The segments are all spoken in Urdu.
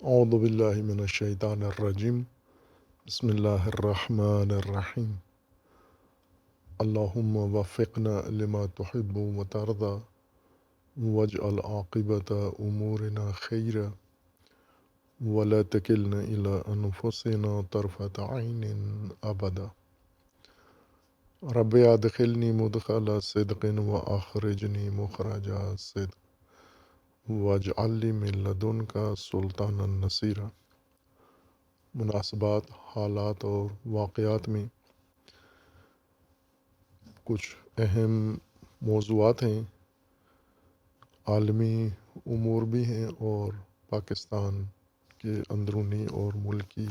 اعوذ باللہ من الشیطان الرجیم بسم اللہ الرحمن الرحیم اللہم وفقنا لما تحب وترضى واجعل عاقبت امورنا خیرا ولا تکلنا الی انفسنا طرفۃ عین ابدا رب ادخلنی مدخل صدق واخرجنی مخرج صدق واجعل لی من لدنک سلطانا نصیرا۔ مناسبات، حالات اور واقعات میں کچھ اہم موضوعات ہیں، عالمی امور بھی ہیں اور پاکستان کے اندرونی اور ملکی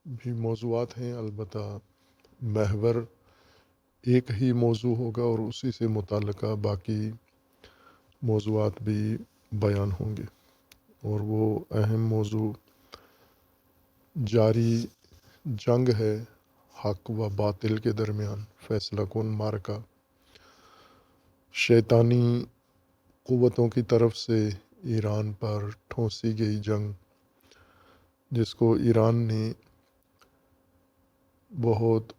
بھی موضوعات ہیں۔ البتہ محور ایک ہی موضوع ہوگا اور اسی سے متعلقہ باقی موضوعات بھی بیان ہوں گے، اور وہ اہم موضوع جاری جنگ ہے حق و باطل کے درمیان، فیصلہ کن معرکہ، شیطانی قوتوں کی طرف سے ایران پر ٹھونسی گئی جنگ، جس کو ایران نے بہت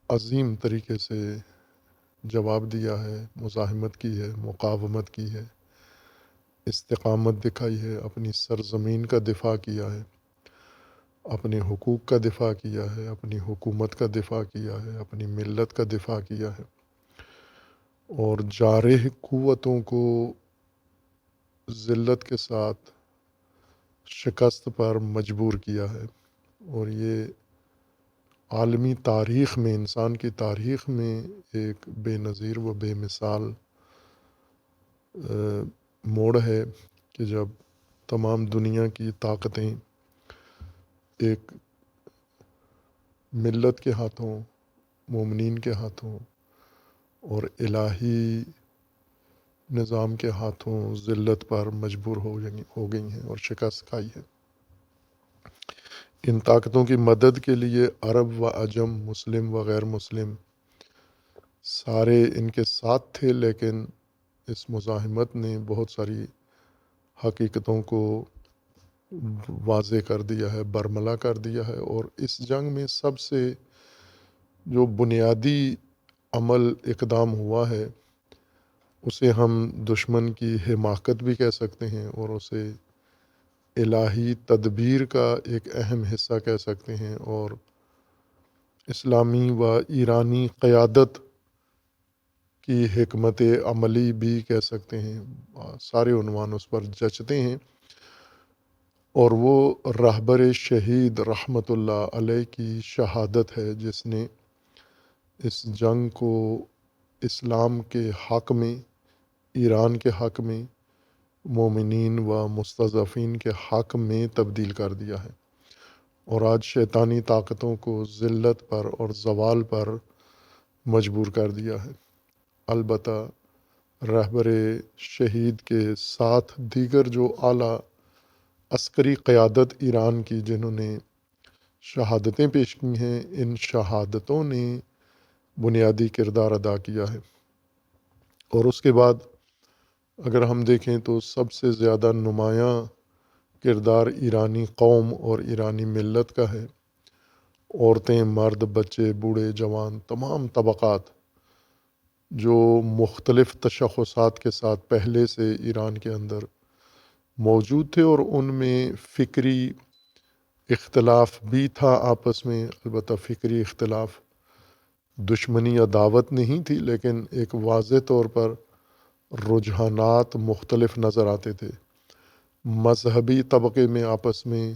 عظیم طریقے سے جواب دیا ہے، مزاحمت کی ہے، مقاومت کی ہے، استقامت دکھائی ہے، اپنی سرزمین کا دفاع کیا ہے، اپنے حقوق کا دفاع کیا ہے، اپنی حکومت کا دفاع کیا ہے، اپنی ملت کا دفاع کیا ہے، اور جارح قوتوں کو ذلت کے ساتھ شکست پر مجبور کیا ہے۔ اور یہ عالمی تاریخ میں، انسان کی تاریخ میں ایک بے نظیر و بے مثال موڑ ہے کہ جب تمام دنیا کی طاقتیں ایک ملت کے ہاتھوں، مومنین کے ہاتھوں اور الہی نظام کے ہاتھوں ذلت پر مجبور ہو گئی ہیں اور شکست کھائی ہے۔ ان طاقتوں کی مدد کے لیے عرب و عجم، مسلم و غیر مسلم، سارے ان کے ساتھ تھے، لیکن اس مزاحمت نے بہت ساری حقیقتوں کو واضح کر دیا ہے، برملا کر دیا ہے، اور اس جنگ میں سب سے جو بنیادی عمل اقدام ہوا ہے اسے ہم دشمن کی حماقت بھی کہہ سکتے ہیں، اور اسے الہی تدبیر کا ایک اہم حصہ کہہ سکتے ہیں، اور اسلامی و ایرانی قیادت کی حکمت عملی بھی کہہ سکتے ہیں۔ سارے عنوان اس پر جچتے ہیں، اور وہ رہبر شہید رحمۃ اللہ علیہ کی شہادت ہے، جس نے اس جنگ کو اسلام کے حق میں، ایران کے حق میں، مومنین و مستضعفین کے حق میں تبدیل کر دیا ہے، اور آج شیطانی طاقتوں کو ذلت پر اور زوال پر مجبور کر دیا ہے۔ البتہ رہبر شہید کے ساتھ دیگر جو اعلیٰ عسکری قیادت ایران کی جنہوں نے شہادتیں پیش کی ہیں، ان شہادتوں نے بنیادی کردار ادا کیا ہے۔ اور اس کے بعد اگر ہم دیکھیں تو سب سے زیادہ نمایاں کردار ایرانی قوم اور ایرانی ملت کا ہے۔ عورتیں، مرد، بچے، بوڑھے، جوان، تمام طبقات جو مختلف تشخصات کے ساتھ پہلے سے ایران کے اندر موجود تھے، اور ان میں فکری اختلاف بھی تھا آپس میں، البتہ فکری اختلاف دشمنی عداوت نہیں تھی، لیکن ایک واضح طور پر رجحانات مختلف نظر آتے تھے۔ مذہبی طبقے میں آپس میں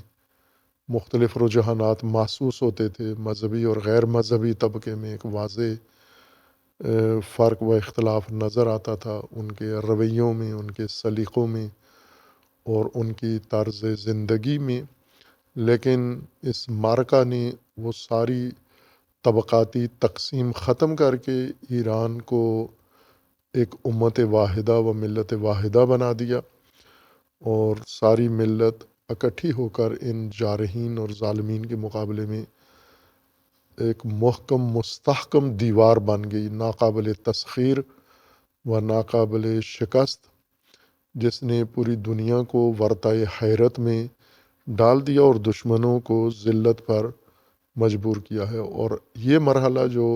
مختلف رجحانات محسوس ہوتے تھے، مذہبی اور غیر مذہبی طبقے میں ایک واضح فرق و اختلاف نظر آتا تھا، ان کے رویوں میں، ان کے سلیقوں میں اور ان کی طرز زندگی میں۔ لیکن اس معرکہ نے وہ ساری طبقاتی تقسیم ختم کر کے ایران کو ایک امت واحدہ و ملت واحدہ بنا دیا، اور ساری ملت اکٹھی ہو کر ان جارحین اور ظالمین کے مقابلے میں ایک محکم مستحکم دیوار بن گئی، ناقابل تسخیر و ناقابل شکست، جس نے پوری دنیا کو ورطۂ حیرت میں ڈال دیا اور دشمنوں کو ذلت پر مجبور کیا ہے۔ اور یہ مرحلہ جو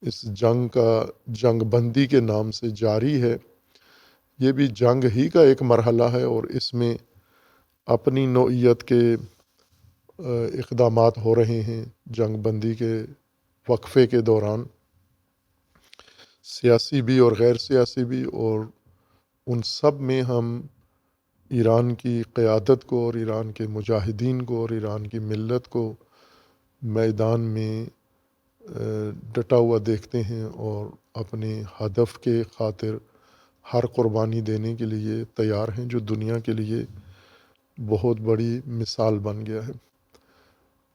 اس جنگ کا جنگ بندی کے نام سے جاری ہے، یہ بھی جنگ ہی کا ایک مرحلہ ہے، اور اس میں اپنی نوعیت کے اقدامات ہو رہے ہیں جنگ بندی کے وقفے کے دوران، سیاسی بھی اور غیر سیاسی بھی، اور ان سب میں ہم ایران کی قیادت کو اور ایران کے مجاہدین کو اور ایران کی ملت کو میدان میں ڈٹا ہوا دیکھتے ہیں اور اپنے ہدف کے خاطر ہر قربانی دینے کے لیے تیار ہیں، جو دنیا کے لیے بہت بڑی مثال بن گیا ہے۔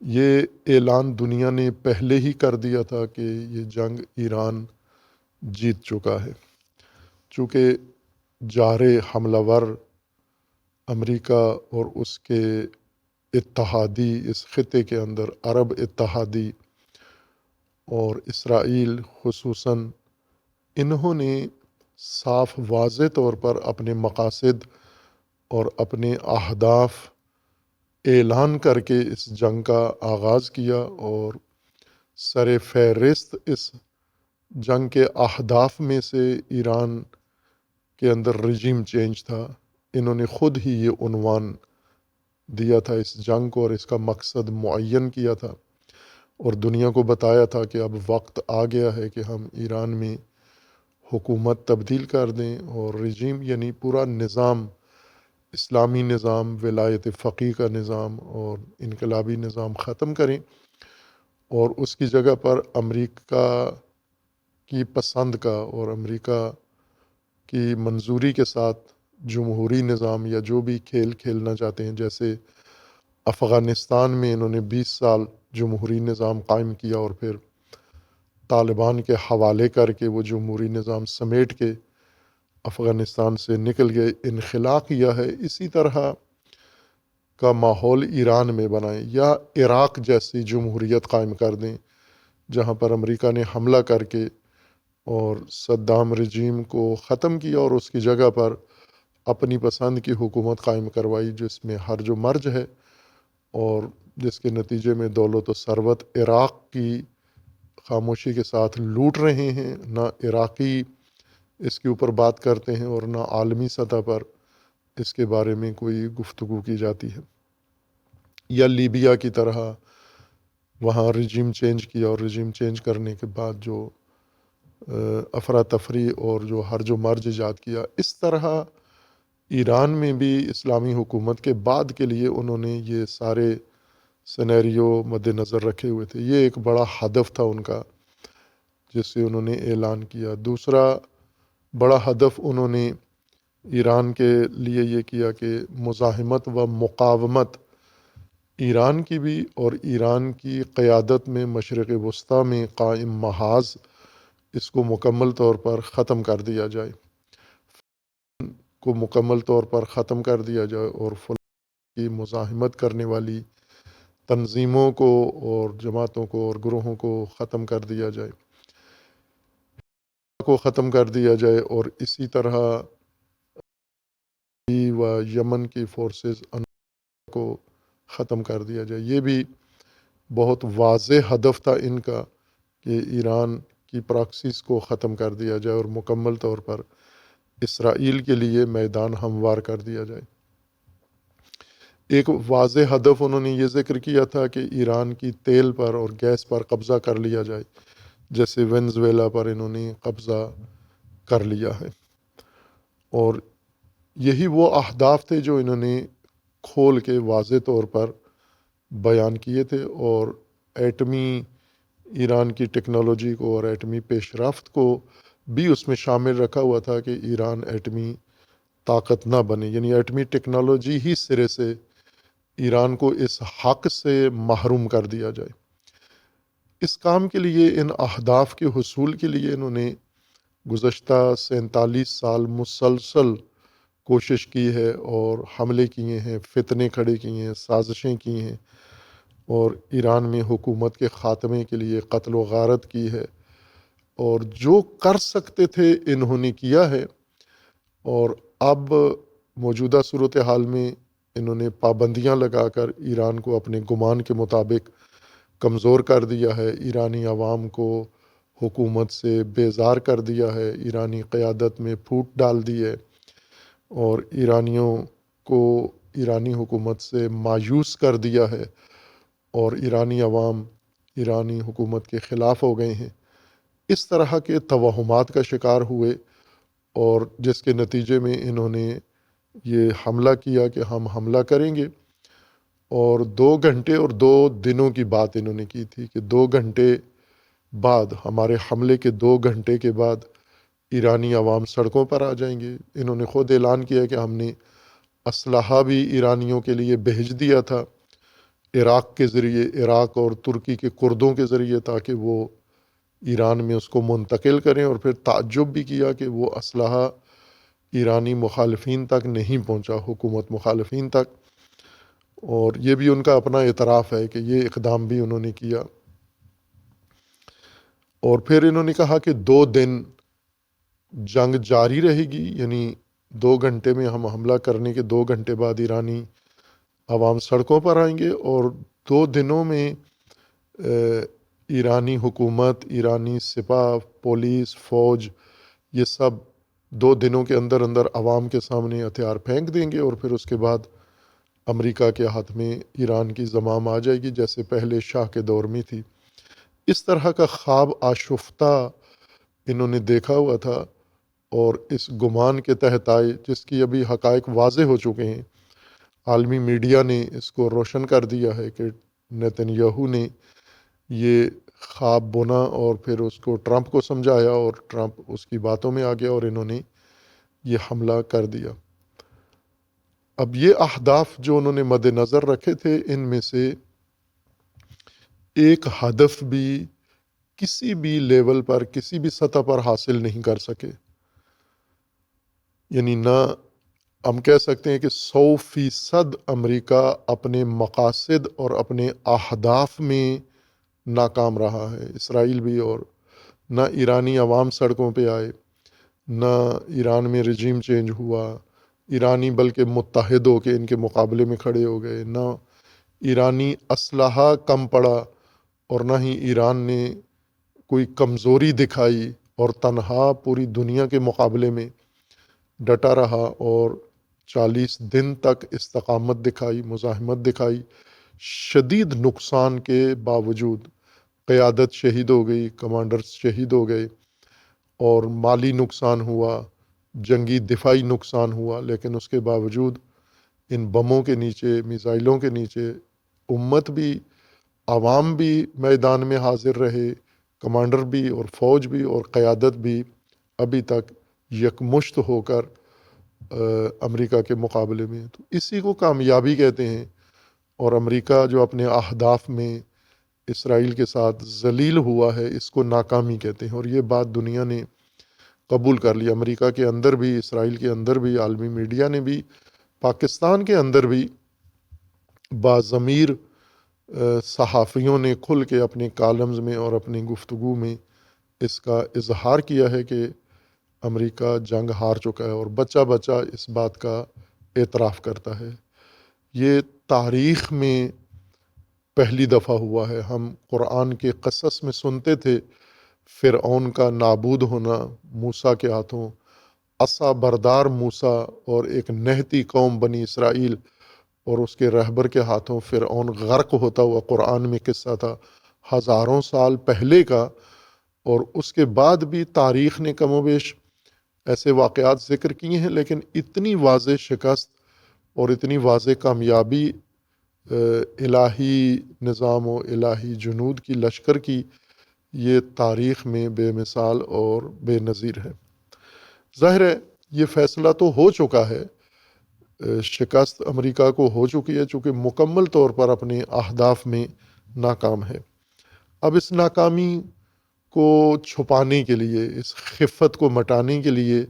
یہ اعلان دنیا نے پہلے ہی کر دیا تھا کہ یہ جنگ ایران جیت چکا ہے، چونکہ جار حملہ ور امریکہ اور اس کے اتحادی اس خطے کے اندر عرب اتحادی اور اسرائیل خصوصاً، انہوں نے صاف واضح طور پر اپنے مقاصد اور اپنے اہداف اعلان کر کے اس جنگ کا آغاز کیا، اور سر فہرست اس جنگ کے اہداف میں سے ایران کے اندر رجیم چینج تھا۔ انہوں نے خود ہی یہ عنوان دیا تھا اس جنگ کو، اور اس کا مقصد معین کیا تھا، اور دنیا کو بتایا تھا کہ اب وقت آ گیا ہے کہ ہم ایران میں حکومت تبدیل کر دیں، اور رجیم یعنی پورا نظام، اسلامی نظام، ولایت فقیہ کا نظام اور انقلابی نظام ختم کریں، اور اس کی جگہ پر امریکہ کی پسند کا اور امریکہ کی منظوری کے ساتھ جمہوری نظام یا جو بھی کھیل کھیلنا چاہتے ہیں، جیسے افغانستان میں انہوں نے 20 سال جمہوری نظام قائم کیا اور پھر طالبان کے حوالے کر کے وہ جمہوری نظام سمیٹ کے افغانستان سے نکل گئے، انخلا کیا ہے۔ اسی طرح کا ماحول ایران میں بنائیں، یا عراق جیسی جمہوریت قائم کر دیں جہاں پر امریکہ نے حملہ کر کے اور صدام رجیم کو ختم کیا اور اس کی جگہ پر اپنی پسند کی حکومت قائم کروائی، جس میں ہرج و مرج ہے، اور جس کے نتیجے میں دولت و ثروت عراق کی خاموشی کے ساتھ لوٹ رہے ہیں، نہ عراقی اس کے اوپر بات کرتے ہیں اور نہ عالمی سطح پر اس کے بارے میں کوئی گفتگو کی جاتی ہے۔ یا لیبیا کی طرح وہاں رجیم چینج کیا، اور رجیم چینج کرنے کے بعد جو افراتفری اور جو ہرج و مرج ایجاد کیا، اس طرح ایران میں بھی اسلامی حکومت کے بعد کے لیے انہوں نے یہ سارے سینیریو مد نظر رکھے ہوئے تھے۔ یہ ایک بڑا ہدف تھا ان کا جس سے انہوں نے اعلان کیا۔ دوسرا بڑا ہدف انہوں نے ایران کے لیے یہ کیا کہ مزاحمت و مقاومت ایران کی بھی اور ایران کی قیادت میں مشرق وسطیٰ میں قائم محاذ، اس کو مکمل طور پر ختم کر دیا جائے، مکمل طور پر ختم کر دیا جائے، اور فلسطین کی مزاحمت کرنے والی تنظیموں کو اور جماعتوں کو اور گروہوں کو ختم کر دیا جائے، اور اسی طرح و یمن کی فورسز کو ختم کر دیا جائے۔ یہ بھی بہت واضح ہدف تھا ان کا کہ ایران کی پراکسیز کو ختم کر دیا جائے اور مکمل طور پر اسرائیل کے لیے میدان ہموار کر دیا جائے۔ ایک واضح ہدف انہوں نے یہ ذکر کیا تھا کہ ایران کی تیل پر اور گیس پر قبضہ کر لیا جائے، جیسے وینزویلا پر انہوں نے قبضہ کر لیا ہے، اور یہی وہ اہداف تھے جو انہوں نے کھول کے واضح طور پر بیان کیے تھے، اور ایٹمی ایران کی ٹیکنالوجی کو اور ایٹمی پیش رفت کو بھی اس میں شامل رکھا ہوا تھا کہ ایران ایٹمی طاقت نہ بنے، یعنی ایٹمی ٹیکنالوجی ہی سرے سے ایران کو اس حق سے محروم کر دیا جائے۔ اس کام کے لیے، ان اہداف کے حصول کے لیے انہوں نے گزشتہ 47 سال مسلسل کوشش کی ہے، اور حملے کیے ہیں، فتنے کھڑے کیے ہیں، سازشیں کی ہیں، اور ایران میں حکومت کے خاتمے کے لیے قتل و غارت کی ہے، اور جو کر سکتے تھے انہوں نے کیا ہے، اور اب موجودہ صورتحال میں انہوں نے پابندیاں لگا کر ایران کو اپنے گمان کے مطابق کمزور کر دیا ہے، ایرانی عوام کو حکومت سے بیزار کر دیا ہے، ایرانی قیادت میں پھوٹ ڈال دی ہے، اور ایرانیوں کو ایرانی حکومت سے مایوس کر دیا ہے، اور ایرانی عوام ایرانی حکومت کے خلاف ہو گئے ہیں۔ اس طرح کے توہمات کا شکار ہوئے، اور جس کے نتیجے میں انہوں نے یہ حملہ کیا کہ ہم حملہ کریں گے، اور 2 گھنٹے اور 2 دنوں کی بات انہوں نے کی تھی کہ 2 گھنٹے بعد، ہمارے حملے کے 2 گھنٹے کے بعد ایرانی عوام سڑکوں پر آ جائیں گے۔ انہوں نے خود اعلان کیا کہ ہم نے اسلحہ بھی ایرانیوں کے لیے بھیج دیا تھا عراق کے ذریعے، عراق اور ترکی کے کردوں کے ذریعے، تاکہ وہ ایران میں اس کو منتقل کریں، اور پھر تعجب بھی کیا کہ وہ اسلحہ ایرانی مخالفین تک نہیں پہنچا، حکومت مخالفین تک، اور یہ بھی ان کا اپنا اعتراف ہے کہ یہ اقدام بھی انہوں نے کیا۔ اور پھر انہوں نے کہا کہ 2 دن جنگ جاری رہے گی، یعنی 2 گھنٹے میں ہم حملہ کرنے کے 2 گھنٹے بعد ایرانی عوام سڑکوں پر آئیں گے، اور 2 دنوں میں ایرانی حکومت، ایرانی سپاہ، پولیس، فوج، یہ سب 2 دنوں کے اندر اندر عوام کے سامنے ہتھیار پھینک دیں گے، اور پھر اس کے بعد امریکہ کے ہاتھ میں ایران کی زمام آ جائے گی، جیسے پہلے شاہ کے دور میں تھی۔ اس طرح کا خواب آشفتہ انہوں نے دیکھا ہوا تھا، اور اس گمان کے تحت آئے، جس کی ابھی حقائق واضح ہو چکے ہیں۔ عالمی میڈیا نے اس کو روشن کر دیا ہے کہ نیتن یاہو نے یہ خواب بنا، اور پھر اس کو ٹرمپ کو سمجھایا، اور ٹرمپ اس کی باتوں میں آ گیا، اور انہوں نے یہ حملہ کر دیا۔ اب یہ اہداف جو انہوں نے مد نظر رکھے تھے، ان میں سے ایک ہدف بھی کسی بھی لیول پر، کسی بھی سطح پر حاصل نہیں کر سکے، یعنی نہ ہم کہہ سکتے ہیں کہ 100% امریکہ اپنے مقاصد اور اپنے اہداف میں ناکام رہا ہے، اسرائیل بھی، اور نہ ایرانی عوام سڑکوں پہ آئے، نہ ایران میں رجیم چینج ہوا، ایرانی بلکہ متحد ہو کے ان کے مقابلے میں کھڑے ہو گئے، نہ ایرانی اسلحہ کم پڑا، اور نہ ہی ایران نے کوئی کمزوری دکھائی، اور تنہا پوری دنیا کے مقابلے میں ڈٹا رہا، اور 40 دن تک استقامت دکھائی، مزاحمت دکھائی، شدید نقصان کے باوجود۔ قیادت شہید ہو گئی، کمانڈرز شہید ہو گئے، اور مالی نقصان ہوا، جنگی دفاعی نقصان ہوا، لیکن اس کے باوجود ان بموں کے نیچے، میزائلوں کے نیچے، امت بھی، عوام بھی میدان میں حاضر رہے، کمانڈر بھی اور فوج بھی اور قیادت بھی ابھی تک یکمشت ہو کر امریکہ کے مقابلے میں۔ تو اسی کو کامیابی کہتے ہیں، اور امریکہ جو اپنے اہداف میں اسرائیل کے ساتھ ذلیل ہوا ہے، اس کو ناکامی کہتے ہیں، اور یہ بات دنیا نے قبول کر لی، امریکہ کے اندر بھی، اسرائیل کے اندر بھی، عالمی میڈیا نے بھی، پاکستان کے اندر بھی باضمیر صحافیوں نے کھل کے اپنے کالمز میں اور اپنی گفتگو میں اس کا اظہار کیا ہے کہ امریکہ جنگ ہار چکا ہے، اور بچہ بچہ اس بات کا اعتراف کرتا ہے۔ یہ تاریخ میں پہلی دفعہ ہوا ہے۔ ہم قرآن کے قصص میں سنتے تھے فرعون کا نابود ہونا موسیٰ کے ہاتھوں، عصا بردار موسیٰ اور ایک نہتی قوم بنی اسرائیل اور اس کے رہبر کے ہاتھوں فرعون غرق ہوتا ہوا قرآن میں قصہ تھا، ہزاروں سال پہلے کا، اور اس کے بعد بھی تاریخ نے کم و بیش ایسے واقعات ذکر کیے ہیں، لیکن اتنی واضح شکست اور اتنی واضح کامیابی الہی نظام و الہی جنود کی، لشکر کی، یہ تاریخ میں بے مثال اور بے نظیر ہے۔ ظاہر ہے یہ فیصلہ تو ہو چکا ہے، شکست امریکہ کو ہو چکی ہے، چونکہ مکمل طور پر اپنے اہداف میں ناکام ہے۔ اب اس ناکامی کو چھپانے کے لیے، اس خفت کو مٹانے کے لیے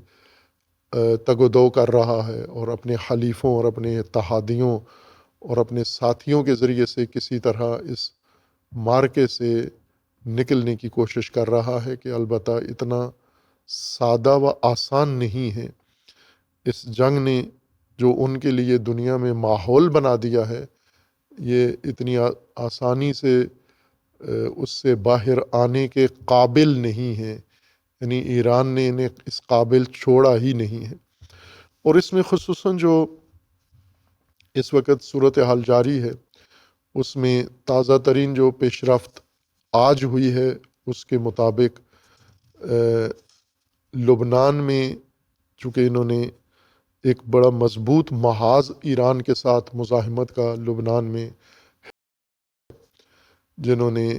تگ و دو کر رہا ہے، اور اپنے حلیفوں اور اپنے اتحادیوں اور اپنے ساتھیوں کے ذریعے سے کسی طرح اس مارکے سے نکلنے کی کوشش کر رہا ہے، کہ البتہ اتنا سادہ و آسان نہیں ہے۔ اس جنگ نے جو ان کے لیے دنیا میں ماحول بنا دیا ہے، یہ اتنی آسانی سے اس سے باہر آنے کے قابل نہیں ہے، یعنی ایران نے انہیں اس قابل چھوڑا ہی نہیں ہے۔ اور اس میں خصوصاً جو اس وقت صورتحال جاری ہے، اس میں تازہ ترین جو پیش رفت آج ہوئی ہے اس کے مطابق لبنان میں چونکہ انہوں نے ایک بڑا مضبوط محاذ ایران کے ساتھ مزاحمت کا لبنان میں، جنہوں نے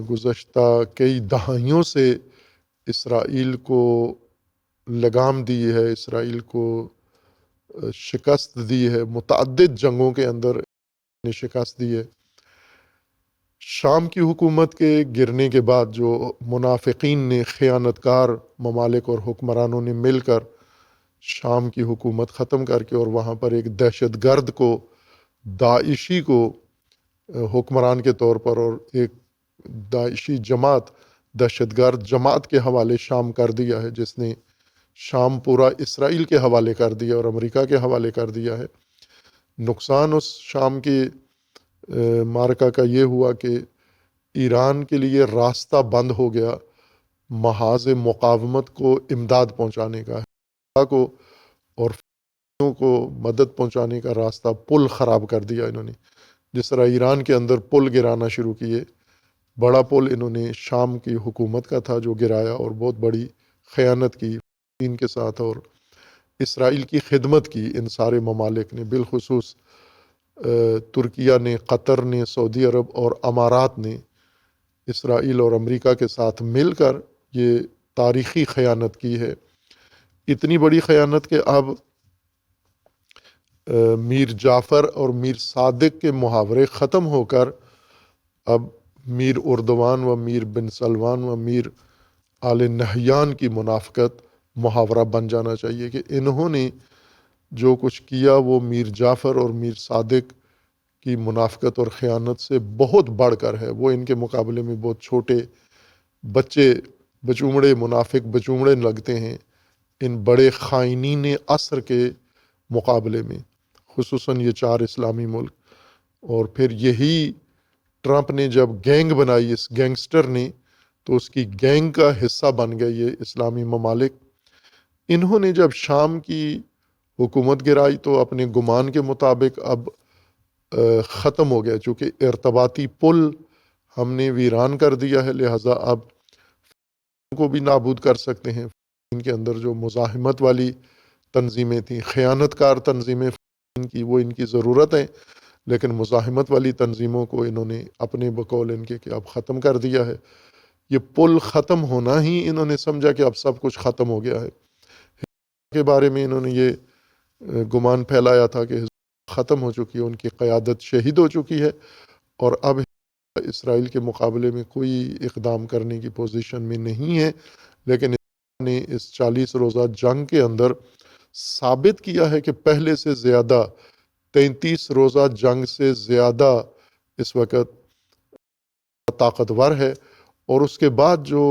گزشتہ کئی دہائیوں سے اسرائیل کو لگام دی ہے، اسرائیل کو شکست دی ہے، متعدد جنگوں کے اندر نے شکست دی ہے۔ شام کی حکومت کے گرنے کے بعد جو منافقین نے، خیانتکار ممالک اور حکمرانوں نے مل کر شام کی حکومت ختم کر کے اور وہاں پر ایک دہشت گرد کو، داعشی کو حکمران کے طور پر اور ایک داعشی جماعت، دہشت گرد جماعت کے حوالے شام کر دیا ہے، جس نے شام پورا اسرائیل کے حوالے کر دیا اور امریکہ کے حوالے کر دیا ہے۔ نقصان اس شام کے معرکہ کا یہ ہوا کہ ایران کے لیے راستہ بند ہو گیا محاذ مقاومت کو امداد پہنچانے کا، کو اور کو مدد پہنچانے کا راستہ، پل خراب کر دیا انہوں نے۔ جس طرح ایران کے اندر پل گرانا شروع کیے، بڑا پل انہوں نے شام کی حکومت کا تھا جو گرایا، اور بہت بڑی خیانت کی ان کے ساتھ، اور اسرائیل کی خدمت کی ان سارے ممالک نے، بالخصوص ترکیہ نے، قطر نے، سعودی عرب اور امارات نے اسرائیل اور امریکہ کے ساتھ مل کر یہ تاریخی خیانت کی ہے۔ اتنی بڑی خیانت کہ اب میر جعفر اور میر صادق کے محاورے ختم ہو کر اب میر اردوان و میر بن سلمان و میر آل نہیان کی منافقت محاورہ بن جانا چاہیے کہ انہوں نے جو کچھ کیا وہ میر جعفر اور میر صادق کی منافقت اور خیانت سے بہت بڑھ کر ہے۔ وہ ان کے مقابلے میں بہت چھوٹے بچے، بچومڑے، منافق بچومڑے لگتے ہیں ان بڑے خائنین عصر کے مقابلے میں، خصوصاً یہ 4 اسلامی ملک۔ اور پھر یہی ٹرمپ نے جب گینگ بنائی، اس گینگسٹر نے، تو اس کی گینگ کا حصہ بن گئے یہ اسلامی ممالک۔ انہوں نے جب شام کی حکومت گرائی تو اپنے گمان کے مطابق اب ختم ہو گیا، چونکہ ارتباطی پل ہم نے ویران کر دیا ہے، لہٰذا اب کو بھی نابود کر سکتے ہیں۔ ان کے اندر جو مزاحمت والی تنظیمیں تھیں، خیانت کار تنظیمیں کی، وہ ان کی ضرورت ہیں، لیکن مزاحمت والی تنظیموں کو انہوں نے اپنے بقول ان کے کہ اب ختم کر دیا ہے۔ یہ پل ختم ہونا ہی انہوں نے سمجھا کہ اب سب کچھ ختم ہو گیا ہے۔ کے بارے میں انہوں نے یہ گمان پھیلایا تھا کہ ختم ہو چکی ہے، ان کی قیادت شہید ہو چکی ہے، اور اب اسرائیل کے مقابلے میں کوئی اقدام کرنے کی پوزیشن میں نہیں ہے۔ لیکن نے اس 40 روزہ جنگ کے اندر ثابت کیا ہے کہ پہلے سے زیادہ، 33 روزہ جنگ سے زیادہ اس وقت طاقتور ہے، اور اس کے بعد جو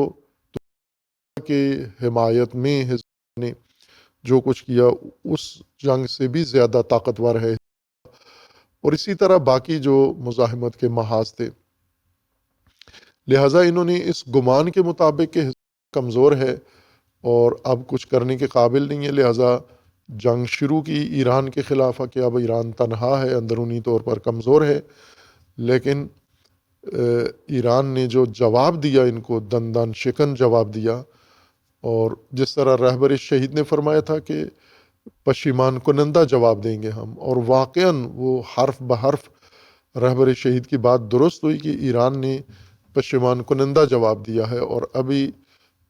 کہ حمایت میں حزب نے جو کچھ کیا اس جنگ سے بھی زیادہ طاقتور ہے، اور اسی طرح باقی جو مزاحمت کے محاذ تھے۔ لہٰذا انہوں نے اس گمان کے مطابق کہ حزب کمزور ہے اور اب کچھ کرنے کے قابل نہیں ہے، لہٰذا جنگ شروع کی ایران کے خلاف، کہ اب ایران تنہا ہے، اندرونی طور پر کمزور ہے۔ لیکن ایران نے جو جواب دیا ان کو، دندان شکن جواب دیا، اور جس طرح رہبر شہید نے فرمایا تھا کہ پشیمان کنندہ جواب دیں گے ہم، اور واقعاً وہ حرف بحرف رہبر شہید کی بات درست ہوئی کہ ایران نے پشیمان کنندہ جواب دیا ہے، اور ابھی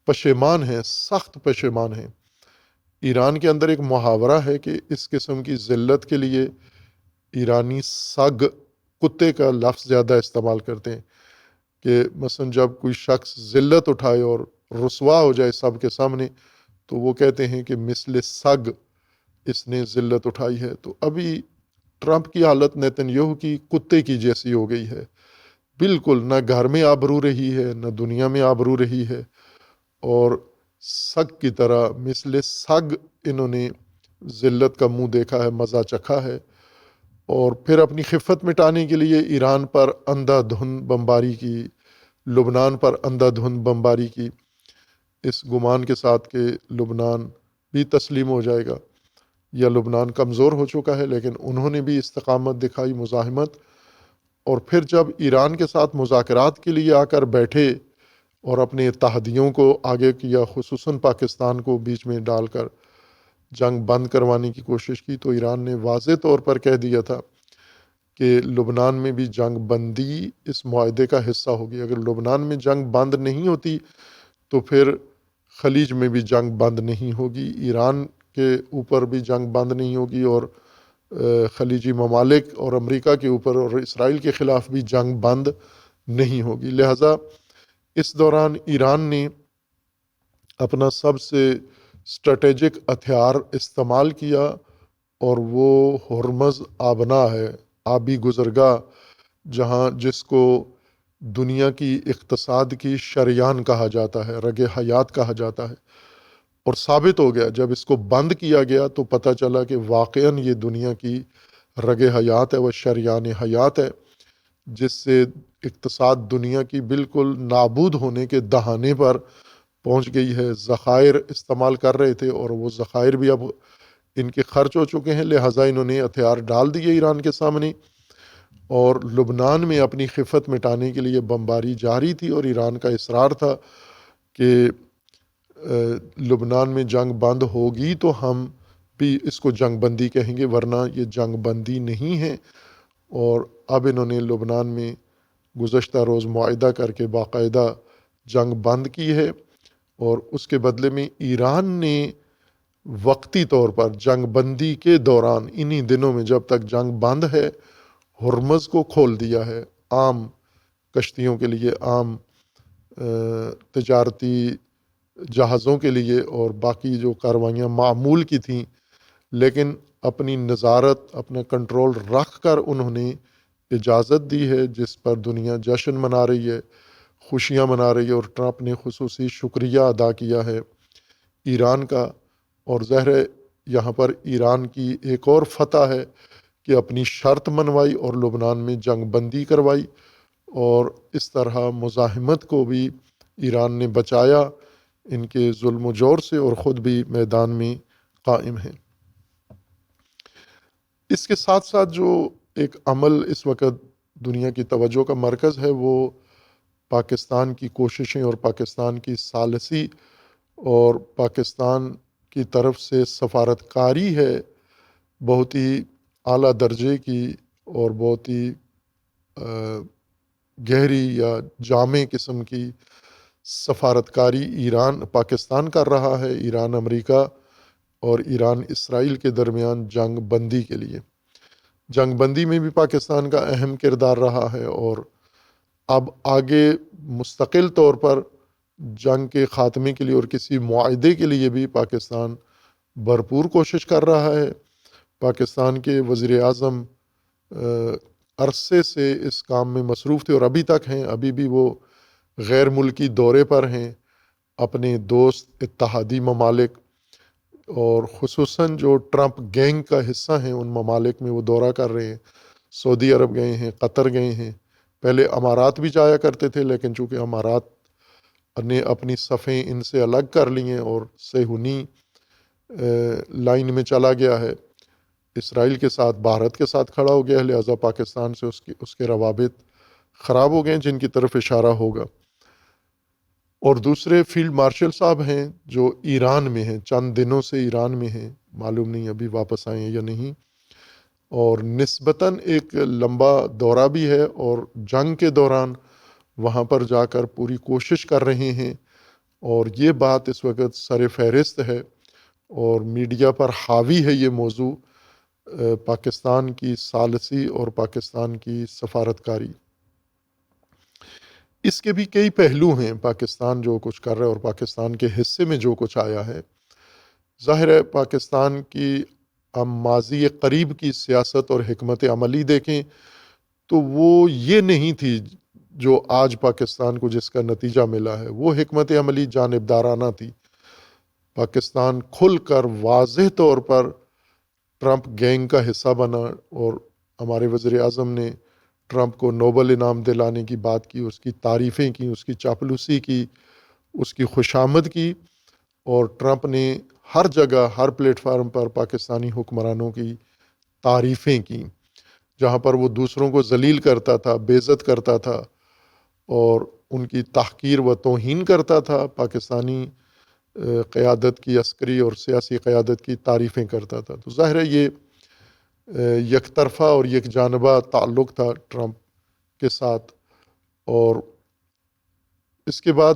پشیمان ہیں، سخت پشیمان ہیں۔ ایران کے اندر ایک محاورہ ہے کہ اس قسم کی ذلت کے لیے ایرانی سگ، کتے کا لفظ زیادہ استعمال کرتے ہیں، کہ مثلا جب کوئی شخص ذلت اٹھائے اور رسوا ہو جائے سب کے سامنے، تو وہ کہتے ہیں کہ مثل سگ اس نے ذلت اٹھائی ہے۔ تو ابھی ٹرمپ کی حالت نیتن یاہو کی کتے کی جیسی ہو گئی ہے، بالکل نہ گھر میں آبرو رہی ہے، نہ دنیا میں آبرو رہی ہے، اور سگ کی طرح مثل سگ انہوں نے ذلت کا منہ دیکھا ہے، مزہ چکھا ہے، اور پھر اپنی خفت مٹانے کے لیے ایران پر اندھا دھند بمباری کی، لبنان پر اندھا دھند بمباری کی، اس گمان کے ساتھ کہ لبنان بھی تسلیم ہو جائے گا یا لبنان کمزور ہو چکا ہے، لیکن انہوں نے بھی استقامت دکھائی، مزاحمت، اور پھر جب ایران کے ساتھ مذاکرات کے لیے آ کر بیٹھے اور اپنے اتحادیوں کو آگے کیا، خصوصاً پاکستان کو بیچ میں ڈال کر جنگ بند کروانے کی کوشش کی، تو ایران نے واضح طور پر کہہ دیا تھا کہ لبنان میں بھی جنگ بندی اس معاہدے کا حصہ ہوگی۔ اگر لبنان میں جنگ بند نہیں ہوتی تو پھر خلیج میں بھی جنگ بند نہیں ہوگی، ایران کے اوپر بھی جنگ بند نہیں ہوگی، اور خلیجی ممالک اور امریکہ کے اوپر اور اسرائیل کے خلاف بھی جنگ بند نہیں ہوگی۔ لہٰذا اس دوران ایران نے اپنا سب سے اسٹریٹجک ہتھیار استعمال کیا، اور وہ ہرمز آبنا ہے، آبی گزرگاہ، جس کو دنیا کی اقتصاد کی شریان کہا جاتا ہے، رگ حیات کہا جاتا ہے، اور ثابت ہو گیا جب اس کو بند کیا گیا تو پتہ چلا کہ واقعاً یہ دنیا کی رگ حیات ہے، وہ شریان حیات ہے، جس سے اقتصاد دنیا کی بالکل نابود ہونے کے دہانے پر پہنچ گئی ہے۔ ذخائر استعمال کر رہے تھے اور وہ ذخائر بھی اب ان کے خرچ ہو چکے ہیں، لہٰذا انہوں نے ہتھیار ڈال دیے ایران کے سامنے، اور لبنان میں اپنی خفت مٹانے کے لیے بمباری جاری تھی، اور ایران کا اصرار تھا کہ لبنان میں جنگ بند ہوگی تو ہم بھی اس کو جنگ بندی کہیں گے، ورنہ یہ جنگ بندی نہیں ہے۔ اور اب انہوں نے لبنان میں گزشتہ روز معاہدہ کر کے باقاعدہ جنگ بند کی ہے، اور اس کے بدلے میں ایران نے وقتی طور پر جنگ بندی کے دوران انہی دنوں میں جب تک جنگ بند ہے ہرمز کو کھول دیا ہے، عام کشتیوں کے لیے، عام تجارتی جہازوں کے لیے، اور باقی جو کاروائیاں معمول کی تھیں، لیکن اپنی نظارت، اپنا کنٹرول رکھ کر انہوں نے اجازت دی ہے، جس پر دنیا جشن منا رہی ہے، خوشیاں منا رہی ہے، اور ٹرمپ نے خصوصی شکریہ ادا کیا ہے ایران کا۔ اور ظاہر ہے یہاں پر ایران کی ایک اور فتح ہے کہ اپنی شرط منوائی اور لبنان میں جنگ بندی کروائی، اور اس طرح مزاحمت کو بھی ایران نے بچایا ان کے ظلم و جور سے، اور خود بھی میدان میں قائم ہیں۔ اس کے ساتھ ساتھ جو ایک عمل اس وقت دنیا کی توجہ کا مرکز ہے، وہ پاکستان کی کوششیں اور پاکستان کی ثالثی اور پاکستان کی طرف سے سفارتکاری ہے، بہت ہی اعلیٰ درجے کی اور بہت ہی گہری یا جامع قسم کی سفارتکاری ایران پاکستان کر رہا ہے، ایران امریکہ اور ایران اسرائیل کے درمیان جنگ بندی کے لیے۔ جنگ بندی میں بھی پاکستان کا اہم کردار رہا ہے، اور اب آگے مستقل طور پر جنگ کے خاتمے کے لیے اور کسی معاہدے کے لیے بھی پاکستان بھرپور کوشش کر رہا ہے۔ پاکستان کے وزیر اعظم عرصے سے اس کام میں مصروف تھے اور ابھی تک ہیں، ابھی بھی وہ غیر ملکی دورے پر ہیں، اپنے دوست اتحادی ممالک اور خصوصاً جو ٹرمپ گینگ کا حصہ ہیں ان ممالک میں وہ دورہ کر رہے ہیں۔ سعودی عرب گئے ہیں، قطر گئے ہیں، پہلے امارات بھی جایا کرتے تھے، لیکن چونکہ امارات نے اپنی صفیں ان سے الگ کر لی ہیں اور صہیونی لائن میں چلا گیا ہے، اسرائیل کے ساتھ، بھارت کے ساتھ کھڑا ہو گیا ہے، لہٰذا پاکستان سے اس کے روابط خراب ہو گئے ہیں، جن کی طرف اشارہ ہوگا۔ اور دوسرے فیلڈ مارشل صاحب ہیں جو ایران میں ہیں، چند دنوں سے ایران میں ہیں، معلوم نہیں ابھی واپس آئے ہیں یا نہیں، اور نسبتاً ایک لمبا دورہ بھی ہے، اور جنگ کے دوران وہاں پر جا کر پوری کوشش کر رہے ہیں، اور یہ بات اس وقت سر فہرست ہے اور میڈیا پر حاوی ہے یہ موضوع، پاکستان کی ثالثی اور پاکستان کی سفارتکاری۔ اس کے بھی کئی پہلو ہیں، پاکستان جو کچھ کر رہا ہے اور پاکستان کے حصے میں جو کچھ آیا ہے۔ ظاہر ہے پاکستان کی ہم ماضی قریب کی سیاست اور حکمت عملی دیکھیں تو وہ یہ نہیں تھی جو آج پاکستان کو جس کا نتیجہ ملا ہے، وہ حکمت عملی جانبدارانہ تھی۔ پاکستان کھل کر واضح طور پر ٹرمپ گینگ کا حصہ بنا، اور ہمارے وزیر اعظم نے ٹرمپ کو نوبل انعام دلانے کی بات کی، اس کی تعریفیں کی، اس کی چاپلوسی کی، اس کی خوشامد کی، اور ٹرمپ نے ہر جگہ ہر پلیٹ فارم پر پاکستانی حکمرانوں کی تعریفیں کی، جہاں پر وہ دوسروں کو ذلیل کرتا تھا، بے عزت کرتا تھا اور ان کی تحقیر و توہین کرتا تھا، پاکستانی قیادت کی، عسکری اور سیاسی قیادت کی تعریفیں کرتا تھا۔ تو ظاہر ہے یہ یک طرفہ اور یک جانبہ تعلق تھا ٹرمپ کے ساتھ۔ اور اس کے بعد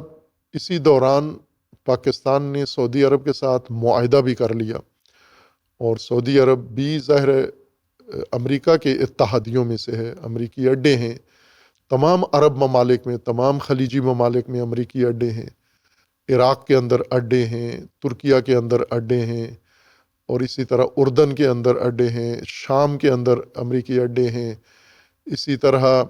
اسی دوران پاکستان نے سعودی عرب کے ساتھ معاہدہ بھی کر لیا، اور سعودی عرب بھی ظاہر ہے امریکہ کے اتحادیوں میں سے ہے، امریکی اڈے ہیں تمام عرب ممالک میں، تمام خلیجی ممالک میں امریکی اڈے ہیں، عراق کے اندر اڈے ہیں، ترکیہ کے اندر اڈے ہیں، اور اسی طرح اردن کے اندر اڈے ہیں، شام کے اندر امریکی اڈے ہیں، اسی طرح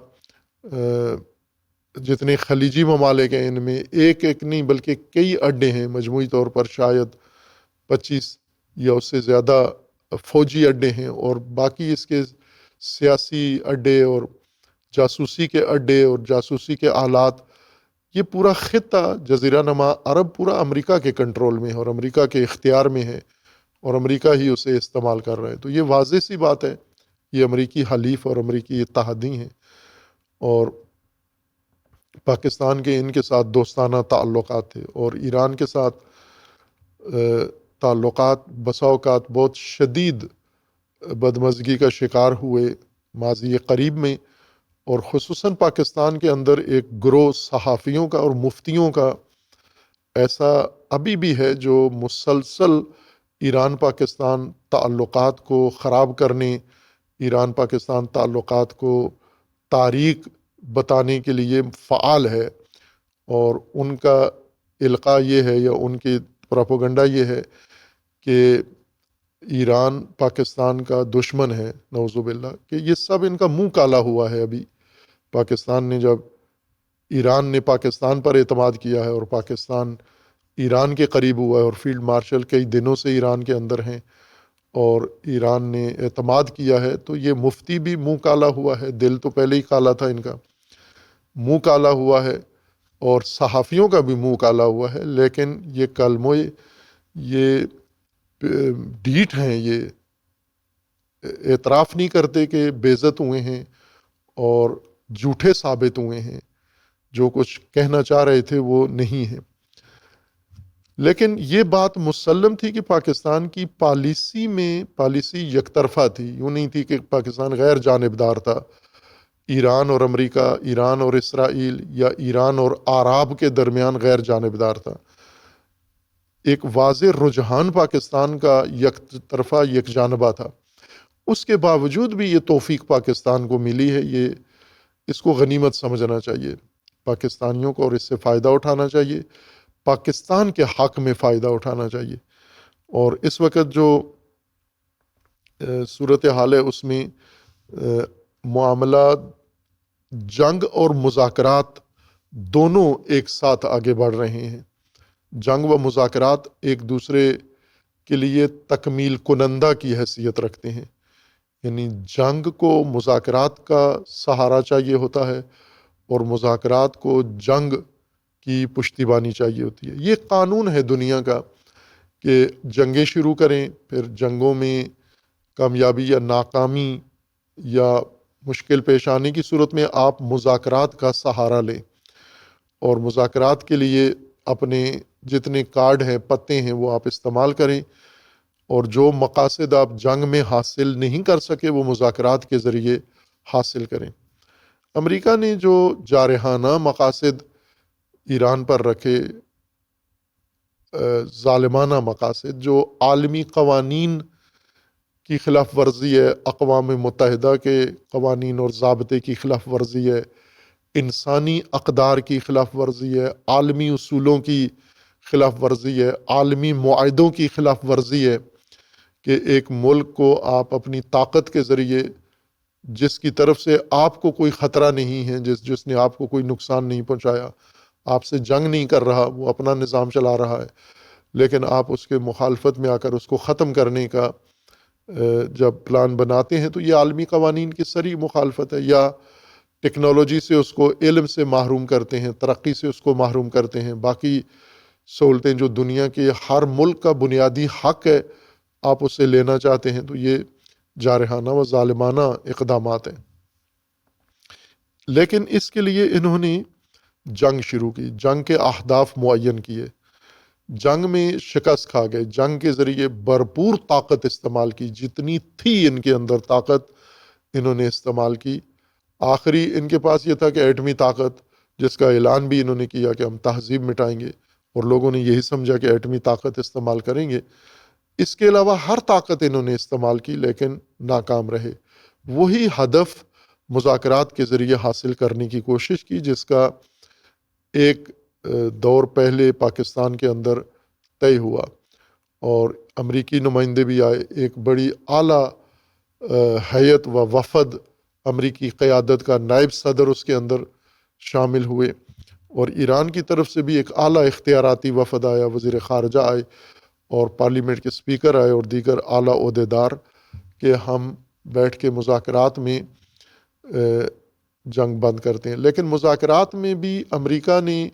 جتنے خلیجی ممالک ہیں ان میں ایک ایک نہیں بلکہ کئی اڈے ہیں، مجموعی طور پر شاید 25 یا اس سے زیادہ فوجی اڈے ہیں، اور باقی اس کے سیاسی اڈے اور جاسوسی کے اڈے اور جاسوسی کے آلات، یہ پورا خطہ جزیرہ نما عرب پورا امریکہ کے کنٹرول میں ہے اور امریکہ کے اختیار میں ہے، اور امریکہ ہی اسے استعمال کر رہا ہے۔ تو یہ واضح سی بات ہے، یہ امریکی حلیف اور امریکی اتحادی ہیں، اور پاکستان کے ان کے ساتھ دوستانہ تعلقات تھے، اور ایران کے ساتھ تعلقات بسا اوقات بہت شدید بدمزگی کا شکار ہوئے ماضی قریب میں، اور خصوصاً پاکستان کے اندر ایک گروہ صحافیوں کا اور مفتیوں کا ایسا ابھی بھی ہے جو مسلسل ایران پاکستان تعلقات کو خراب کرنے، ایران پاکستان تعلقات کو تاریک بتانے کے لیے فعال ہے، اور ان کا القاء یہ ہے یا ان کی پروپیگنڈا یہ ہے کہ ایران پاکستان کا دشمن ہے، نعوذ باللہ، کہ یہ سب ان کا منہ کالا ہوا ہے۔ ابھی پاکستان نے جب ایران نے پاکستان پر اعتماد کیا ہے اور پاکستان ایران کے قریب ہوا ہے، اور فیلڈ مارشل کئی دنوں سے ایران کے اندر ہیں اور ایران نے اعتماد کیا ہے، تو یہ مفتی بھی منہ کالا ہوا ہے، دل تو پہلے ہی کالا تھا ان کا، منہ کالا ہوا ہے، اور صحافیوں کا بھی منہ کالا ہوا ہے، لیکن یہ کلموں یہ ڈیٹ ہیں، یہ اعتراف نہیں کرتے کہ بے عزت ہوئے ہیں اور جھوٹے ثابت ہوئے ہیں، جو کچھ کہنا چاہ رہے تھے وہ نہیں ہے۔ لیکن یہ بات مسلم تھی کہ پاکستان کی پالیسی یک طرفہ تھی، یوں نہیں تھی کہ پاکستان غیر جانبدار تھا، ایران اور امریکہ، ایران اور اسرائیل یا ایران اور عرب کے درمیان غیر جانبدار تھا۔ ایک واضح رجحان پاکستان کا یک طرفہ یک جانبہ تھا، اس کے باوجود بھی یہ توفیق پاکستان کو ملی ہے، یہ اس کو غنیمت سمجھنا چاہیے پاکستانیوں کو، اور اس سے فائدہ اٹھانا چاہیے، پاکستان کے حق میں فائدہ اٹھانا چاہیے۔ اور اس وقت جو صورتحال ہے اس میں معاملات جنگ اور مذاکرات دونوں ایک ساتھ آگے بڑھ رہے ہیں۔ جنگ و مذاکرات ایک دوسرے کے لیے تکمیل کنندہ کی حیثیت رکھتے ہیں، یعنی جنگ کو مذاکرات کا سہارا چاہیے ہوتا ہے، اور مذاکرات کو جنگ کی پشتیبانی چاہیے ہوتی ہے۔ یہ قانون ہے دنیا کا کہ جنگیں شروع کریں، پھر جنگوں میں کامیابی یا ناکامی یا مشکل پیش آنے کی صورت میں آپ مذاکرات کا سہارا لیں، اور مذاکرات کے لیے اپنے جتنے کارڈ ہیں، پتے ہیں، وہ آپ استعمال کریں، اور جو مقاصد آپ جنگ میں حاصل نہیں کر سکے وہ مذاکرات کے ذریعے حاصل کریں۔ امریکہ نے جو جارحانہ مقاصد ایران پر رکھے، ظالمانہ مقاصد، جو عالمی قوانین کی خلاف ورزی ہے، اقوام متحدہ کے قوانین اور ضابطے کی خلاف ورزی ہے، انسانی اقدار کی خلاف ورزی ہے، عالمی اصولوں کی خلاف ورزی ہے، عالمی معاہدوں کی خلاف ورزی ہے، کہ ایک ملک کو آپ اپنی طاقت کے ذریعے، جس کی طرف سے آپ کو کوئی خطرہ نہیں ہے، جس نے آپ کو کوئی نقصان نہیں پہنچایا، آپ سے جنگ نہیں کر رہا، وہ اپنا نظام چلا رہا ہے، لیکن آپ اس کے مخالفت میں آ کر اس کو ختم کرنے کا جب پلان بناتے ہیں تو یہ عالمی قوانین کی صریح مخالفت ہے، یا ٹیکنالوجی سے اس کو علم سے محروم کرتے ہیں، ترقی سے اس کو محروم کرتے ہیں، باقی سہولتیں جو دنیا کے ہر ملک کا بنیادی حق ہے آپ اسے لینا چاہتے ہیں، تو یہ جارحانہ و ظالمانہ اقدامات ہیں۔ لیکن اس کے لیے انہوں نے جنگ شروع کی، جنگ کے اہداف معین کیے، جنگ میں شکست کھا گئے، جنگ کے ذریعے بھرپور طاقت استعمال کی، جتنی تھی ان کے اندر طاقت انہوں نے استعمال کی۔ آخری ان کے پاس یہ تھا کہ ایٹمی طاقت، جس کا اعلان بھی انہوں نے کیا کہ ہم تہذیب مٹائیں گے، اور لوگوں نے یہی سمجھا کہ ایٹمی طاقت استعمال کریں گے۔ اس کے علاوہ ہر طاقت انہوں نے استعمال کی لیکن ناکام رہے۔ وہی ہدف مذاکرات کے ذریعے حاصل کرنے کی کوشش کی، جس کا ایک دور پہلے پاکستان کے اندر طے ہوا، اور امریکی نمائندے بھی آئے، ایک بڑی اعلیٰ ہیئت و وفد امریکی قیادت کا نائب صدر اس کے اندر شامل ہوئے، اور ایران کی طرف سے بھی ایک اعلیٰ اختیاراتی وفد آیا، وزیر خارجہ آئے اور پارلیمنٹ کے سپیکر آئے اور دیگر اعلیٰ عہدیدار، کہ ہم بیٹھ کے مذاکرات میں جنگ بند کرتے ہیں۔ لیکن مذاکرات میں بھی امریکہ نے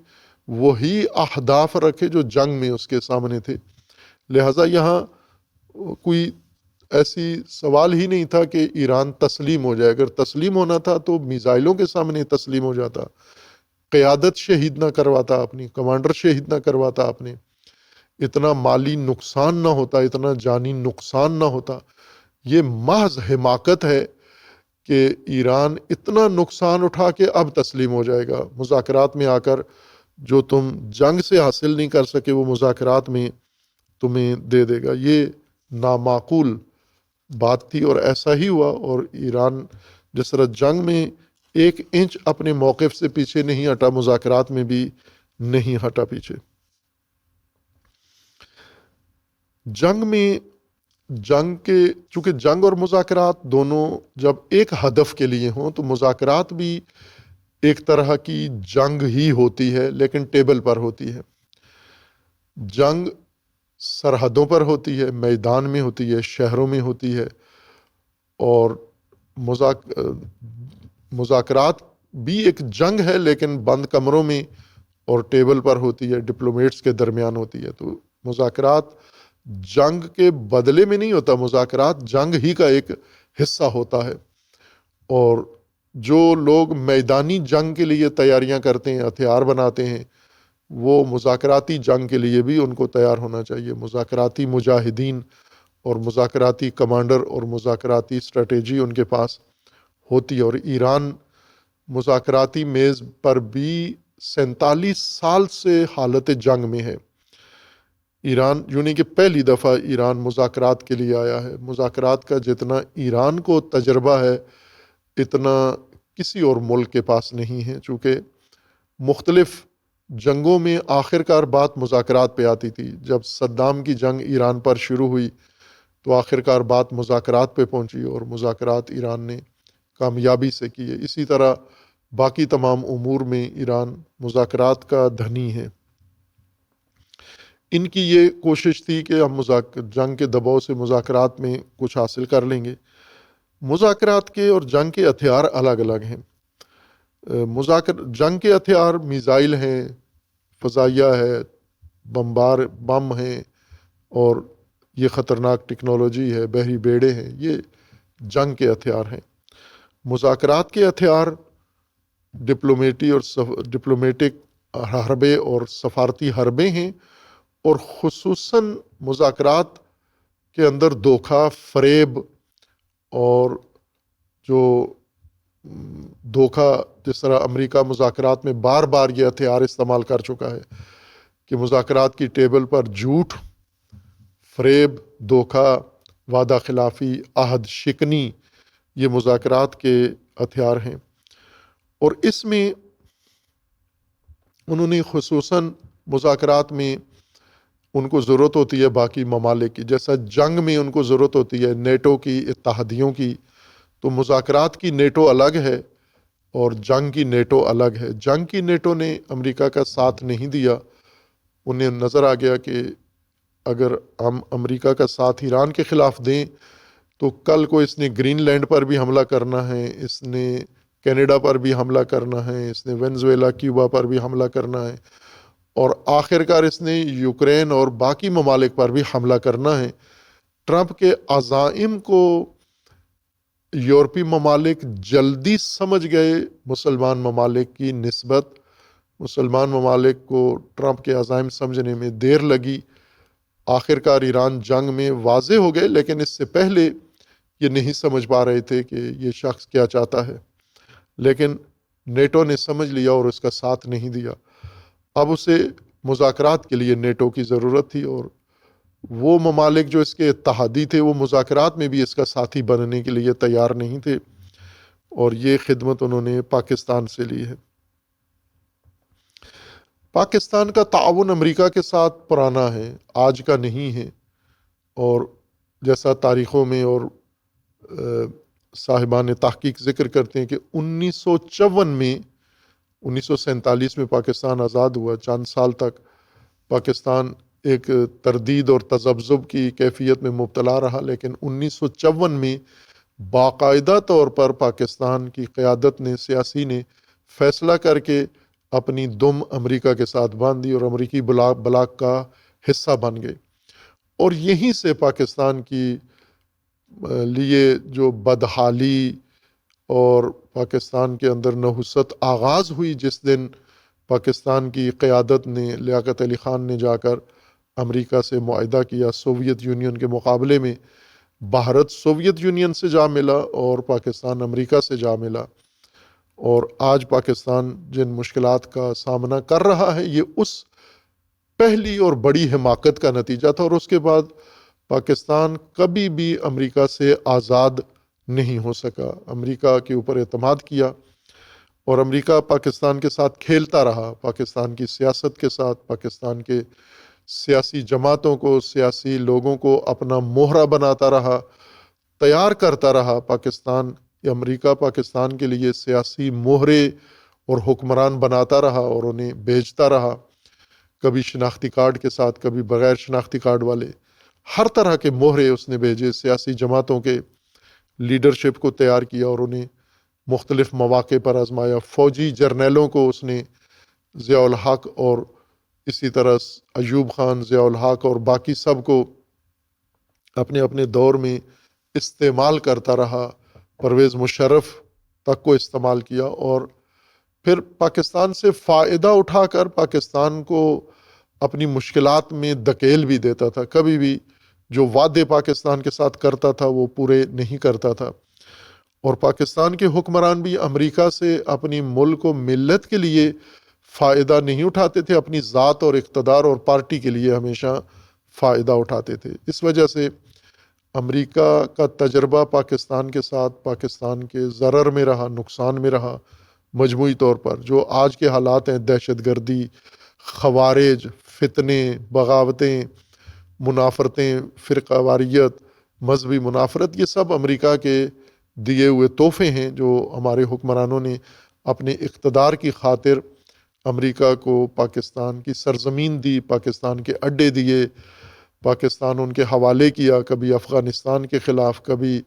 وہی اہداف رکھے جو جنگ میں اس کے سامنے تھے، لہٰذا یہاں کوئی ایسی سوال ہی نہیں تھا کہ ایران تسلیم ہو جائے۔ اگر تسلیم ہونا تھا تو میزائلوں کے سامنے تسلیم ہو جاتا، قیادت شہید نہ کرواتا، اپنی کمانڈر شہید نہ کرواتا، اپنے اتنا مالی نقصان نہ ہوتا، اتنا جانی نقصان نہ ہوتا۔ یہ محض حماقت ہے کہ ایران اتنا نقصان اٹھا کے اب تسلیم ہو جائے گا، مذاکرات میں آ کر جو تم جنگ سے حاصل نہیں کر سکے وہ مذاکرات میں تمہیں دے دے گا۔ یہ نامعقول بات تھی، اور ایسا ہی ہوا، اور ایران جس طرح جنگ میں ایک انچ اپنے موقف سے پیچھے نہیں ہٹا، مذاکرات میں بھی نہیں ہٹا پیچھے۔ چونکہ جنگ اور مذاکرات دونوں جب ایک ہدف کے لیے ہوں تو مذاکرات بھی ایک طرح کی جنگ ہی ہوتی ہے، لیکن ٹیبل پر ہوتی ہے۔ جنگ سرحدوں پر ہوتی ہے، میدان میں ہوتی ہے، شہروں میں ہوتی ہے، اور مذاکرات بھی ایک جنگ ہے لیکن بند کمروں میں اور ٹیبل پر ہوتی ہے، ڈپلومیٹس کے درمیان ہوتی ہے۔ تو مذاکرات جنگ کے بدلے میں نہیں ہوتا، مذاکرات جنگ ہی کا ایک حصہ ہوتا ہے، اور جو لوگ میدانی جنگ کے لیے تیاریاں کرتے ہیں، ہتھیار بناتے ہیں، وہ مذاکراتی جنگ کے لیے بھی ان کو تیار ہونا چاہیے۔ مذاکراتی مجاہدین اور مذاکراتی کمانڈر اور مذاکراتی اسٹریٹجی ان کے پاس ہوتی ہے، اور ایران مذاکراتی میز پر بھی 47 سال سے حالت جنگ میں ہے۔ ایران یعنی کہ پہلی دفعہ ایران مذاکرات کے لیے آیا ہے۔ مذاکرات کا جتنا ایران کو تجربہ ہے اتنا کسی اور ملک کے پاس نہیں ہے، چونکہ مختلف جنگوں میں آخر کار بات مذاکرات پہ آتی تھی۔ جب صدام کی جنگ ایران پر شروع ہوئی تو آخر کار بات مذاکرات پہ پہنچی، اور مذاکرات ایران نے کامیابی سے کی ہے۔ اسی طرح باقی تمام امور میں ایران مذاکرات کا دھنی ہے۔ ان کی یہ کوشش تھی کہ ہم جنگ کے دباؤ سے مذاکرات میں کچھ حاصل کر لیں گے۔ مذاکرات کے اور جنگ کے ہتھیار الگ الگ ہیں۔ جنگ کے ہتھیار میزائل ہیں، فضائیہ ہے، بم ہیں، اور یہ خطرناک ٹیکنالوجی ہے، بحری بیڑے ہیں، یہ جنگ کے ہتھیار ہیں۔ مذاکرات کے ہتھیار ڈپلومیٹک حربے اور سفارتی حربے ہیں، اور خصوصاً مذاکرات کے اندر دھوکہ، فریب، اور جو دھوکہ، جس طرح امریکہ مذاکرات میں بار بار یہ ہتھیار استعمال کر چکا ہے کہ مذاکرات کی ٹیبل پر جھوٹ، فریب، دھوکہ، وعدہ خلافی، عہد شکنی، یہ مذاکرات کے ہتھیار ہیں۔ اور اس میں انہوں نے خصوصاً مذاکرات میں ان کو ضرورت ہوتی ہے باقی ممالک کی، جیسا جنگ میں ان کو ضرورت ہوتی ہے نیٹو کی، اتحادیوں کی، تو مذاکرات کی نیٹو الگ ہے اور جنگ کی نیٹو الگ ہے۔ جنگ کی نیٹو نے امریکہ کا ساتھ نہیں دیا، انہیں نظر آ گیا کہ اگر ہم امریکہ کا ساتھ ایران کے خلاف دیں تو کل کو اس نے گرین لینڈ پر بھی حملہ کرنا ہے، اس نے کینیڈا پر بھی حملہ کرنا ہے، اس نے وینزویلا کیوبا پر بھی حملہ کرنا ہے، اور آخر کار اس نے یوکرین اور باقی ممالک پر بھی حملہ کرنا ہے۔ ٹرمپ کے عزائم کو یورپی ممالک جلدی سمجھ گئے مسلمان ممالک کی نسبت۔ مسلمان ممالک کو ٹرمپ کے عزائم سمجھنے میں دیر لگی، آخر کار ایران جنگ میں واضح ہو گئے، لیکن اس سے پہلے یہ نہیں سمجھ پا رہے تھے کہ یہ شخص کیا چاہتا ہے، لیکن نیٹو نے سمجھ لیا اور اس کا ساتھ نہیں دیا۔ اب اسے مذاکرات کے لیے نیٹو کی ضرورت تھی، اور وہ ممالک جو اس کے اتحادی تھے وہ مذاکرات میں بھی اس کا ساتھی بننے کے لیے تیار نہیں تھے، اور یہ خدمت انہوں نے پاکستان سے لی ہے۔ پاکستان کا تعاون امریکہ کے ساتھ پرانا ہے، آج کا نہیں ہے، اور جیسا تاریخوں میں اور صاحبان تحقیق ذکر کرتے ہیں کہ 1954 میں 1947 میں پاکستان آزاد ہوا، چند سال تک پاکستان ایک تردید اور تذبذب کی کیفیت میں مبتلا رہا، لیکن 1954 میں باقاعدہ طور پر پاکستان کی قیادت نے، سیاسی نے فیصلہ کر کے اپنی دم امریکہ کے ساتھ باندھ دی اور امریکی بلاک کا حصہ بن گئے، اور یہیں سے پاکستان کی لیے جو بدحالی اور پاکستان کے اندر نحوست آغاز ہوئی، جس دن پاکستان کی قیادت نے، لیاقت علی خان نے جا کر امریکہ سے معاہدہ کیا، سوویت یونین کے مقابلے میں بھارت سوویت یونین سے جا ملا اور پاکستان امریکہ سے جا ملا، اور آج پاکستان جن مشکلات کا سامنا کر رہا ہے یہ اس پہلی اور بڑی حماقت کا نتیجہ تھا، اور اس کے بعد پاکستان کبھی بھی امریکہ سے آزاد نہیں ہو سکا۔ امریکہ کے اوپر اعتماد کیا اور امریکہ پاکستان کے ساتھ کھیلتا رہا، پاکستان کی سیاست کے ساتھ، پاکستان کے سیاسی جماعتوں کو، سیاسی لوگوں کو اپنا مہرہ بناتا رہا، تیار کرتا رہا۔ امریکہ پاکستان کے لیے سیاسی مہرے اور حکمران بناتا رہا اور انہیں بھیجتا رہا، کبھی شناختی کارڈ کے ساتھ، کبھی بغیر شناختی کارڈ والے، ہر طرح کے مہرے اس نے بھیجے، سیاسی جماعتوں کے لیڈرشپ کو تیار کیا اور انہیں مختلف مواقع پر آزمایا۔ فوجی جرنیلوں کو اس نے، ضیاء الحق اور اسی طرح ایوب خان، ضیاء الحق اور باقی سب کو اپنے اپنے دور میں استعمال کرتا رہا، پرویز مشرف تک کو استعمال کیا، اور پھر پاکستان سے فائدہ اٹھا کر پاکستان کو اپنی مشکلات میں دھکیل بھی دیتا تھا۔ کبھی بھی جو وعدے پاکستان کے ساتھ کرتا تھا وہ پورے نہیں کرتا تھا، اور پاکستان کے حکمران بھی امریکہ سے اپنی ملک و ملت کے لیے فائدہ نہیں اٹھاتے تھے، اپنی ذات اور اقتدار اور پارٹی کے لیے ہمیشہ فائدہ اٹھاتے تھے۔ اس وجہ سے امریکہ کا تجربہ پاکستان کے ساتھ پاکستان کے ضرر میں رہا، نقصان میں رہا۔ مجموعی طور پر جو آج کے حالات ہیں، دہشت گردی، خوارج، فتنے، بغاوتیں، منافرتیں، فرقہ واریت، مذہبی منافرت، یہ سب امریکہ کے دیے ہوئے تحفے ہیں جو ہمارے حکمرانوں نے اپنے اقتدار کی خاطر امریکہ کو پاکستان کی سرزمین دی، پاکستان کے اڈے دیے، پاکستان ان کے حوالے کیا، کبھی افغانستان کے خلاف، کبھی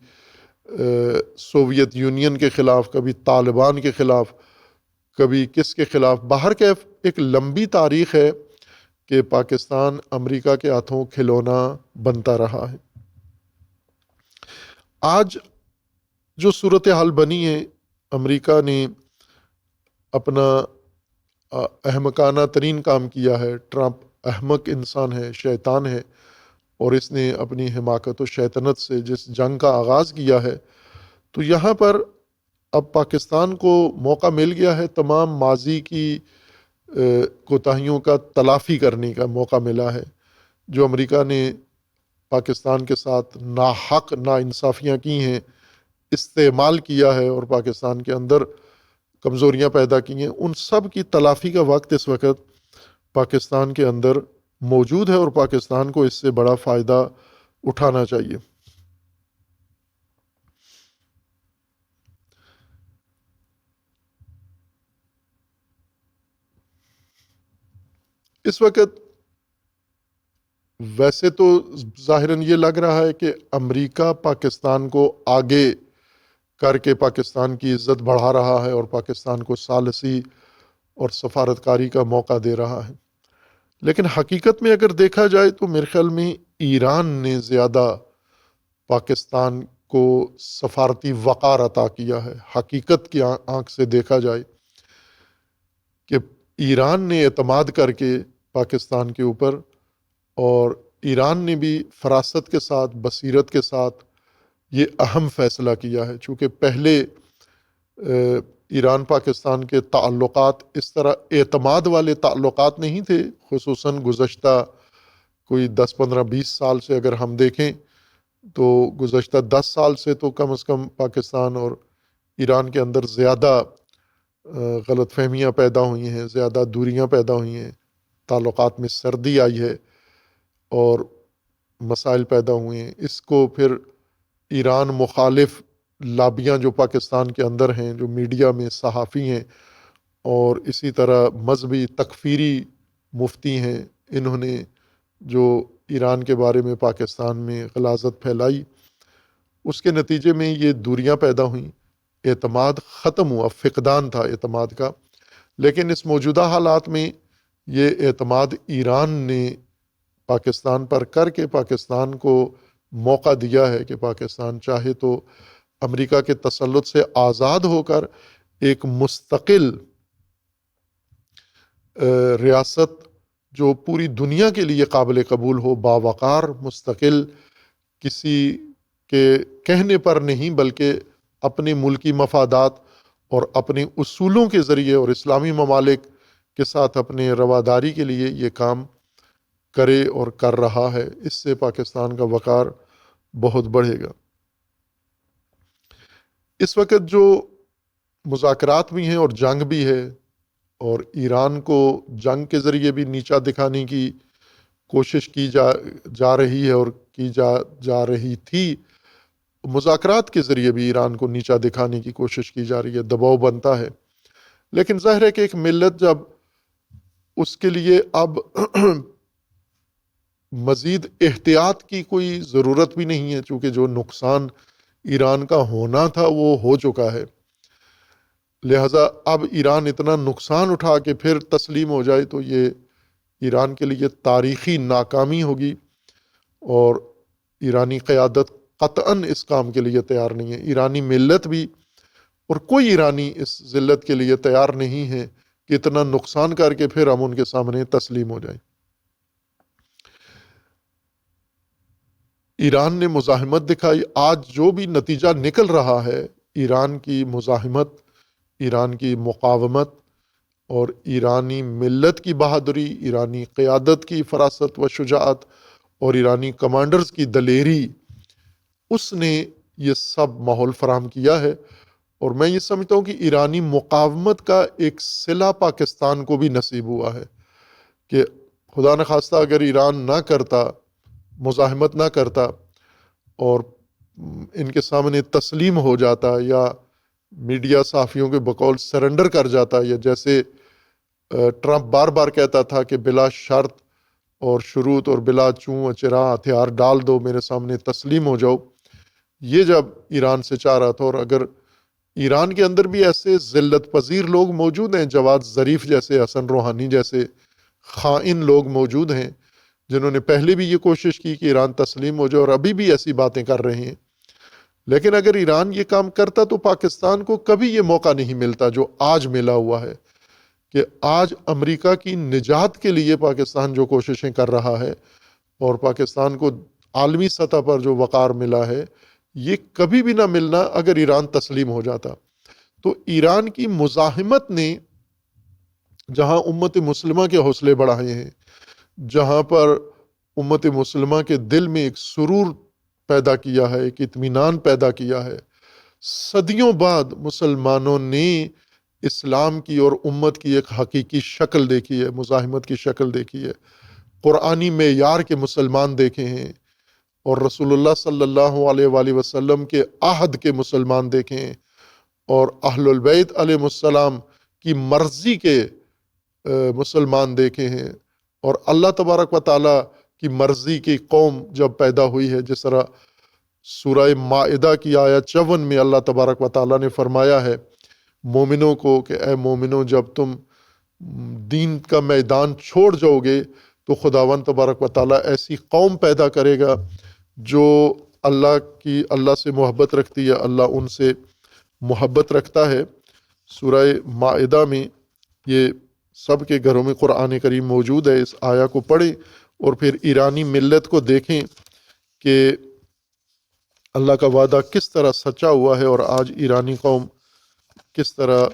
سوویت یونین کے خلاف، کبھی طالبان کے خلاف، کبھی کس کے خلاف۔ بہرکیف ایک لمبی تاریخ ہے کہ پاکستان امریکہ کے ہاتھوں کھلونا بنتا رہا ہے۔ آج جو صورتحال بنی ہے، امریکہ نے اپنا احمقانہ ترین کام کیا ہے۔ ٹرمپ احمق انسان ہے، شیطان ہے، اور اس نے اپنی حماقت و شیطنت سے جس جنگ کا آغاز کیا ہے، تو یہاں پر اب پاکستان کو موقع مل گیا ہے، تمام ماضی کی کوتاہیوں کا تلافی کرنے کا موقع ملا ہے۔ جو امریکہ نے پاکستان کے ساتھ ناحق ناانصافیاں کی ہیں، استعمال کیا ہے اور پاکستان کے اندر کمزوریاں پیدا کی ہیں، ان سب کی تلافی کا وقت اس وقت پاکستان کے اندر موجود ہے، اور پاکستان کو اس سے بڑا فائدہ اٹھانا چاہیے۔ اس وقت ویسے تو ظاہراً یہ لگ رہا ہے کہ امریکہ پاکستان کو آگے کر کے پاکستان کی عزت بڑھا رہا ہے اور پاکستان کو ثالثی اور سفارتکاری کا موقع دے رہا ہے، لیکن حقیقت میں اگر دیکھا جائے تو میرے خیال میں ایران نے زیادہ پاکستان کو سفارتی وقار عطا کیا ہے۔ حقیقت کی آنکھ سے دیکھا جائے کہ ایران نے اعتماد کر کے پاکستان کے اوپر، اور ایران نے بھی فراست کے ساتھ، بصیرت کے ساتھ یہ اہم فیصلہ کیا ہے، چونکہ پہلے ایران پاکستان کے تعلقات اس طرح اعتماد والے تعلقات نہیں تھے، خصوصاً گزشتہ کوئی 10-15-20 سال سے اگر ہم دیکھیں تو گزشتہ 10 سال سے تو کم از کم پاکستان اور ایران کے اندر زیادہ غلط فہمیاں پیدا ہوئی ہیں، زیادہ دوریاں پیدا ہوئی ہیں، تعلقات میں سردی آئی ہے اور مسائل پیدا ہوئے ہیں۔ اس کو پھر ایران مخالف لابیاں جو پاکستان کے اندر ہیں، جو میڈیا میں صحافی ہیں اور اسی طرح مذہبی تکفیری مفتی ہیں، انہوں نے جو ایران کے بارے میں پاکستان میں غلاظت پھیلائی، اس کے نتیجے میں یہ دوریاں پیدا ہوئیں، اعتماد ختم ہوا، فقدان تھا اعتماد کا۔ لیکن اس موجودہ حالات میں یہ اعتماد ایران نے پاکستان پر کر کے پاکستان کو موقع دیا ہے کہ پاکستان چاہے تو امریکہ کے تسلط سے آزاد ہو کر ایک مستقل ریاست جو پوری دنیا کے لیے قابل قبول ہو، باوقار، مستقل، کسی کے کہنے پر نہیں بلکہ اپنے ملکی مفادات اور اپنے اصولوں کے ذریعے اور اسلامی ممالک کے ساتھ اپنے رواداری کے لیے یہ کام کرے اور کر رہا ہے۔ اس سے پاکستان کا وقار بہت بڑھے گا۔ اس وقت جو مذاکرات بھی ہیں اور جنگ بھی ہے، اور ایران کو جنگ کے ذریعے بھی نیچا دکھانے کی کوشش کی جا رہی ہے اور کی جا رہی تھی، مذاکرات کے ذریعے بھی ایران کو نیچا دکھانے کی کوشش کی جا رہی ہے، دباؤ بنتا ہے۔ لیکن ظاہر ہے کہ ایک ملت جب اس کے لیے اب مزید احتیاط کی کوئی ضرورت بھی نہیں ہے، چونکہ جو نقصان ایران کا ہونا تھا وہ ہو چکا ہے، لہٰذا اب ایران اتنا نقصان اٹھا کے پھر تسلیم ہو جائے تو یہ ایران کے لیے تاریخی ناکامی ہوگی، اور ایرانی قیادت قطعاً اس کام کے لیے تیار نہیں ہے۔ ایرانی ملت بھی اور کوئی ایرانی اس ذلت کے لیے تیار نہیں ہے کہ اتنا نقصان کر کے پھر ہم ان کے سامنے تسلیم ہو جائیں۔ ایران نے مزاحمت دکھائی، آج جو بھی نتیجہ نکل رہا ہے، ایران کی مزاحمت، ایران کی مقاومت اور ایرانی ملت کی بہادری، ایرانی قیادت کی فراست و شجاعت اور ایرانی کمانڈرز کی دلیری، اس نے یہ سب ماحول فراہم کیا ہے۔ اور میں یہ سمجھتا ہوں کہ ایرانی مقاومت کا ایک صلہ پاکستان کو بھی نصیب ہوا ہے کہ خدا نخواستہ اگر ایران نہ کرتا، مزاحمت نہ کرتا اور ان کے سامنے تسلیم ہو جاتا، یا میڈیا صحافیوں کے بقول سرنڈر کر جاتا، یا جیسے ٹرمپ بار بار کہتا تھا کہ بلا شرط اور شروط اور بلا چوں اچرا ہتھیار ڈال دو میرے سامنے، تسلیم ہو جاؤ، یہ جب ایران سے چاہ رہا تھا، اور اگر ایران کے اندر بھی ایسے ذلت پذیر لوگ موجود ہیں، جواد ظریف جیسے، حسن روحانی جیسے خائن لوگ موجود ہیں جنہوں نے پہلے بھی یہ کوشش کی کہ ایران تسلیم ہو جائے اور ابھی بھی ایسی باتیں کر رہے ہیں، لیکن اگر ایران یہ کام کرتا تو پاکستان کو کبھی یہ موقع نہیں ملتا جو آج ملا ہوا ہے، کہ آج امریکہ کی نجات کے لیے پاکستان جو کوششیں کر رہا ہے اور پاکستان کو عالمی سطح پر جو وقار ملا ہے، یہ کبھی بھی نہ ملنا اگر ایران تسلیم ہو جاتا۔ تو ایران کی مزاحمت نے جہاں امت مسلمہ کے حوصلے بڑھائے ہیں، جہاں پر امت مسلمہ کے دل میں ایک سرور پیدا کیا ہے، ایک اطمینان پیدا کیا ہے، صدیوں بعد مسلمانوں نے اسلام کی اور امت کی ایک حقیقی شکل دیکھی ہے، مزاحمت کی شکل دیکھی ہے، قرآنی معیار کے مسلمان دیکھے ہیں، اور رسول اللہ صلی اللہ علیہ وآلہ وسلم کے عہد کے مسلمان دیکھے ہیں، اور اہل البیت علیہ السلام کی مرضی کے مسلمان دیکھے ہیں، اور اللہ تبارک و تعالیٰ کی مرضی کی قوم جب پیدا ہوئی ہے، جس طرح سورہ مائدہ کی آیت 54 میں اللہ تبارک و تعالیٰ نے فرمایا ہے مومنوں کو کہ اے مومنوں، جب تم دین کا میدان چھوڑ جاؤ گے تو خداوند تبارک و تعالیٰ ایسی قوم پیدا کرے گا جو اللہ سے محبت رکھتی ہے، اللہ ان سے محبت رکھتا ہے۔ سورہ مائدہ میں یہ سب کے گھروں میں قرآن کریم موجود ہے، اس آیا کو پڑھیں اور پھر ایرانی ملت کو دیکھیں کہ اللہ کا وعدہ کس طرح سچا ہوا ہے اور آج ایرانی قوم کس طرح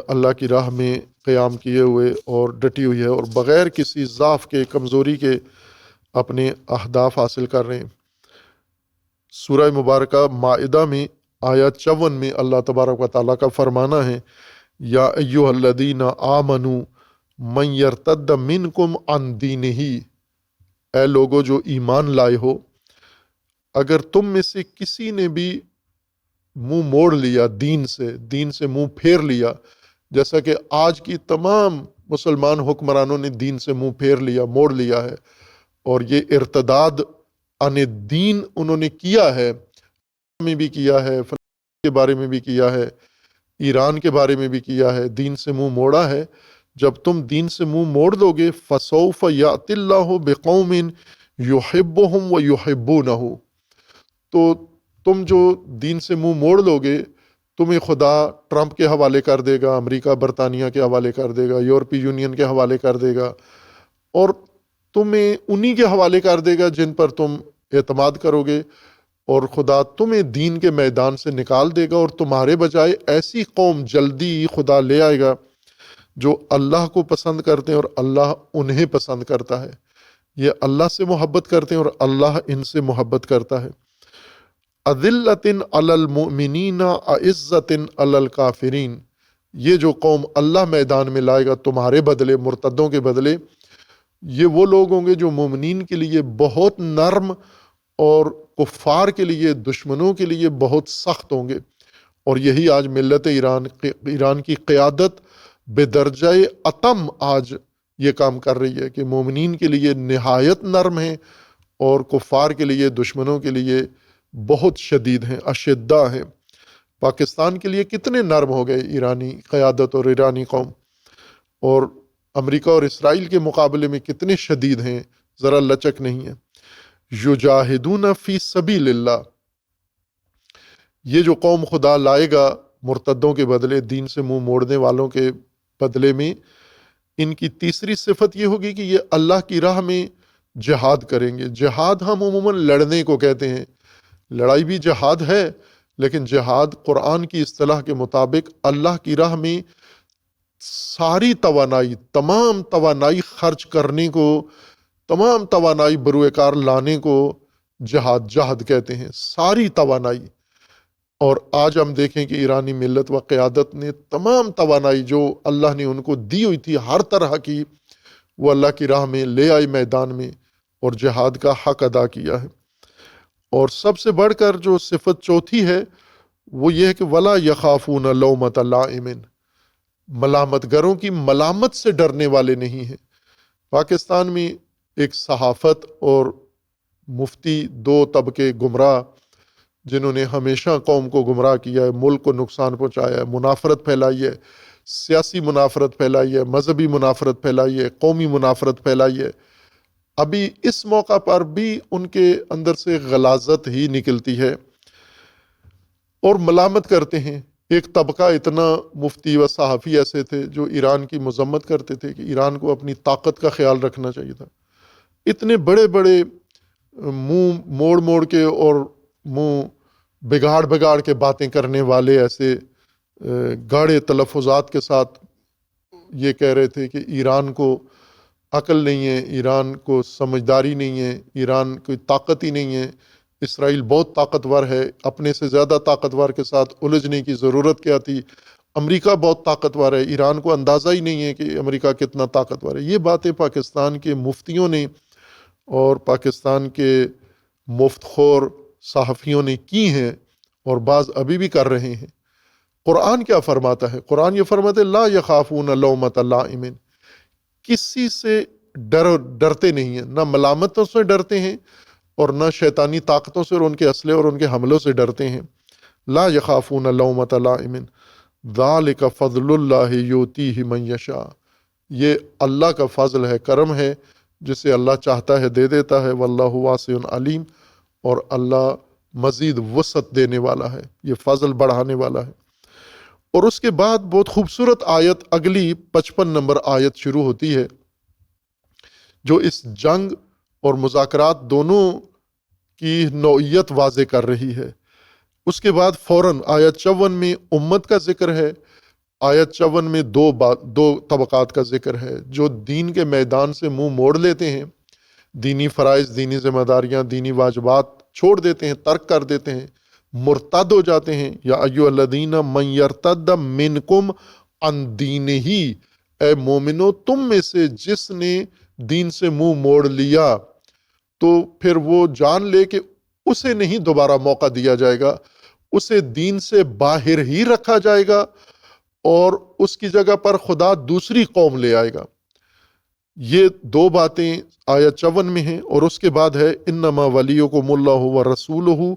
اللہ کی راہ میں قیام کیے ہوئے اور ڈٹی ہوئی ہے اور بغیر کسی ضعف کے، کمزوری کے اپنے اہداف حاصل کر رہے ہیں۔ سورہ مبارکہ مائدہ میں آیت 54 میں اللہ تبارک و تعالیٰ کا فرمانا ہے یا ایھا الذین آمنوا من یرتد منکم عن دینہ، اے لوگو جو ایمان لائے ہو، اگر تم میں سے کسی نے بھی منہ موڑ لیا دین سے منہ پھیر لیا، جیسا کہ آج کی تمام مسلمان حکمرانوں نے دین سے منہ پھیر لیا، موڑ لیا ہے، اور یہ ارتداد عن دین انہوں نے کیا ہے، میں بھی کیا ہے، فلسطین کے بارے میں بھی کیا ہے، ایران کے بارے میں بھی کیا ہے، دین سے منہ موڑا ہے۔ جب تم دین سے منہ موڑ دو گے فسوف یأتی اللہ بقوم یحبہم ویحبونہ، تو تم جو دین سے منہ موڑ لو گے تمہیں خدا ٹرمپ کے حوالے کر دے گا، امریکہ برطانیہ کے حوالے کر دے گا، یورپی یونین کے حوالے کر دے گا، اور تمہیں انہی کے حوالے کر دے گا جن پر تم اعتماد کرو گے، اور خدا تمہیں دین کے میدان سے نکال دے گا، اور تمہارے بجائے ایسی قوم جلدی خدا لے آئے گا جو اللہ کو پسند کرتے ہیں اور اللہ انہیں پسند کرتا ہے۔ یہ اللہ سے محبت کرتے ہیں اور اللہ ان سے محبت کرتا ہے۔ اذلۃ علی المؤمنین اعزۃ علی الکافرین، یہ جو قوم اللہ میدان میں لائے گا تمہارے بدلے، مرتدوں کے بدلے، یہ وہ لوگ ہوں گے جو مومنین کے لیے بہت نرم اور کفار کے لیے، دشمنوں کے لیے بہت سخت ہوں گے۔ اور یہی آج ملت ایران کی قیادت بے درجہ اتم آج یہ کام کر رہی ہے کہ مومنین کے لیے نہایت نرم ہیں اور کفار کے لیے، دشمنوں کے لیے بہت شدید ہیں، اشدہ ہیں۔ پاکستان کے لیے کتنے نرم ہو گئے ایرانی قیادت اور ایرانی قوم، اور امریکہ اور اسرائیل کے مقابلے میں کتنے شدید ہیں، ذرا لچک نہیں ہے۔ یجاہدون فی سبیل اللہ، یہ جو قوم خدا لائے گا مرتدوں کے بدلے، دین سے منہ موڑنے والوں کے بدلے میں، ان کی تیسری صفت یہ ہوگی کہ یہ اللہ کی راہ میں جہاد کریں گے۔ جہاد ہم عموماً لڑنے کو کہتے ہیں، لڑائی بھی جہاد ہے، لیکن جہاد قرآن کی اصطلاح کے مطابق اللہ کی راہ میں ساری توانائی، تمام توانائی خرچ کرنے کو، تمام توانائی بروئے کار لانے کو جہاد کہتے ہیں، ساری توانائی۔ اور آج ہم دیکھیں کہ ایرانی ملت و قیادت نے تمام توانائی جو اللہ نے ان کو دی ہوئی تھی ہر طرح کی، وہ اللہ کی راہ میں لے آئی میدان میں اور جہاد کا حق ادا کیا ہے۔ اور سب سے بڑھ کر جو صفت چوتھی ہے وہ یہ ہے کہ وَلَا يَخَافُونَ لَوْمَةَ لَائِمٍ، ملامت گروں کی ملامت سے ڈرنے والے نہیں ہیں۔ پاکستان میں ایک صحافت اور مفتی، دو طبقے گمراہ جنہوں نے ہمیشہ قوم کو گمراہ کیا ہے، ملک کو نقصان پہنچایا ہے، منافرت پھیلائی ہے، سیاسی منافرت پھیلائی ہے، مذہبی منافرت پھیلائی ہے، قومی منافرت پھیلائی ہے۔ ابھی اس موقع پر بھی ان کے اندر سے غلاظت ہی نکلتی ہے اور ملامت کرتے ہیں۔ ایک طبقہ اتنا مفتی و صحافی ایسے تھے جو ایران کی مذمت کرتے تھے کہ ایران کو اپنی طاقت کا خیال رکھنا چاہیے تھا۔ اتنے بڑے بڑے منہ موڑ موڑ کے اور منہ بگاڑ کے باتیں کرنے والے ایسے گاڑے تلفظات کے ساتھ یہ کہہ رہے تھے کہ ایران کو عقل نہیں ہے، ایران کو سمجھداری نہیں ہے، ایران کوئی طاقت ہی نہیں ہے، اسرائیل بہت طاقتور ہے، اپنے سے زیادہ طاقتور کے ساتھ الجھنے کی ضرورت کیا تھی، امریکہ بہت طاقتور ہے، ایران کو اندازہ ہی نہیں ہے کہ امریکہ کتنا طاقتور ہے۔ یہ باتیں پاکستان کے مفتیوں نے اور پاکستان کے مفت خور صحافیوں نے کی ہیں اور بعض ابھی بھی کر رہے ہیں۔ قرآن کیا فرماتا ہے؟ قرآن یہ فرماتا ہے لا یخافون لومۃ لائم، کسی سے ڈرتے نہیں ہیں، نہ ملامتوں سے ڈرتے ہیں اور نہ شیطانی طاقتوں سے اور ان کے اسلحے اور ان کے حملوں سے ڈرتے ہیں۔ لا یخافون لومۃ لائم ذالک فضل اللہ یؤتیہ من یشاء، یہ اللہ کا فضل ہے، کرم ہے، جسے اللہ چاہتا ہے دے دیتا ہے، واللہ واسع علیم، اور اللہ مزید وسعت دینے والا ہے، یہ فضل بڑھانے والا ہے۔ اور اس کے بعد بہت خوبصورت آیت اگلی 55 نمبر آیت شروع ہوتی ہے، جو اس جنگ اور مذاکرات دونوں کی نوعیت واضح کر رہی ہے۔ اس کے بعد فوراً آیت 54 میں امت کا ذکر ہے، آیت 54 میں دو طبقات کا ذکر ہے، جو دین کے میدان سے منہ موڑ لیتے ہیں، دینی فرائض، دینی ذمہ داریاں، دینی واجبات چھوڑ دیتے ہیں، ترک کر دیتے ہیں، مرتد ہو جاتے ہیں۔ یا ایھا الذین من یرتد منکم عن دینہ، اے مومنو تم میں سے جس نے دین سے منہ موڑ لیا، تو پھر وہ جان لے کہ اسے نہیں دوبارہ موقع دیا جائے گا، اسے دین سے باہر ہی رکھا جائے گا اور اس کی جگہ پر خدا دوسری قوم لے آئے گا۔ یہ دو باتیں آیت 54 میں ہیں، اور اس کے بعد ہے انما ولیکم اللہ ورسولہ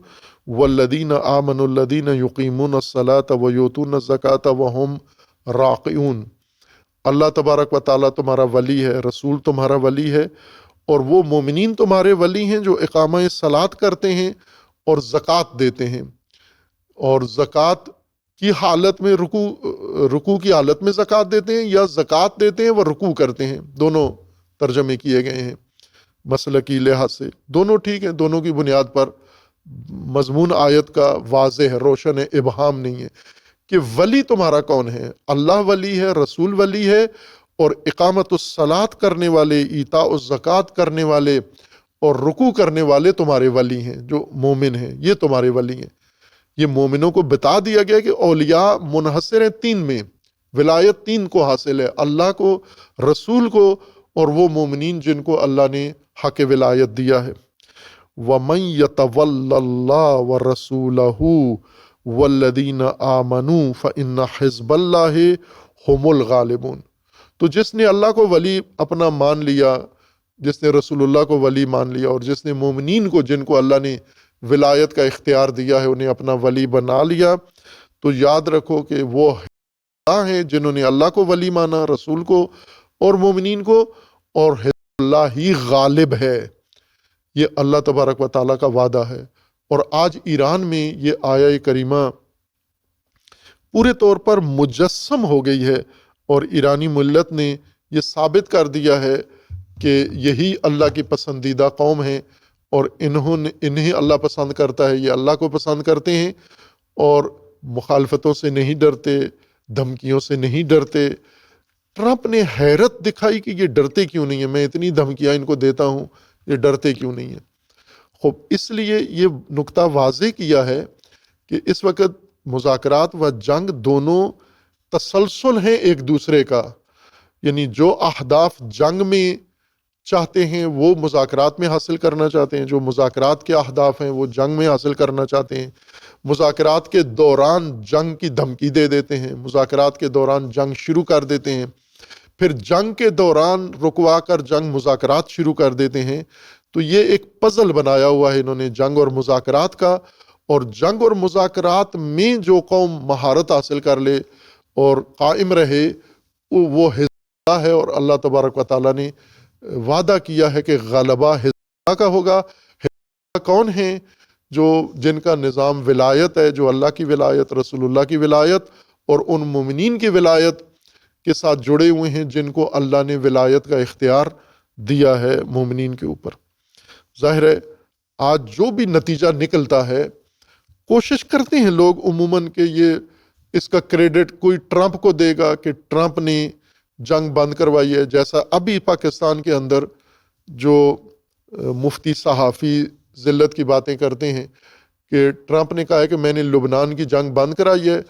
والذین آمنوا الذین یقیمون الصلاۃ ویؤتون الزکاۃ وہم راکعون۔ اللہ تبارک و تعالیٰ تمہارا ولی ہے، رسول تمہارا ولی ہے، اور وہ مومنین تمہارے ولی ہیں جو اقامہ صلاۃ کرتے ہیں اور زکوٰۃ دیتے ہیں، اور زکوٰۃ کی حالت میں رکوع کی حالت میں زکوٰۃ دیتے ہیں، یا زکوٰۃ دیتے ہیں وہ رکوع کرتے ہیں، دونوں ترجمے کیے گئے ہیں مسلکی لحاظ سے، دونوں ٹھیک ہیں، دونوں کی بنیاد پر مضمون آیت کا واضح ہے، روشن ہے، ابہام نہیں ہے کہ ولی تمہارا کون ہے۔ اللہ ولی ہے، رسول ولی ہے، اور اقامت الصلاۃ کرنے والے، ایتاء الزکوٰۃ کرنے والے اور رکوع کرنے والے تمہارے ولی ہیں، جو مومن ہیں، یہ تمہارے ولی ہیں۔ یہ مومنوں کو بتا دیا گیا کہ اولیاء منحصر ہیں تین میں، ولایت تین کو حاصل ہے، اللہ کو، رسول کو، اور وہ مومنین جن کو اللہ نے حق ولایت دیا ہے۔ وَمَن يَتَوَلَّ اللَّهَ وَرَسُولَهُ وَالَّذِينَ آمَنُوا فَإِنَّ حِزْبَ اللَّهِ هُمُ الْغَالِبُونَ، تو جس نے اللہ کو ولی اپنا مان لیا، جس نے رسول اللہ کو ولی مان لیا، اور جس نے مومنین کو جن کو اللہ نے ولایت کا اختیار دیا ہے انہیں اپنا ولی بنا لیا، تو یاد رکھو کہ وہ ہیں جنہوں نے اللہ کو ولی مانا، رسول کو اور مومنین کو، اور حزب اللہ ہی غالب ہے، یہ اللہ تبارک و تعالیٰ کا وعدہ ہے۔ اور آج ایران میں یہ آیہ کریمہ پورے طور پر مجسم ہو گئی ہے، اور ایرانی ملت نے یہ ثابت کر دیا ہے کہ یہی اللہ کی پسندیدہ قوم ہے، اور انہیں اللہ پسند کرتا ہے، یہ اللہ کو پسند کرتے ہیں، اور مخالفتوں سے نہیں ڈرتے، دھمکیوں سے نہیں ڈرتے۔ ٹرمپ نے حیرت دکھائی کہ یہ ڈرتے کیوں نہیں ہیں، میں اتنی دھمکیاں ان کو دیتا ہوں، یہ ڈرتے کیوں نہیں ہیں۔ خوب اس لیے یہ نقطہ واضح کیا ہے کہ اس وقت مذاکرات و جنگ دونوں تسلسل ہیں ایک دوسرے کا، یعنی جو اہداف جنگ میں چاہتے ہیں وہ مذاکرات میں حاصل کرنا چاہتے ہیں، جو مذاکرات کے اہداف ہیں وہ جنگ میں حاصل کرنا چاہتے ہیں، مذاکرات کے دوران جنگ کی دھمکی دے دیتے ہیں، مذاکرات کے دوران جنگ شروع کر دیتے ہیں، پھر جنگ کے دوران رکوا کر جنگ مذاکرات شروع کر دیتے ہیں۔ تو یہ ایک پزل بنایا ہوا ہے انہوں نے جنگ اور مذاکرات کا، اور جنگ اور مذاکرات میں جو قوم مہارت حاصل کر لے اور قائم رہے وہ حزب اللہ ہے، اور اللہ تبارک و تعالیٰ نے وعدہ کیا ہے کہ غلبہ حزب اللہ کا ہوگا۔ حزب اللہ کون ہیں؟ جو جن کا نظام ولایت ہے، جو اللہ کی ولایت، رسول اللہ کی ولایت اور ان مومنین کی ولایت کے ساتھ جڑے ہوئے ہیں جن کو اللہ نے ولایت کا اختیار دیا ہے مومنین کے اوپر۔ ظاہر ہے آج جو بھی نتیجہ نکلتا ہے، کوشش کرتے ہیں لوگ عموماً کہ یہ اس کا کریڈٹ کوئی ٹرمپ کو دے گا کہ ٹرمپ نے جنگ بند کروائی ہے، جیسا ابھی پاکستان کے اندر جو مفتی صحافی ذلت کی باتیں کرتے ہیں کہ ٹرمپ نے کہا ہے کہ میں نے لبنان کی جنگ بند کرائی ہے،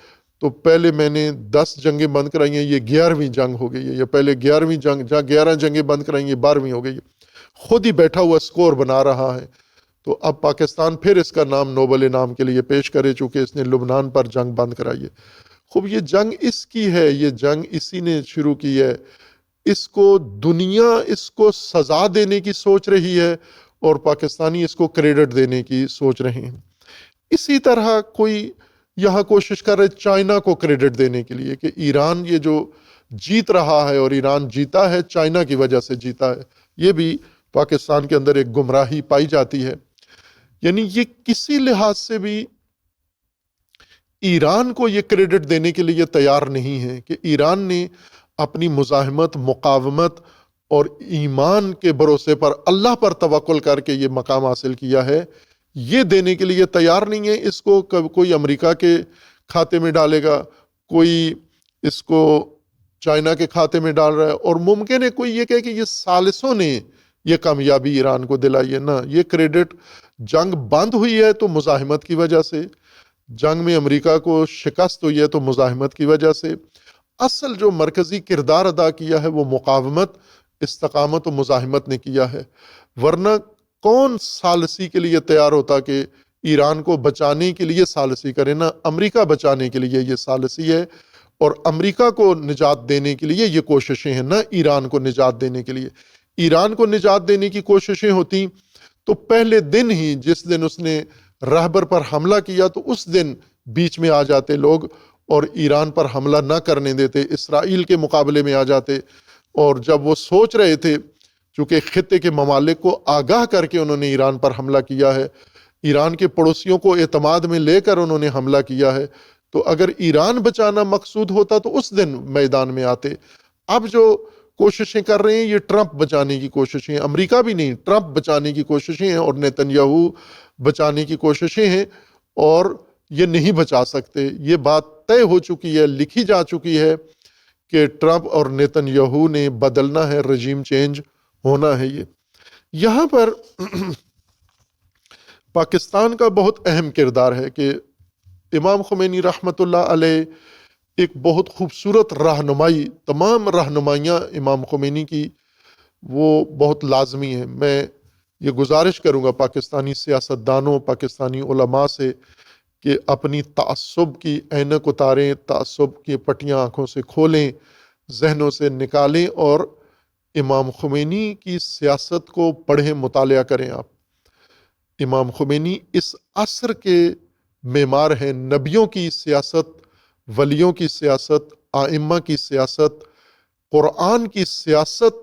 تو پہلے میں نے 10 جنگیں بند کرائی ہیں، یہ 11ویں جنگ ہو گئی ہے، یا پہلے 11ویں جنگ، جہاں 11 جنگیں بند کرائی ہیں 12ویں ہو گئی ہے، خود ہی بیٹھا ہوا سکور بنا رہا ہے۔ تو اب پاکستان پھر اس کا نام نوبل انعام کے لیے پیش کرے چونکہ اس نے لبنان پر جنگ بند کرائی ہے۔ خوب یہ جنگ اس کی ہے، یہ جنگ اسی نے شروع کی ہے اس کو دنیا اس کو سزا دینے کی سوچ رہی ہے اور پاکستانی اس کو کریڈٹ دینے کی سوچ رہے ہیں۔ اسی طرح کوئی یہاں کوشش کر رہے چائنا کو کریڈٹ دینے کے لیے کہ ایران یہ جو جیت رہا ہے اور ایران جیتا ہے چائنا کی وجہ سے جیتا ہے، یہ بھی پاکستان کے اندر ایک گمراہی پائی جاتی ہے۔ یعنی یہ کسی لحاظ سے بھی ایران کو یہ کریڈٹ دینے کے لیے تیار نہیں ہے کہ ایران نے اپنی مزاحمت، مقاومت اور ایمان کے بھروسے پر اللہ پر توکل کر کے یہ مقام حاصل کیا ہے، یہ دینے کے لیے تیار نہیں ہے۔ اس کو کوئی امریکہ کے کھاتے میں ڈالے گا، کوئی اس کو چائنا کے کھاتے میں ڈال رہا ہے، اور ممکن ہے کوئی یہ کہے کہ یہ ثالثوں نے یہ کامیابی ایران کو دلائی ہے۔ نہ، یہ کریڈٹ جنگ بند ہوئی ہے تو مزاحمت کی وجہ سے، جنگ میں امریکہ کو شکست ہوئی ہے تو مزاحمت کی وجہ سے۔ اصل جو مرکزی کردار ادا کیا ہے وہ مقاومت، استقامت و مزاحمت نے کیا ہے، ورنہ کون ثالثی کے لیے تیار ہوتا کہ ایران کو بچانے کے لیے ثالثی کرے؟ نہ، امریکہ بچانے کے لیے یہ ثالثی ہے اور امریکہ کو نجات دینے کے لیے یہ کوششیں ہیں، نہ ایران کو نجات دینے کے لیے۔ ایران کو نجات دینے کی کوششیں ہوتی تو پہلے دن ہی جس دن اس نے رہبر پر حملہ کیا تو اس دن بیچ میں آ جاتے لوگ اور ایران پر حملہ نہ کرنے دیتے، اسرائیل کے مقابلے میں آ جاتے۔ اور جب وہ سوچ رہے تھے، چونکہ خطے کے ممالک کو آگاہ کر کے انہوں نے ایران پر حملہ کیا ہے، ایران کے پڑوسیوں کو اعتماد میں لے کر انہوں نے حملہ کیا ہے، تو اگر ایران بچانا مقصود ہوتا تو اس دن میدان میں آتے۔ اب جو کوششیں کر رہے ہیں یہ ٹرمپ بچانے کی کوششیں ہیں، امریکہ بھی نہیں، ٹرمپ بچانے کی کوششیں ہیں اور نیتن یاہو بچانے کی کوششیں ہیں، اور یہ نہیں بچا سکتے۔ یہ بات طے ہو چکی ہے، لکھی جا چکی ہے کہ ٹرمپ اور نیتن یاہو نے بدلنا ہے، رجیم چینج ہونا ہے۔ یہاں پر پاکستان کا بہت اہم کردار ہے کہ امام خمینی رحمۃ اللہ علیہ ایک بہت خوبصورت رہنمائی، تمام رہنمائیاں امام خمینی کی وہ بہت لازمی ہیں۔ میں یہ گزارش کروں گا پاکستانی سیاستدانوں، پاکستانی علماء سے کہ اپنی تعصب کی اینک اتاریں، تعصب کی پٹیاں آنکھوں سے کھولیں، ذہنوں سے نکالیں اور امام خمینی کی سیاست کو پڑھیں، مطالعہ کریں۔ آپ امام خمینی اس عصر کے معمار ہیں، نبیوں کی سیاست، ولیوں کی سیاست، ائمہ کی سیاست، قرآن کی سیاست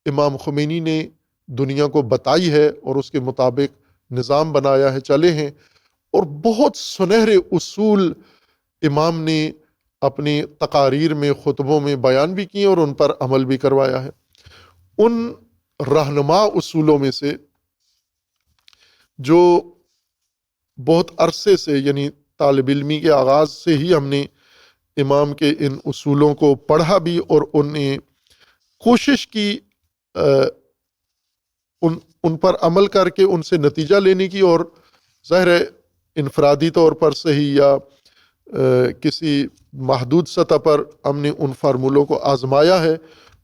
امام خمینی نے دنیا کو بتائی ہے اور اس کے مطابق نظام بنایا ہے، چلے ہیں، اور بہت سنہرے اصول امام نے اپنی تقاریر میں، خطبوں میں بیان بھی کیے اور ان پر عمل بھی کروایا ہے۔ ان رہنما اصولوں میں سے جو بہت عرصے سے، یعنی طالب علمی کے آغاز سے ہی ہم نے امام کے ان اصولوں کو پڑھا بھی اور انہیں کوشش کی ان پر عمل کر کے ان سے نتیجہ لینے کی، اور ظاہر ہے انفرادی طور پر صحیح یا کسی محدود سطح پر ہم نے ان فارمولوں کو آزمایا ہے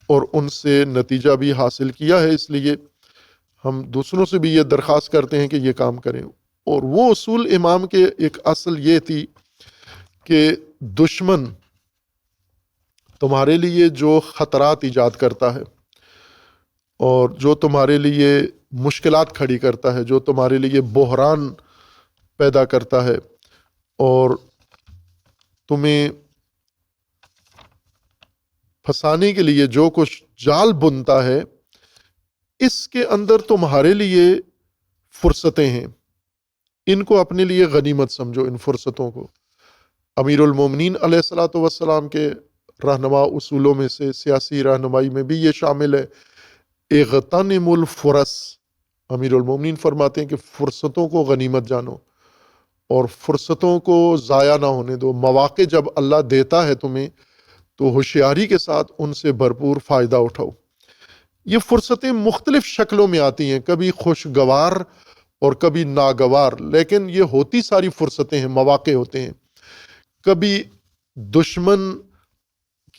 اور ان سے نتیجہ بھی حاصل کیا ہے۔ اس لیے ہم دوسروں سے بھی یہ درخواست کرتے ہیں کہ یہ کام کریں۔ اور وہ اصول امام کے ایک اصل یہ تھی کہ دشمن تمہارے لیے جو خطرات ایجاد کرتا ہے اور جو تمہارے لیے مشکلات کھڑی کرتا ہے، جو تمہارے لیے بحران پیدا کرتا ہے اور تمہیں پھنسانے کے لیے جو کچھ جال بنتا ہے، اس کے اندر تمہارے لیے فرصتیں ہیں، ان کو اپنے لیے غنیمت سمجھو۔ ان فرصتوں کو امیر المومنین علیہ الصلوۃ والسلام کے رہنما اصولوں میں سے، سیاسی رہنمائی میں بھی یہ شامل ہے، اغتنم الفرص۔ امیر المومنین فرماتے ہیں کہ فرصتوں کو غنیمت جانو اور فرصتوں کو ضائع نہ ہونے دو۔ مواقع جب اللہ دیتا ہے تمہیں تو ہوشیاری کے ساتھ ان سے بھرپور فائدہ اٹھاؤ۔ یہ فرصتیں مختلف شکلوں میں آتی ہیں، کبھی خوشگوار اور کبھی ناگوار، لیکن یہ ہوتی ساری فرصتیں ہیں، مواقع ہوتے ہیں۔ کبھی دشمن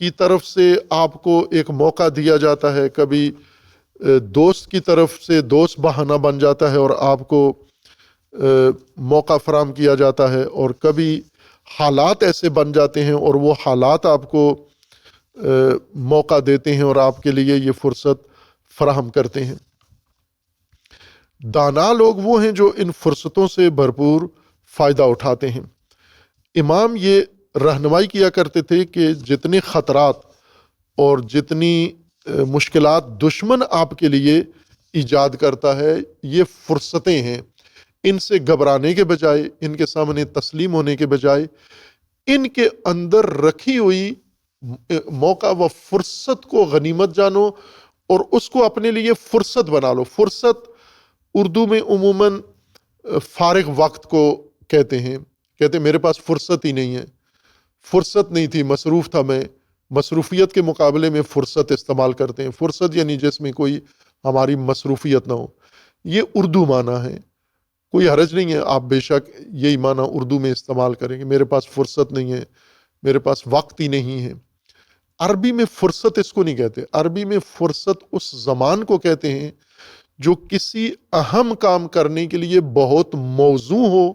کی طرف سے آپ کو ایک موقع دیا جاتا ہے، کبھی دوست کی طرف سے دوست بہانہ بن جاتا ہے اور آپ کو موقع فراہم کیا جاتا ہے، اور کبھی حالات ایسے بن جاتے ہیں اور وہ حالات آپ کو موقع دیتے ہیں اور آپ کے لیے یہ فرصت فراہم کرتے ہیں۔ دانا لوگ وہ ہیں جو ان فرصتوں سے بھرپور فائدہ اٹھاتے ہیں۔ امام یہ رہنمائی کیا کرتے تھے کہ جتنے خطرات اور جتنی مشکلات دشمن آپ کے لیے ایجاد کرتا ہے یہ فرصتیں ہیں، ان سے گھبرانے کے بجائے، ان کے سامنے تسلیم ہونے کے بجائے ان کے اندر رکھی ہوئی موقع و فرصت کو غنیمت جانو اور اس کو اپنے لیے فرصت بنا لو۔ فرصت اردو میں عموماً فارغ وقت کو کہتے ہیں میرے پاس فرصت ہی نہیں ہے، فرصت نہیں تھی، مصروف تھا میں، مصروفیت کے مقابلے میں فرصت استعمال کرتے ہیں۔ فرصت یعنی جس میں کوئی ہماری مصروفیت نہ ہو، یہ اردو معنی ہے، کوئی حرج نہیں ہے، آپ بے شک یہی معنی اردو میں استعمال کریں گے، میرے پاس فرصت نہیں ہے، میرے پاس وقت ہی نہیں ہے۔ عربی میں فرصت اس کو نہیں کہتے، عربی میں فرصت اس زمان کو کہتے ہیں جو کسی اہم کام کرنے کے لیے بہت موزوں ہو،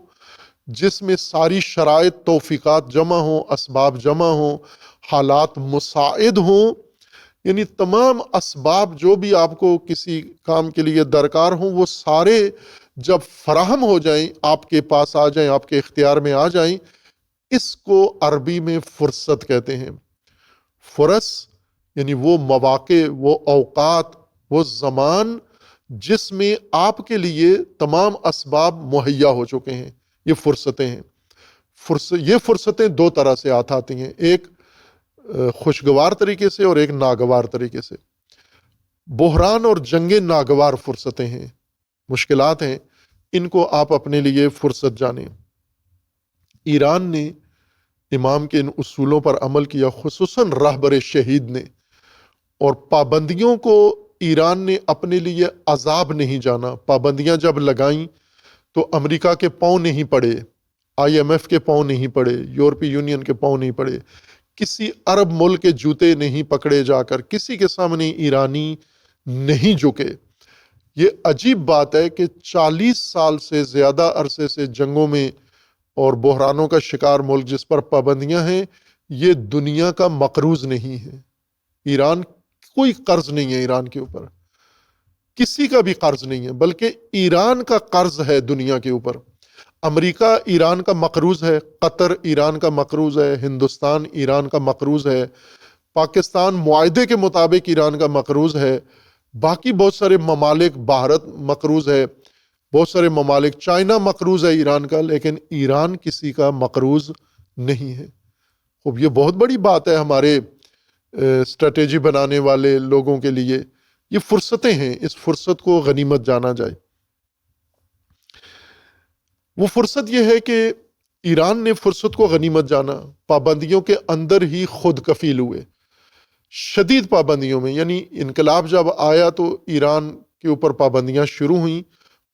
جس میں ساری شرائط توفیقات جمع ہوں، اسباب جمع ہوں، حالات مساعد ہوں، یعنی تمام اسباب جو بھی آپ کو کسی کام کے لیے درکار ہوں وہ سارے جب فراہم ہو جائیں، آپ کے پاس آ جائیں، آپ کے اختیار میں آ جائیں، اس کو عربی میں فرصت کہتے ہیں۔ فرص یعنی وہ مواقع، وہ اوقات، وہ زمان جس میں آپ کے لیے تمام اسباب مہیا ہو چکے ہیں، یہ فرصتیں ہیں۔ یہ فرصتیں دو طرح سے آتی ہیں، ایک خوشگوار طریقے سے اور ایک ناگوار طریقے سے۔ بحران اور جنگیں ناگوار فرصتیں ہیں، مشکلات ہیں، ان کو آپ اپنے لیے فرصت جانیں۔ ایران نے امام کے ان اصولوں پر عمل کیا، خصوصاً رہبر شہید نے، اور پابندیوں کو ایران نے اپنے لیے عذاب نہیں جانا۔ پابندیاں جب لگائیں تو امریکہ کے پاؤں نہیں پڑے، IMF کے پاؤں نہیں پڑے، یورپی یونین کے پاؤں نہیں پڑے، کسی عرب ملک کے جوتے نہیں پکڑے جا کر، کسی کے سامنے ایرانی نہیں جھکے۔ یہ عجیب بات ہے کہ 40 سال سے زیادہ عرصے سے جنگوں میں اور بحرانوں کا شکار ملک جس پر پابندیاں ہیں، یہ دنیا کا مقروض نہیں ہے۔ ایران کوئی قرض نہیں ہے، ایران کے اوپر کسی کا بھی قرض نہیں ہے، بلکہ ایران کا قرض ہے دنیا کے اوپر۔ امریکہ ایران کا مقروض ہے، قطر ایران کا مقروض ہے، ہندوستان ایران کا مقروض ہے، پاکستان معاہدے کے مطابق ایران کا مقروض ہے، باقی بہت سارے ممالک، بھارت مقروض ہے، بہت سارے ممالک، چائنا مقروض ہے ایران کا، لیکن ایران کسی کا مقروض نہیں ہے۔ خوب، یہ بہت بڑی بات ہے ہمارے اسٹریٹجی بنانے والے لوگوں کے لیے۔ یہ فرصتیں ہیں، اس فرصت کو غنیمت جانا جائے۔ وہ فرصت یہ ہے کہ ایران نے فرصت کو غنیمت جانا، پابندیوں کے اندر ہی خود کفیل ہوئے، شدید پابندیوں میں، یعنی انقلاب جب آیا تو ایران کے اوپر پابندیاں شروع ہوئیں،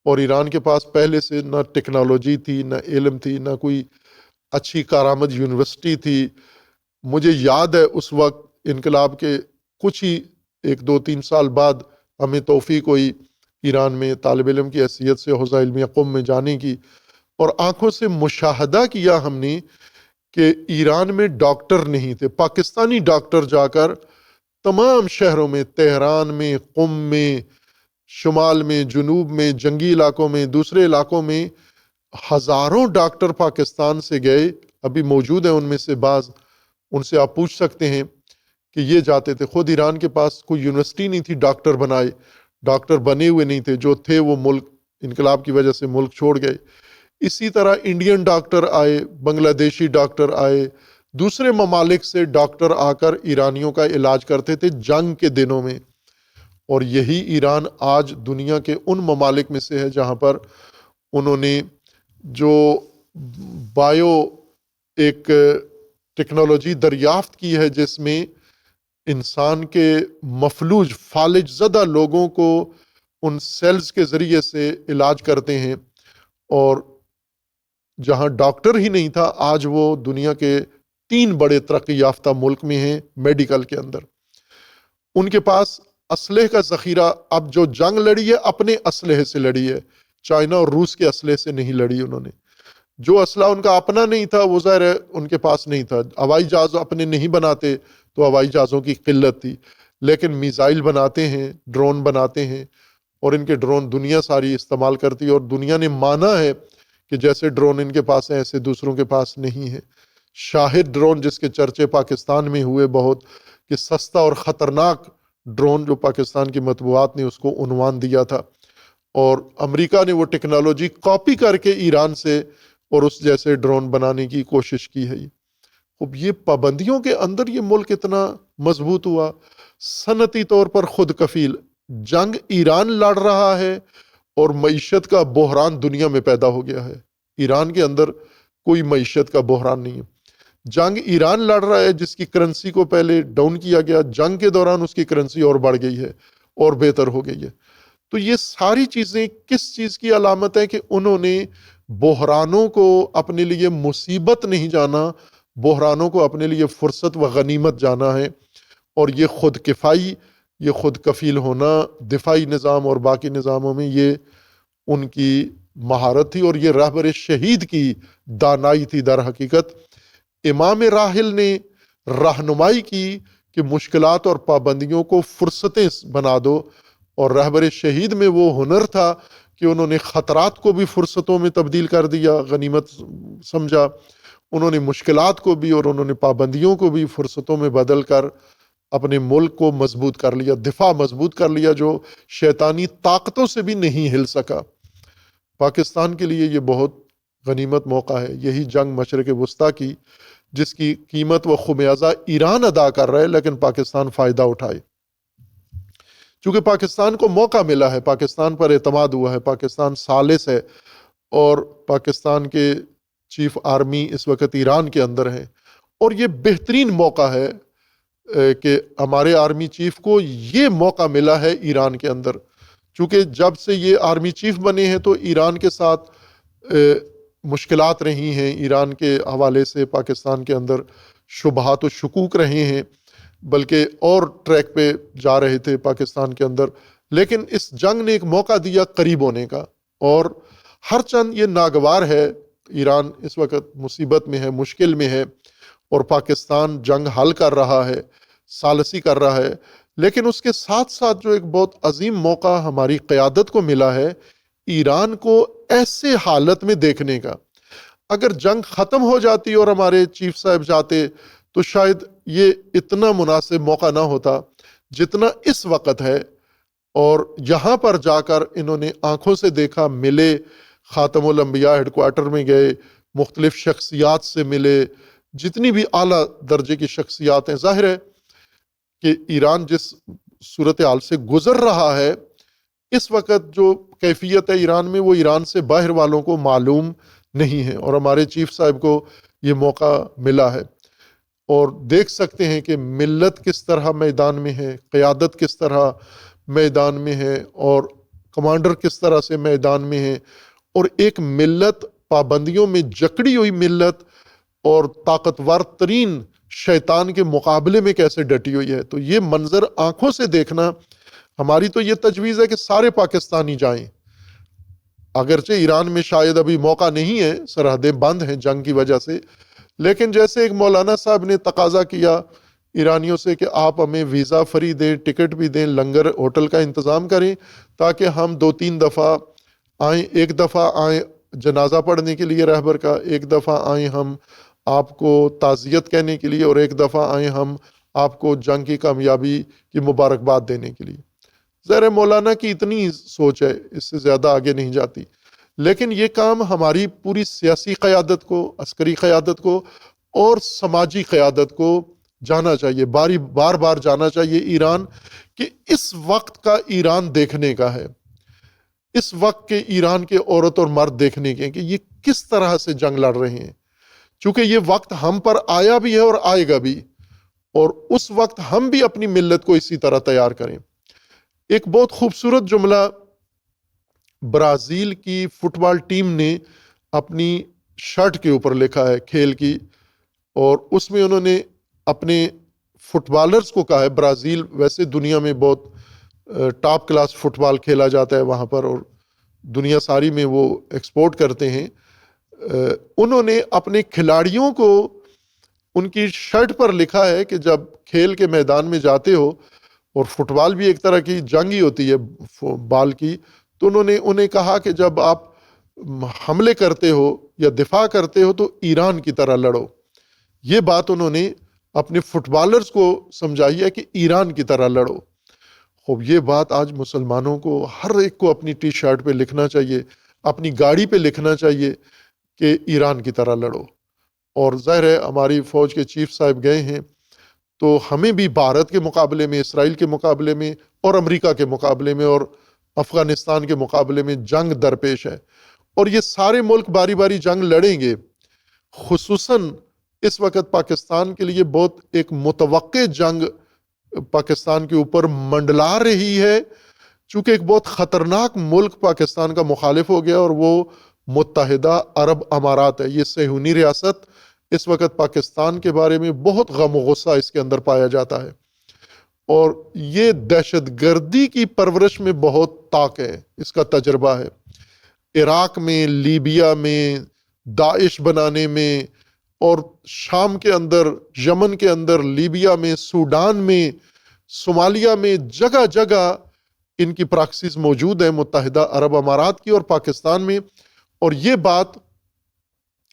اور ایران کے پاس پہلے سے نہ ٹیکنالوجی تھی، نہ علم تھی، نہ کوئی اچھی کارآمد یونیورسٹی تھی۔ مجھے یاد ہے اس وقت انقلاب کے کچھ ہی 1-2-3 سال بعد ہمیں توفیق ہوئی ایران میں طالب علم کی حیثیت سے حوزہ علمیہ قم میں جانے کی، اور آنکھوں سے مشاہدہ کیا ہم نے کہ ایران میں ڈاکٹر نہیں تھے۔ پاکستانی ڈاکٹر جا کر تمام شہروں میں، تہران میں، قم میں، شمال میں، جنوب میں، جنگی علاقوں میں، دوسرے علاقوں میں ہزاروں ڈاکٹر پاکستان سے گئے، ابھی موجود ہیں ان میں سے بعض، ان سے آپ پوچھ سکتے ہیں کہ یہ جاتے تھے۔ خود ایران کے پاس کوئی یونیورسٹی نہیں تھی ڈاکٹر بنائے، ڈاکٹر بنے ہوئے نہیں تھے، جو تھے وہ ملک انقلاب کی وجہ سے ملک چھوڑ گئے۔ اسی طرح انڈین ڈاکٹر آئے، بنگلہ دیشی ڈاکٹر آئے، دوسرے ممالک سے ڈاکٹر آ کر ایرانیوں کا علاج کرتے تھے جنگ کے دنوں میں۔ اور یہی ایران آج دنیا کے ان ممالک میں سے ہے جہاں پر انہوں نے جو بایو ایک ٹیکنالوجی دریافت کی ہے، جس میں انسان کے مفلوج، فالج زدہ لوگوں کو ان سیلز کے ذریعے سے علاج کرتے ہیں، اور جہاں ڈاکٹر ہی نہیں تھا آج وہ دنیا کے 3 بڑے ترقی یافتہ ملک میں ہیں میڈیکل کے اندر۔ ان کے پاس اسلحے کا ذخیرہ، اب جو جنگ لڑی ہے اپنے اسلحے سے لڑی ہے، چائنا اور روس کے اسلحے سے نہیں لڑی انہوں نے۔ جو اسلحہ ان کا اپنا نہیں تھا وہ ظاہر ہے ان کے پاس نہیں تھا، ہوائی جہاز اپنے نہیں بناتے تو ہوائی جہازوں کی قلت تھی، لیکن میزائل بناتے ہیں، ڈرون بناتے ہیں، اور ان کے ڈرون دنیا ساری استعمال کرتی ہے، اور دنیا نے مانا ہے کہ جیسے ڈرون ان کے پاس ہیں ایسے دوسروں کے پاس نہیں ہے۔ شاہد ڈرون جس کے چرچے پاکستان میں ہوئے بہت، کہ سستا اور خطرناک ڈرون، جو پاکستان کی مطبوعات نے اس کو عنوان دیا تھا، اور امریکہ نے وہ ٹیکنالوجی کاپی کر کے ایران سے اور اس جیسے ڈرون بنانے کی کوشش کی ہے۔ اب یہ پابندیوں کے اندر یہ ملک اتنا مضبوط ہوا، صنعتی طور پر خود کفیل، جنگ ایران لڑ رہا ہے اور معیشت کا بحران دنیا میں پیدا ہو گیا ہے۔ ایران کے اندر کوئی معیشت کا بحران نہیں ہے، جنگ ایران لڑ رہا ہے جس کی کرنسی کو پہلے ڈاؤن کیا گیا، جنگ کے دوران اس کی کرنسی اور بڑھ گئی ہے اور بہتر ہو گئی ہے۔ تو یہ ساری چیزیں کس چیز کی علامت ہے؟ کہ انہوں نے بحرانوں کو اپنے لیے مصیبت نہیں جانا، بحرانوں کو اپنے لیے فرصت و غنیمت جانا ہے، اور یہ خود کفائی، یہ خود کفیل ہونا دفاعی نظام اور باقی نظاموں میں، یہ ان کی مہارت تھی، اور یہ رہبر شہید کی دانائی تھی۔ در حقیقت امام راحل نے رہنمائی کی کہ مشکلات اور پابندیوں کو فرصتیں بنا دو، اور رہبر شہید میں وہ ہنر تھا کہ انہوں نے خطرات کو بھی فرصتوں میں تبدیل کر دیا، غنیمت سمجھا، انہوں نے مشکلات کو بھی اور انہوں نے پابندیوں کو بھی فرصتوں میں بدل کر اپنے ملک کو مضبوط کر لیا، دفاع مضبوط کر لیا، جو شیطانی طاقتوں سے بھی نہیں ہل سکا۔ پاکستان کے لیے یہ بہت غنیمت موقع ہے، یہی جنگ مشرق وسطیٰ کی، جس کی قیمت و خمیازہ ایران ادا کر رہا ہے، لیکن پاکستان فائدہ اٹھائے، چونکہ پاکستان کو موقع ملا ہے، پاکستان پر اعتماد ہوا ہے، پاکستان ثالث ہے، اور پاکستان کے چیف آرمی اس وقت ایران کے اندر ہیں، اور یہ بہترین موقع ہے کہ ہمارے آرمی چیف کو یہ موقع ملا ہے ایران کے اندر، چونکہ جب سے یہ آرمی چیف بنے ہیں تو ایران کے ساتھ مشکلات رہی ہیں، ایران کے حوالے سے پاکستان کے اندر شبہات و شکوک رہے ہیں، بلکہ اور ٹریک پہ جا رہے تھے پاکستان کے اندر، لیکن اس جنگ نے ایک موقع دیا قریب ہونے کا، اور ہر چند یہ ناگوار ہے، ایران اس وقت مصیبت میں ہے، مشکل میں ہے، اور پاکستان جنگ حل کر رہا ہے، ثالثی کر رہا ہے، لیکن اس کے ساتھ ساتھ جو ایک بہت عظیم موقع ہماری قیادت کو ملا ہے ایران کو ایسے حالت میں دیکھنے کا۔ اگر جنگ ختم ہو جاتی اور ہمارے چیف صاحب جاتے تو شاید یہ اتنا مناسب موقع نہ ہوتا جتنا اس وقت ہے، اور یہاں پر جا کر انہوں نے آنکھوں سے دیکھا، ملے، خاتم الانبیاء ہیڈ کوارٹر میں گئے، مختلف شخصیات سے ملے، جتنی بھی اعلیٰ درجے کی شخصیات ہیں۔ ظاہر ہے کہ ایران جس صورتحال سے گزر رہا ہے اس وقت، جو کیفیت ہے ایران میں، وہ ایران سے باہر والوں کو معلوم نہیں ہے، اور ہمارے چیف صاحب کو یہ موقع ملا ہے، اور دیکھ سکتے ہیں کہ ملت کس طرح میدان میں ہے، قیادت کس طرح میدان میں ہے، اور کمانڈر کس طرح سے میدان میں ہے، اور ایک ملت پابندیوں میں جکڑی ہوئی ملت اور طاقتور ترین شیطان کے مقابلے میں کیسے ڈٹی ہوئی ہے۔ تو یہ منظر آنکھوں سے دیکھنا، ہماری تو یہ تجویز ہے کہ سارے پاکستانی جائیں، اگرچہ ایران میں شاید ابھی موقع نہیں ہے، سرحدیں بند ہیں جنگ کی وجہ سے، لیکن جیسے ایک مولانا صاحب نے تقاضا کیا ایرانیوں سے کہ آپ ہمیں ویزا فری دیں، ٹکٹ بھی دیں، لنگر ہوٹل کا انتظام کریں، تاکہ ہم 2-3 دفعہ آئیں، ایک دفعہ آئیں جنازہ پڑھنے کے لیے رہبر کا، ایک دفعہ آئیں ہم آپ کو تعزیت کہنے کے لیے، اور ایک دفعہ آئیں ہم آپ کو جنگ کی کامیابی کی مبارکباد دینے کے لیے۔ ظاہر مولانا کی اتنی سوچ ہے، اس سے زیادہ آگے نہیں جاتی، لیکن یہ کام ہماری پوری سیاسی قیادت کو، عسکری قیادت کو اور سماجی قیادت کو جانا چاہیے، بار بار جانا چاہیے ایران، کہ اس وقت کا ایران دیکھنے کا ہے، اس وقت کے ایران کے عورت اور مرد دیکھنے کے، کہ یہ کس طرح سے جنگ لڑ رہے ہیں، چونکہ یہ وقت ہم پر آیا بھی ہے اور آئے گا بھی، اور اس وقت ہم بھی اپنی ملت کو اسی طرح تیار کریں۔ ایک بہت خوبصورت جملہ برازیل کی فٹ بال ٹیم نے اپنی شرٹ کے اوپر لکھا ہے، کھیل کی، اور اس میں انہوں نے اپنے فٹ بالرز کو کہا ہے، برازیل ویسے دنیا میں بہت ٹاپ کلاس فٹ بال کھیلا جاتا ہے وہاں پر، اور دنیا ساری میں وہ ایکسپورٹ کرتے ہیں، انہوں نے اپنے کھلاڑیوں کو ان کی شرٹ پر لکھا ہے کہ جب کھیل کے میدان میں جاتے ہو، اور فٹ بال بھی ایک طرح کی جنگ ہی ہوتی ہے بال کی، تو انہوں نے انہیں کہا کہ جب آپ حملے کرتے ہو یا دفاع کرتے ہو تو ایران کی طرح لڑو۔ یہ بات انہوں نے اپنے فٹ بالرز کو سمجھائی ہے کہ ایران کی طرح لڑو۔ خوب یہ بات آج مسلمانوں کو ہر ایک کو اپنی ٹی شرٹ پہ لکھنا چاہیے، اپنی گاڑی پہ لکھنا چاہیے کہ ایران کی طرح لڑو۔ اور ظاہر ہے ہماری فوج کے چیف صاحب گئے ہیں، تو ہمیں بھی بھارت کے مقابلے میں، اسرائیل کے مقابلے میں، اور امریکہ کے مقابلے میں، اور افغانستان کے مقابلے میں جنگ درپیش ہے، اور یہ سارے ملک باری باری جنگ لڑیں گے۔ خصوصاً اس وقت پاکستان کے لیے بہت ایک متوقع جنگ پاکستان کے اوپر منڈلا رہی ہے، چونکہ ایک بہت خطرناک ملک پاکستان کا مخالف ہو گیا، اور وہ متحدہ عرب امارات ہے۔ یہ صہیونی ریاست اس وقت پاکستان کے بارے میں بہت غم و غصہ اس کے اندر پایا جاتا ہے، اور یہ دہشت گردی کی پرورش میں بہت طاقت ہے، اس کا تجربہ ہے۔ عراق میں، لیبیا میں، داعش بنانے میں، اور شام کے اندر، یمن کے اندر، لیبیا میں، سوڈان میں، صومالیہ میں، جگہ جگہ ان کی پراکسیز موجود ہیں متحدہ عرب امارات کی اور پاکستان میں۔ اور یہ بات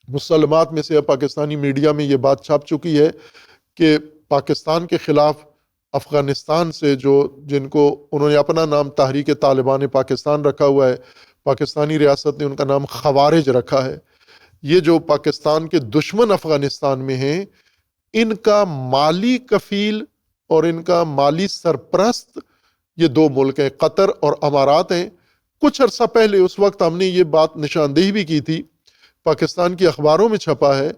مسلمات میں سے پاکستانی میڈیا میں یہ بات چھپ چکی ہے کہ پاکستان کے خلاف افغانستان سے جن کو انہوں نے اپنا نام تحریک طالبان پاکستان رکھا ہوا ہے، پاکستانی ریاست نے ان کا نام خوارج رکھا ہے۔ یہ جو پاکستان کے دشمن افغانستان میں ہیں، ان کا مالی کفیل اور ان کا مالی سرپرست یہ دو ملک ہیں، قطر اور امارات ہیں۔ کچھ عرصہ پہلے، اس وقت ہم نے یہ بات نشاندہی بھی کی تھی، پاکستان کی اخباروں میں چھپا ہے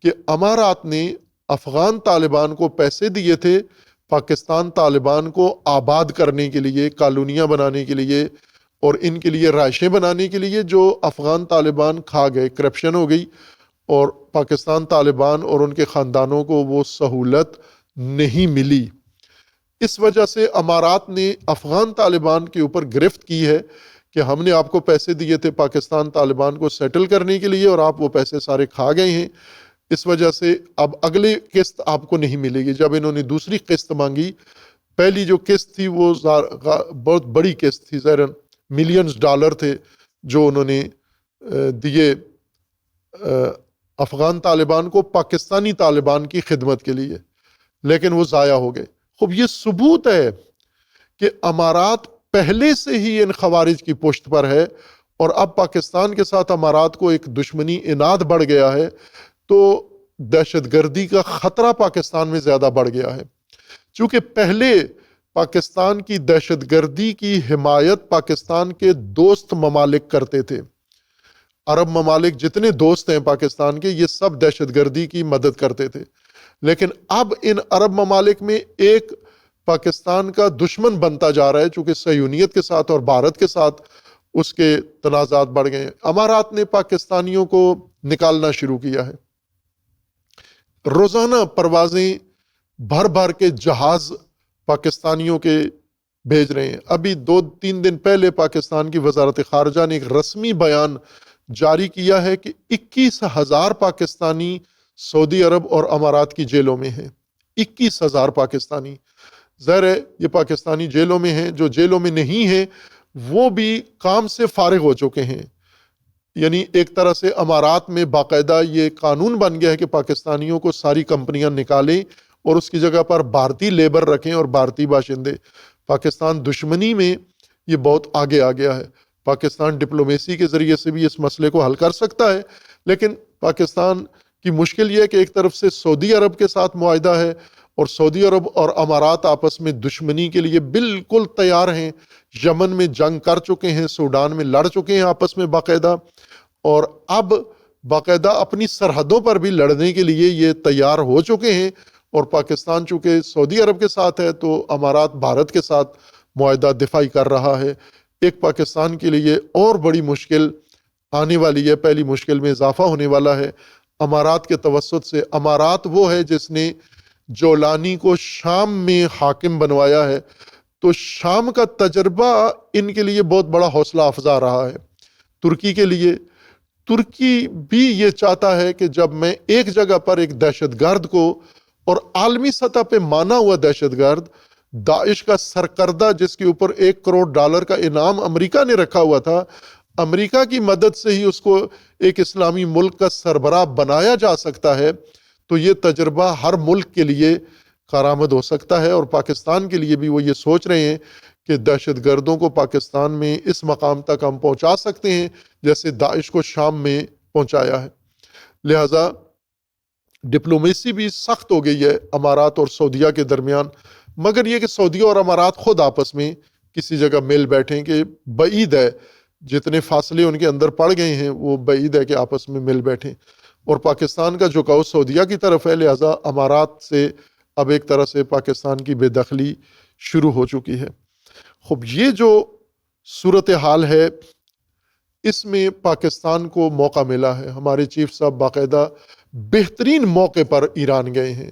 کہ امارات نے افغان طالبان کو پیسے دیے تھے پاکستان طالبان کو آباد کرنے کے لیے، کالونیاں بنانے کے لیے، اور ان کے لیے رہائشیں بنانے کے لیے، جو افغان طالبان کھا گئے، کرپشن ہو گئی، اور پاکستان طالبان اور ان کے خاندانوں کو وہ سہولت نہیں ملی۔ اس وجہ سے امارات نے افغان طالبان کے اوپر گرفت کی ہے کہ ہم نے آپ کو پیسے دیے تھے پاکستان طالبان کو سیٹل کرنے کے لیے، اور آپ وہ پیسے سارے کھا گئے ہیں، اس وجہ سے اب اگلی قسط آپ کو نہیں ملے گی۔ جب انہوں نے دوسری قسط مانگی، پہلی جو قسط تھی وہ بہت بڑی قسط تھی، ظاہراً ملینز ڈالر تھے جو انہوں نے دیے افغان طالبان کو پاکستانی طالبان کی خدمت کے لیے، لیکن وہ ضائع ہو گئے۔ خوب یہ ثبوت ہے کہ امارات پہلے سے ہی ان خوارج کی پشت پر ہے، اور اب پاکستان کے ساتھ امارات کو ایک دشمنی اناد بڑھ گیا ہے، تو دہشت گردی کا خطرہ پاکستان میں زیادہ بڑھ گیا ہے۔ چونکہ پہلے پاکستان کی دہشت گردی کی حمایت پاکستان کے دوست ممالک کرتے تھے، عرب ممالک جتنے دوست ہیں پاکستان کے، یہ سب دہشت گردی کی مدد کرتے تھے، لیکن اب ان عرب ممالک میں ایک پاکستان کا دشمن بنتا جا رہا ہے، چونکہ صہیونیت کے ساتھ اور بھارت کے ساتھ اس کے تنازعات بڑھ گئے ہیں۔ امارات نے پاکستانیوں کو نکالنا شروع کیا ہے، روزانہ پروازیں بھر بھر کے جہاز پاکستانیوں کے بھیج رہے ہیں۔ ابھی 2-3 دن پہلے پاکستان کی وزارت خارجہ نے ایک رسمی بیان جاری کیا ہے کہ 21,000 پاکستانی سعودی عرب اور امارات کی جیلوں میں ہیں۔ 21,000 پاکستانی، ظاہر ہے یہ پاکستانی جیلوں میں ہیں، جو جیلوں میں نہیں ہیں وہ بھی کام سے فارغ ہو چکے ہیں۔ یعنی ایک طرح سے امارات میں باقاعدہ یہ قانون بن گیا ہے کہ پاکستانیوں کو ساری کمپنیاں نکالیں اور اس کی جگہ پر بھارتی لیبر رکھیں اور بھارتی باشندے۔ پاکستان دشمنی میں یہ بہت آگے آ گیا ہے۔ پاکستان ڈپلومیسی کے ذریعے سے بھی اس مسئلے کو حل کر سکتا ہے، لیکن پاکستان کی مشکل یہ ہے کہ ایک طرف سے سعودی عرب کے ساتھ معاہدہ ہے، اور سعودی عرب اور امارات آپس میں دشمنی کے لیے بالکل تیار ہیں، یمن میں جنگ کر چکے ہیں، سوڈان میں لڑ چکے ہیں آپس میں باقاعدہ، اور اب باقاعدہ اپنی سرحدوں پر بھی لڑنے کے لیے یہ تیار ہو چکے ہیں۔ اور پاکستان چونکہ سعودی عرب کے ساتھ ہے تو امارات بھارت کے ساتھ معاہدہ دفاعی کر رہا ہے۔ ایک پاکستان کے لیے اور بڑی مشکل آنے والی ہے، پہلی مشکل میں اضافہ ہونے والا ہے امارات کے توسط سے۔ امارات وہ ہے جس نے جولانی کو شام میں حاکم بنوایا ہے، تو شام کا تجربہ ان کے لیے بہت بڑا حوصلہ افزا رہا ہے۔ ترکی کے لیے ترکی بھی یہ چاہتا ہے کہ جب میں ایک جگہ پر ایک دہشت گرد کو، اور عالمی سطح پہ مانا ہوا دہشت گرد داعش کا سرکردہ جس کے اوپر $1 کروڑ کا انعام امریکہ نے رکھا ہوا تھا، امریکہ کی مدد سے ہی اس کو ایک اسلامی ملک کا سربراہ بنایا جا سکتا ہے، تو یہ تجربہ ہر ملک کے لیے کارآمد ہو سکتا ہے، اور پاکستان کے لیے بھی وہ یہ سوچ رہے ہیں کہ دہشت گردوں کو پاکستان میں اس مقام تک ہم پہنچا سکتے ہیں جیسے داعش کو شام میں پہنچایا ہے۔ لہٰذا ڈپلومیسی بھی سخت ہو گئی ہے امارات اور سعودیہ کے درمیان، مگر یہ کہ سعودیہ اور امارات خود آپس میں کسی جگہ مل بیٹھیں کہ بعید ہے، جتنے فاصلے ان کے اندر پڑ گئے ہیں وہ بعید ہے کہ آپس میں مل بیٹھیں، اور پاکستان کا جھکاؤ سعودیہ کی طرف ہے، لہٰذا امارات سے اب ایک طرح سے پاکستان کی بے دخلی شروع ہو چکی ہے۔ خب یہ جو صورتحال ہے اس میں پاکستان کو موقع ملا ہے، ہمارے چیف صاحب باقاعدہ بہترین موقع پر ایران گئے ہیں،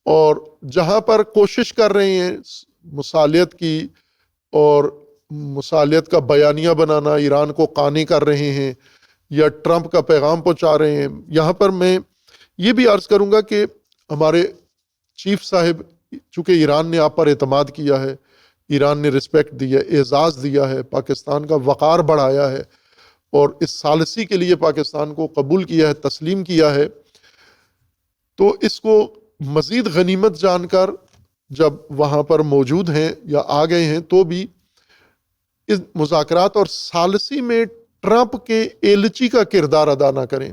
اور جہاں پر کوشش کر رہے ہیں مصالحت کی اور مصالحت کا بیانیہ بنانا، ایران کو قانع کر رہے ہیں یا ٹرمپ کا پیغام پہنچا رہے ہیں، یہاں پر میں یہ بھی عرض کروں گا کہ ہمارے چیف صاحب چونکہ ایران نے آپ پر اعتماد کیا ہے، ایران نے رسپیکٹ دی ہے، اعزاز دیا ہے، پاکستان کا وقار بڑھایا ہے، اور اس ثالثی کے لیے پاکستان کو قبول کیا ہے، تسلیم کیا ہے، تو اس کو مزید غنیمت جان کر جب وہاں پر موجود ہیں یا آ گئے ہیں تو بھی اس مذاکرات اور ثالثی میں ٹرمپ کے ایلچی کا کردار ادا نہ کریں،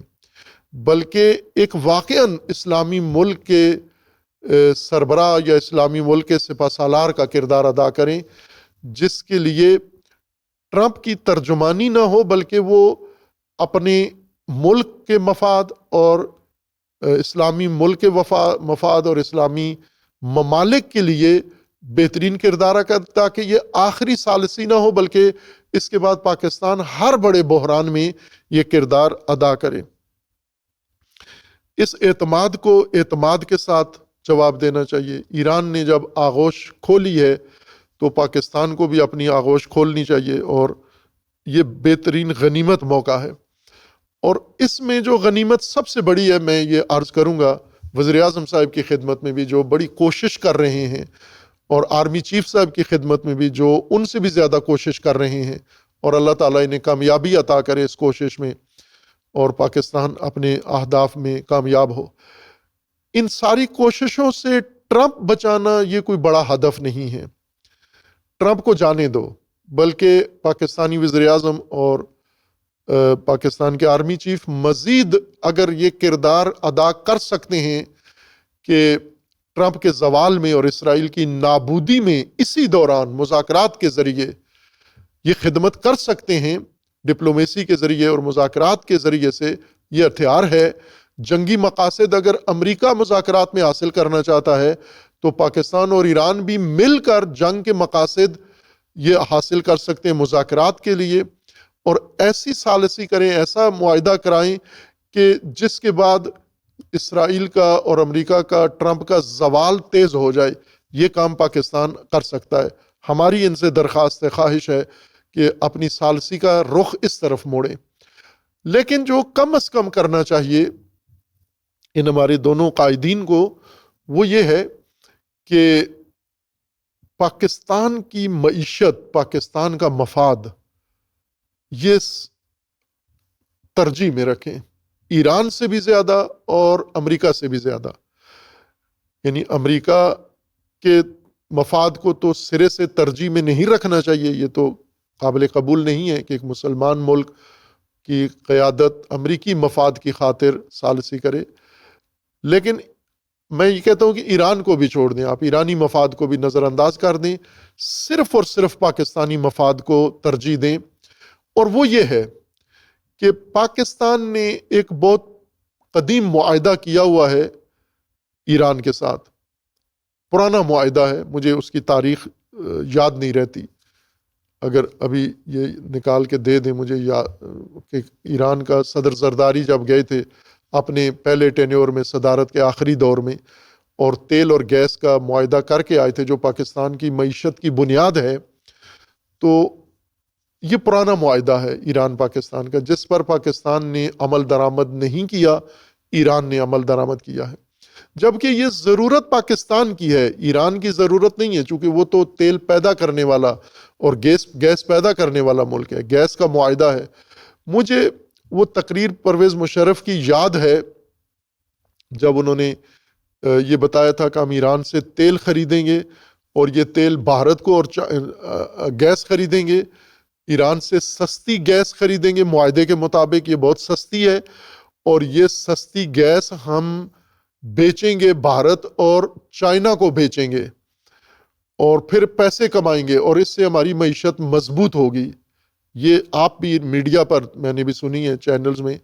بلکہ ایک واقعاً اسلامی ملک کے سربراہ یا اسلامی ملک کے سپہ سالار کا کردار ادا کریں، جس کے لیے ٹرمپ کی ترجمانی نہ ہو بلکہ وہ اپنے ملک کے مفاد اور اسلامی ملک کے مفاد اور اسلامی ممالک کے لیے بہترین کردار ادا کرے، تاکہ یہ آخری ثالثی نہ ہو بلکہ اس کے بعد پاکستان ہر بڑے بحران میں یہ کردار ادا کرے۔ اس اعتماد کو اعتماد کے ساتھ جواب دینا چاہیے۔ ایران نے جب آغوش کھولی ہے تو پاکستان کو بھی اپنی آغوش کھولنی چاہیے، اور یہ بہترین غنیمت موقع ہے۔ اور اس میں جو غنیمت سب سے بڑی ہے، میں یہ عرض کروں گا وزیر اعظم صاحب کی خدمت میں بھی جو بڑی کوشش کر رہے ہیں، اور آرمی چیف صاحب کی خدمت میں بھی جو ان سے بھی زیادہ کوشش کر رہے ہیں، اور اللہ تعالیٰ انہیں کامیابی عطا کرے اس کوشش میں، اور پاکستان اپنے اہداف میں کامیاب ہو۔ ان ساری کوششوں سے ٹرمپ بچانا یہ کوئی بڑا ہدف نہیں ہے، ٹرمپ کو جانے دو، بلکہ پاکستانی وزیر اعظم اور پاکستان کے آرمی چیف مزید اگر یہ کردار ادا کر سکتے ہیں کہ ٹرمپ کے زوال میں اور اسرائیل کی نابودی میں اسی دوران مذاکرات کے ذریعے یہ خدمت کر سکتے ہیں، ڈپلومیسی کے ذریعے اور مذاکرات کے ذریعے سے یہ ہتھیار ہے۔ جنگی مقاصد اگر امریکہ مذاکرات میں حاصل کرنا چاہتا ہے تو پاکستان اور ایران بھی مل کر جنگ کے مقاصد یہ حاصل کر سکتے ہیں مذاکرات کے لیے، اور ایسی ثالثی کریں، ایسا معاہدہ کرائیں کہ جس کے بعد اسرائیل کا اور امریکہ کا ٹرمپ کا زوال تیز ہو جائے۔ یہ کام پاکستان کر سکتا ہے۔ ہماری ان سے درخواست خواہش ہے کہ اپنی ثالثی کا رخ اس طرف موڑیں، لیکن جو کم از کم کرنا چاہیے ان ہمارے دونوں قائدین کو وہ یہ ہے کہ پاکستان کی معیشت، پاکستان کا مفاد یہ ترجیح میں رکھیں، ایران سے بھی زیادہ اور امریکہ سے بھی زیادہ۔ یعنی امریکہ کے مفاد کو تو سرے سے ترجیح میں نہیں رکھنا چاہیے، یہ تو قابل قبول نہیں ہے کہ ایک مسلمان ملک کی قیادت امریکی مفاد کی خاطر ثالثی کرے، لیکن میں یہ کہتا ہوں کہ ایران کو بھی چھوڑ دیں، آپ ایرانی مفاد کو بھی نظر انداز کر دیں، صرف اور صرف پاکستانی مفاد کو ترجیح دیں۔ اور وہ یہ ہے کہ پاکستان نے ایک بہت قدیم معاہدہ کیا ہوا ہے ایران کے ساتھ، پرانا معاہدہ ہے، مجھے اس کی تاریخ یاد نہیں رہتی، اگر ابھی یہ نکال کے دے دیں مجھے، کہ ایران کا صدر زرداری جب گئے تھے اپنے پہلے ٹینیور میں، صدارت کے آخری دور میں، اور تیل اور گیس کا معاہدہ کر کے آئے تھے جو پاکستان کی معیشت کی بنیاد ہے، تو یہ پرانا معاہدہ ہے ایران پاکستان کا، جس پر پاکستان نے عمل درآمد نہیں کیا، ایران نے عمل درآمد کیا ہے، جبکہ یہ ضرورت پاکستان کی ہے، ایران کی ضرورت نہیں ہے، چونکہ وہ تو تیل پیدا کرنے والا اور گیس پیدا کرنے والا ملک ہے، گیس کا معاہدہ ہے۔ مجھے وہ تقریر پرویز مشرف کی یاد ہے جب انہوں نے یہ بتایا تھا کہ ہم ایران سے تیل خریدیں گے اور یہ تیل بھارت کو اور گیس خریدیں گے، ایران سے سستی گیس خریدیں گے معاہدے کے مطابق، یہ بہت سستی ہے، اور یہ سستی گیس ہم بیچیں گے بھارت اور چائنا کو بیچیں گے اور پھر پیسے کمائیں گے اور اس سے ہماری معیشت مضبوط ہوگی۔ یہ آپ بھی میڈیا پر میں نے بھی سنی ہے چینلز میں،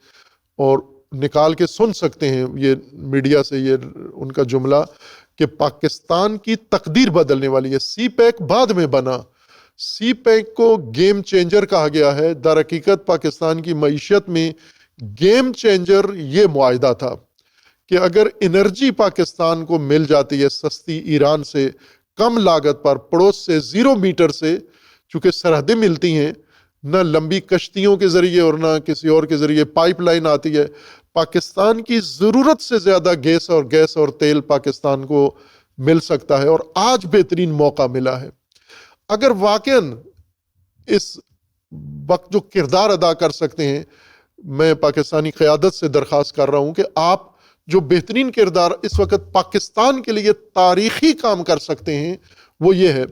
اور نکال کے سن سکتے ہیں یہ میڈیا سے یہ ان کا جملہ کہ پاکستان کی تقدیر بدلنے والی ہے۔ سی پیک بعد میں بنا، سی پیک کو گیم چینجر کہا گیا ہے، در حقیقت پاکستان کی معیشت میں گیم چینجر یہ معاہدہ تھا کہ اگر انرجی پاکستان کو مل جاتی ہے سستی ایران سے کم لاگت پر، پڑوس سے 0 میٹر سے، چونکہ سرحدیں ملتی ہیں، نہ لمبی کشتیوں کے ذریعے اور نہ کسی اور کے ذریعے پائپ لائن آتی ہے، پاکستان کی ضرورت سے زیادہ گیس اور تیل پاکستان کو مل سکتا ہے، اور آج بہترین موقع ملا ہے۔ اگر واقعاً اس وقت جو کردار ادا کر سکتے ہیں، میں پاکستانی قیادت سے درخواست کر رہا ہوں کہ آپ جو بہترین کردار اس وقت پاکستان کے لیے تاریخی کام کر سکتے ہیں وہ یہ ہے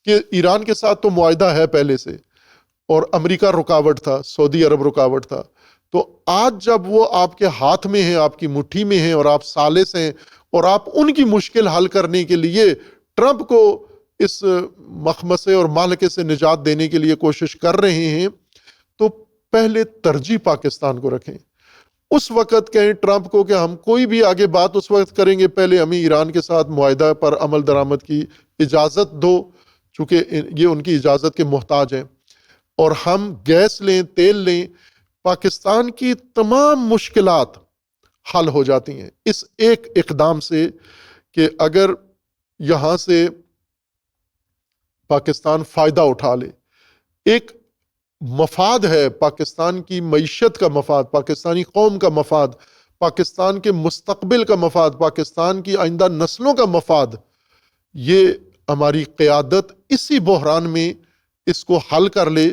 کہ ایران کے ساتھ تو معاہدہ ہے پہلے سے، اور امریکہ رکاوٹ تھا، سعودی عرب رکاوٹ تھا، تو آج جب وہ آپ کے ہاتھ میں ہیں، آپ کی مٹھی میں ہیں، اور آپ ثالث ہیں، اور آپ ان کی مشکل حل کرنے کے لیے ٹرمپ کو اس مخمصے اور مہلکے سے نجات دینے کے لیے کوشش کر رہے ہیں، تو پہلے ترجیح پاکستان کو رکھیں۔ اس وقت کہیں ٹرمپ کو کہ ہم کوئی بھی آگے بات اس وقت کریں گے، پہلے ہمیں ایران کے ساتھ معاہدہ پر عمل درآمد کی اجازت دو، چونکہ یہ ان کی اجازت کے محتاج ہیں، اور ہم گیس لیں، تیل لیں، پاکستان کی تمام مشکلات حل ہو جاتی ہیں اس ایک اقدام سے کہ اگر یہاں سے پاکستان فائدہ اٹھا لے۔ ایک مفاد ہے پاکستان کی معیشت کا مفاد، پاکستانی قوم کا مفاد، پاکستان کے مستقبل کا مفاد، پاکستان کی آئندہ نسلوں کا مفاد۔ یہ ہماری قیادت اسی بحران میں اس کو حل کر لے،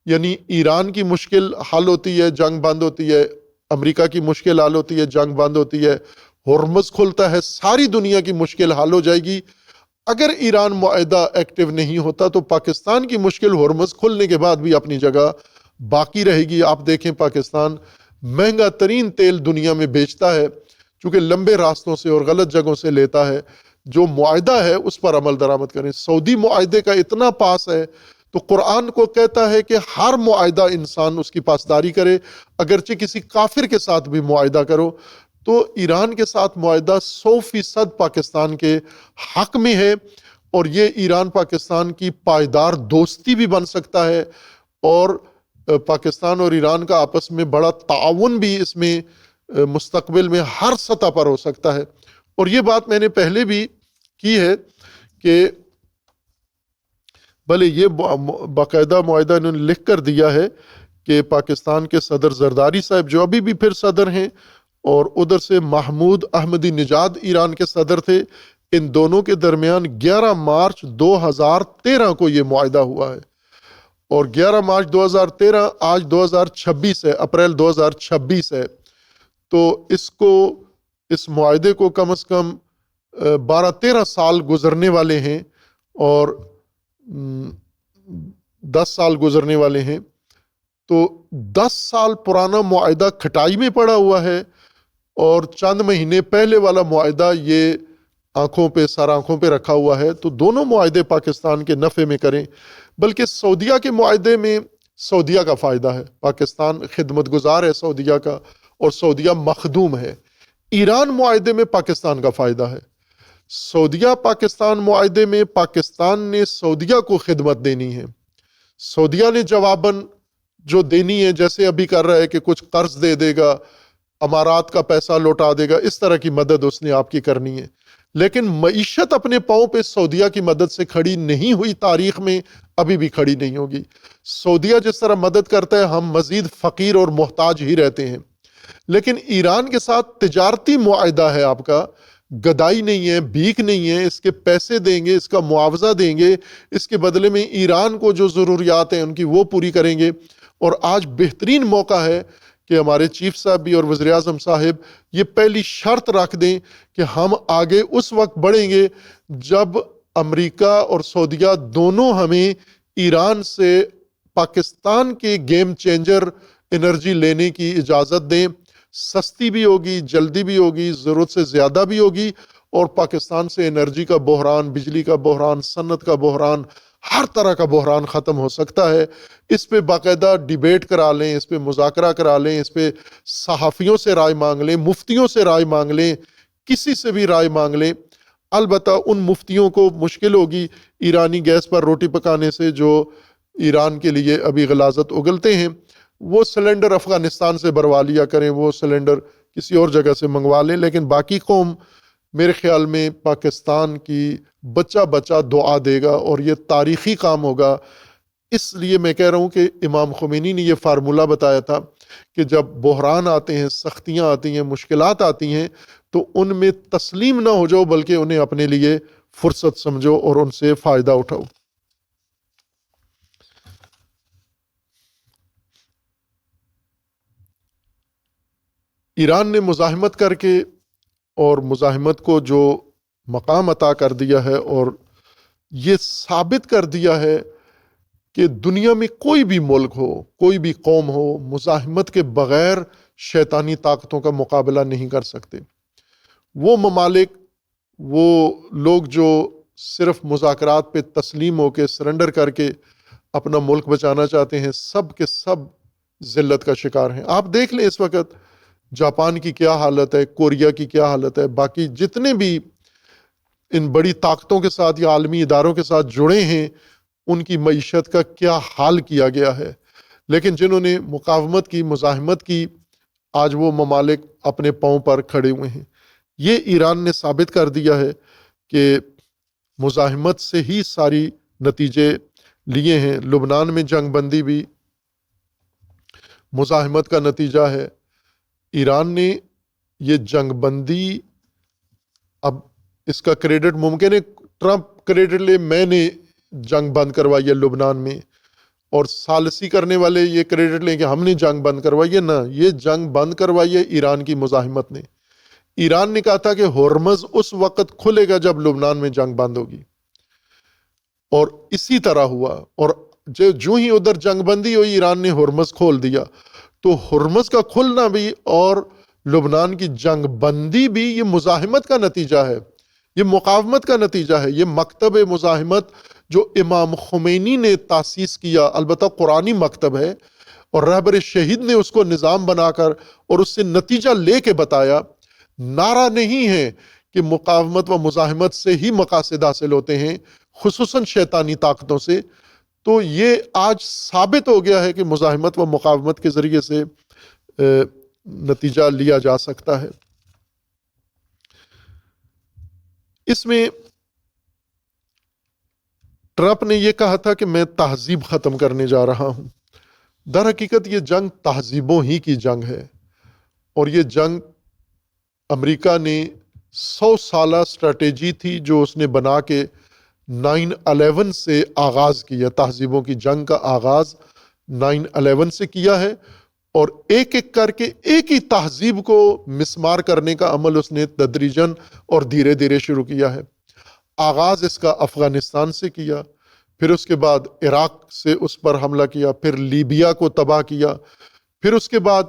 یعنی ایران کی مشکل حل ہوتی ہے، جنگ بند ہوتی ہے، امریکہ کی مشکل حل ہوتی ہے، جنگ بند ہوتی ہے، ہرمز کھلتا ہے، ساری دنیا کی مشکل حل ہو جائے گی۔ اگر ایران معاہدہ ایکٹیو نہیں ہوتا تو پاکستان کی مشکل ہرمز کھلنے کے بعد بھی اپنی جگہ باقی رہے گی۔ آپ دیکھیں پاکستان مہنگا ترین تیل دنیا میں بیچتا ہے، چونکہ لمبے راستوں سے اور غلط جگہوں سے لیتا ہے۔ جو معاہدہ ہے اس پر عمل درآمد کریں۔ سعودی معاہدے کا اتنا پاس ہے تو قرآن کو کہتا ہے کہ ہر معاہدہ انسان اس کی پاسداری کرے، اگرچہ کسی کافر کے ساتھ بھی معاہدہ کرو۔ تو ایران کے ساتھ معاہدہ 100% پاکستان کے حق میں ہے، اور یہ ایران پاکستان کی پائیدار دوستی بھی بن سکتا ہے، اور پاکستان اور ایران کا آپس میں بڑا تعاون بھی اس میں مستقبل میں ہر سطح پر ہو سکتا ہے۔ اور یہ بات میں نے پہلے بھی کی ہے کہ بھلے یہ باقاعدہ معاہدہ انہوں نے لکھ کر دیا ہے کہ پاکستان کے صدر زرداری صاحب جو ابھی بھی پھر صدر ہیں، اور ادھر سے محمود احمدی نژاد ایران کے صدر تھے، ان دونوں کے درمیان 11 مارچ 2013 کو یہ معاہدہ ہوا ہے، اور 11 مارچ 2013 آج 2026 ہے، اپریل 2026 ہے، تو اس معاہدے کو کم از کم 12-13 سال گزرنے والے ہیں، اور 10 سال گزرنے والے ہیں، تو 10 سال پرانا معاہدہ کھٹائی میں پڑا ہوا ہے، اور چند مہینے پہلے والا معاہدہ یہ سر آنکھوں پہ رکھا ہوا ہے۔ تو دونوں معاہدے پاکستان کے نفع میں کریں، بلکہ سعودیہ کے معاہدے میں سعودیہ کا فائدہ ہے، پاکستان خدمت گزار ہے سعودیہ کا، اور سعودیہ مخدوم ہے۔ ایران معاہدے میں پاکستان کا فائدہ ہے، سعودیہ پاکستان معاہدے میں پاکستان نے سعودیہ کو خدمت دینی ہے، سعودیہ نے جواباً جو دینی ہے، جیسے ابھی کر رہا ہے کہ کچھ قرض دے دے گا، امارات کا پیسہ لوٹا دے گا، اس طرح کی مدد اس نے آپ کی کرنی ہے۔ لیکن معیشت اپنے پاؤں پہ سعودیہ کی مدد سے کھڑی نہیں ہوئی، تاریخ میں ابھی بھی کھڑی نہیں ہوگی۔ سعودیہ جس طرح مدد کرتا ہے ہم مزید فقیر اور محتاج ہی رہتے ہیں، لیکن ایران کے ساتھ تجارتی معاہدہ ہے آپ کا، گدائی نہیں ہے، بھیک نہیں ہے، اس کے پیسے دیں گے، اس کا معاوضہ دیں گے، اس کے بدلے میں ایران کو جو ضروریات ہیں ان کی وہ پوری کریں گے۔ اور آج بہترین موقع ہے کہ ہمارے چیف صاحب بھی اور وزیر اعظم صاحب یہ پہلی شرط رکھ دیں کہ ہم آگے اس وقت بڑھیں گے جب امریکہ اور سعودیہ دونوں ہمیں ایران سے پاکستان کے گیم چینجر انرجی لینے کی اجازت دیں، سستی بھی ہوگی، جلدی بھی ہوگی، ضرورت سے زیادہ بھی ہوگی، اور پاکستان سے انرجی کا بحران، بجلی کا بحران، صنعت کا بحران، ہر طرح کا بحران ختم ہو سکتا ہے۔ اس پہ باقاعدہ ڈیبیٹ کرا لیں، اس پہ مذاکرہ کرا لیں، اس پہ صحافیوں سے رائے مانگ لیں، مفتیوں سے رائے مانگ لیں، کسی سے بھی رائے مانگ لیں۔ البتہ ان مفتیوں کو مشکل ہوگی ایرانی گیس پر روٹی پکانے سے جو ایران کے لیے ابھی غلاظت اگلتے ہیں، وہ سلنڈر افغانستان سے بھروا لیا کریں، وہ سلنڈر کسی اور جگہ سے منگوا لیں۔ لیکن باقی قوم میرے خیال میں پاکستان کی بچہ بچہ دعا دے گا، اور یہ تاریخی کام ہوگا۔ اس لیے میں کہہ رہا ہوں کہ امام خمینی نے یہ فارمولہ بتایا تھا کہ جب بحران آتے ہیں، سختیاں آتی ہیں، مشکلات آتی ہیں، تو ان میں تسلیم نہ ہو جاؤ بلکہ انہیں اپنے لیے فرصت سمجھو اور ان سے فائدہ اٹھاؤ۔ ایران نے مزاحمت کر کے اور مزاحمت کو جو مقام عطا کر دیا ہے، اور یہ ثابت کر دیا ہے کہ دنیا میں کوئی بھی ملک ہو، کوئی بھی قوم ہو، مزاحمت کے بغیر شیطانی طاقتوں کا مقابلہ نہیں کر سکتے۔ وہ ممالک، وہ لوگ جو صرف مذاکرات پہ تسلیم ہو کے، سرنڈر کر کے اپنا ملک بچانا چاہتے ہیں، سب کے سب ذلت کا شکار ہیں۔ آپ دیکھ لیں اس وقت جاپان کی کیا حالت ہے، کوریا کی کیا حالت ہے، باقی جتنے بھی ان بڑی طاقتوں کے ساتھ یا عالمی اداروں کے ساتھ جڑے ہیں ان کی معیشت کا کیا حال کیا گیا ہے۔ لیکن جنہوں نے مقاومت کی، مزاحمت کی، آج وہ ممالک اپنے پاؤں پر کھڑے ہوئے ہیں۔ یہ ایران نے ثابت کر دیا ہے کہ مزاحمت سے ہی ساری نتیجے لیے ہیں۔ لبنان میں جنگ بندی بھی مزاحمت کا نتیجہ ہے۔ ایران نے یہ جنگ بندی، اب اس کا کریڈٹ ممکن ہے ٹرمپ کریڈٹ لے، میں نے جنگ بند کروائی ہے لبنان میں، اور ثالثی کرنے والے یہ کریڈٹ لیں کہ ہم نے جنگ بند کروائی ہے۔ نہ، یہ جنگ بند کروائی ہے ایران کی مزاحمت نے۔ ایران نے کہا تھا کہ ہرمز اس وقت کھلے گا جب لبنان میں جنگ بند ہوگی، اور اسی طرح ہوا، اور جو ہی ادھر جنگ بندی ہوئی ایران نے ہرمز کھول دیا۔ تو ہرمز کا کھلنا بھی اور لبنان کی جنگ بندی بھی یہ مزاحمت کا نتیجہ ہے، یہ مقاومت کا نتیجہ ہے۔ یہ مکتب مزاحمت جو امام خمینی نے تاسیس کیا، البتہ قرآنی مکتب ہے، اور رہبر شہید نے اس کو نظام بنا کر اور اس سے نتیجہ لے کے بتایا۔ نعرہ نہیں ہے کہ مقاومت و مزاحمت سے ہی مقاصد حاصل ہوتے ہیں، خصوصاً شیطانی طاقتوں سے۔ تو یہ آج ثابت ہو گیا ہے کہ مزاحمت و مقاومت کے ذریعے سے نتیجہ لیا جا سکتا ہے۔ اس میں ٹرمپ نے یہ کہا تھا کہ میں تہذیب ختم کرنے جا رہا ہوں۔ در حقیقت یہ جنگ تہذیبوں ہی کی جنگ ہے، اور یہ جنگ امریکہ نے 100 سالہ اسٹریٹجی تھی جو اس نے بنا کے 9/11 سے آغاز کیا۔ تہذیبوں کی جنگ کا آغاز 9/11 سے کیا ہے، اور ایک ایک کر کے ایک ہی تہذیب کو مسمار کرنے کا عمل اس نے تدریجاً اور دھیرے دھیرے شروع کیا ہے۔ آغاز اس کا افغانستان سے کیا، پھر اس کے بعد عراق سے اس پر حملہ کیا، پھر لیبیا کو تباہ کیا، پھر اس کے بعد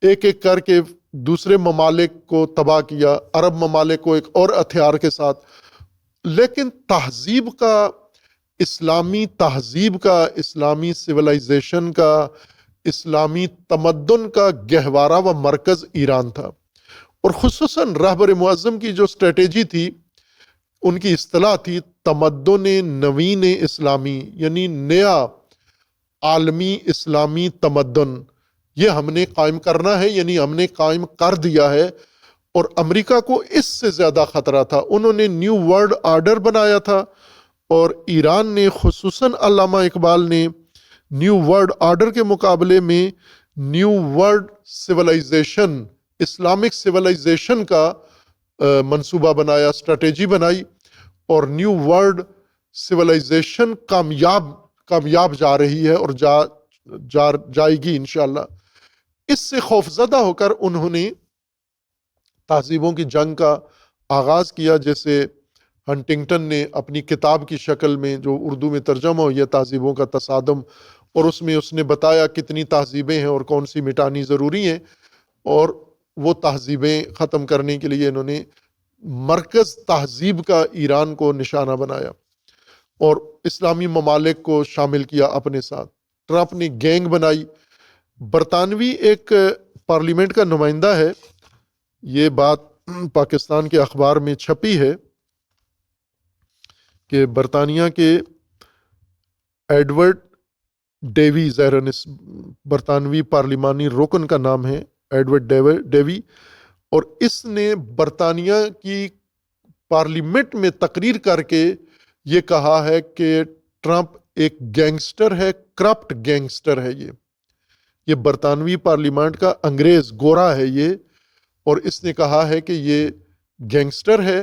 ایک ایک کر کے دوسرے ممالک کو تباہ کیا، عرب ممالک کو ایک اور ہتھیار کے ساتھ۔ لیکن تہذیب کا، اسلامی تہذیب کا، اسلامی سویلائزیشن کا، اسلامی تمدن کا گہوارہ و مرکز ایران تھا، اور خصوصاً رہبر معظم کی جو اسٹریٹجی تھی، ان کی اصطلاح تھی تمدن نوین اسلامی، یعنی نیا عالمی اسلامی تمدن، یہ ہم نے قائم کرنا ہے، یعنی ہم نے قائم کر دیا ہے۔ اور امریکہ کو اس سے زیادہ خطرہ تھا. انہوں نے نیو ورلڈ آرڈر بنایا تھا اور ایران نے خصوصاً علامہ اقبال نے نیو ورلڈ آرڈر کے مقابلے میں new world civilization, Islamic civilization کا منصوبہ بنایا، اسٹریٹجی بنائی، اور نیو ورلڈ سویلائزیشن کامیاب جا رہی ہے اور جائے گی انشاءاللہ. اس سے خوفزدہ ہو کر انہوں نے تہذیبوں کی جنگ کا آغاز کیا، جیسے ہنٹنگٹن نے اپنی کتاب کی شکل میں جو اردو میں ترجمہ ہوئی ہے تہذیبوں کا تصادم، اور اس میں اس نے بتایا کتنی تہذیبیں ہیں اور کون سی مٹانی ضروری ہیں، اور وہ تہذیبیں ختم کرنے کے لیے انہوں نے مرکز تہذیب کا ایران کو نشانہ بنایا اور اسلامی ممالک کو شامل کیا اپنے ساتھ. ٹرمپ نے گینگ بنائی. برطانوی ایک پارلیمنٹ کا نمائندہ ہے، یہ بات پاکستان کے اخبار میں چھپی ہے کہ برطانیہ کے ایڈورڈ ڈیوی، برطانوی پارلیمانی رکن کا نام ہے ایڈورڈ ڈیوی، اور اس نے برطانیہ کی پارلیمنٹ میں تقریر کر کے یہ کہا ہے کہ ٹرمپ ایک گینگسٹر ہے، کرپٹ گینگسٹر ہے. یہ برطانوی پارلیمنٹ کا انگریز گورا ہے یہ، اور اس نے کہا ہے کہ یہ گینگسٹر ہے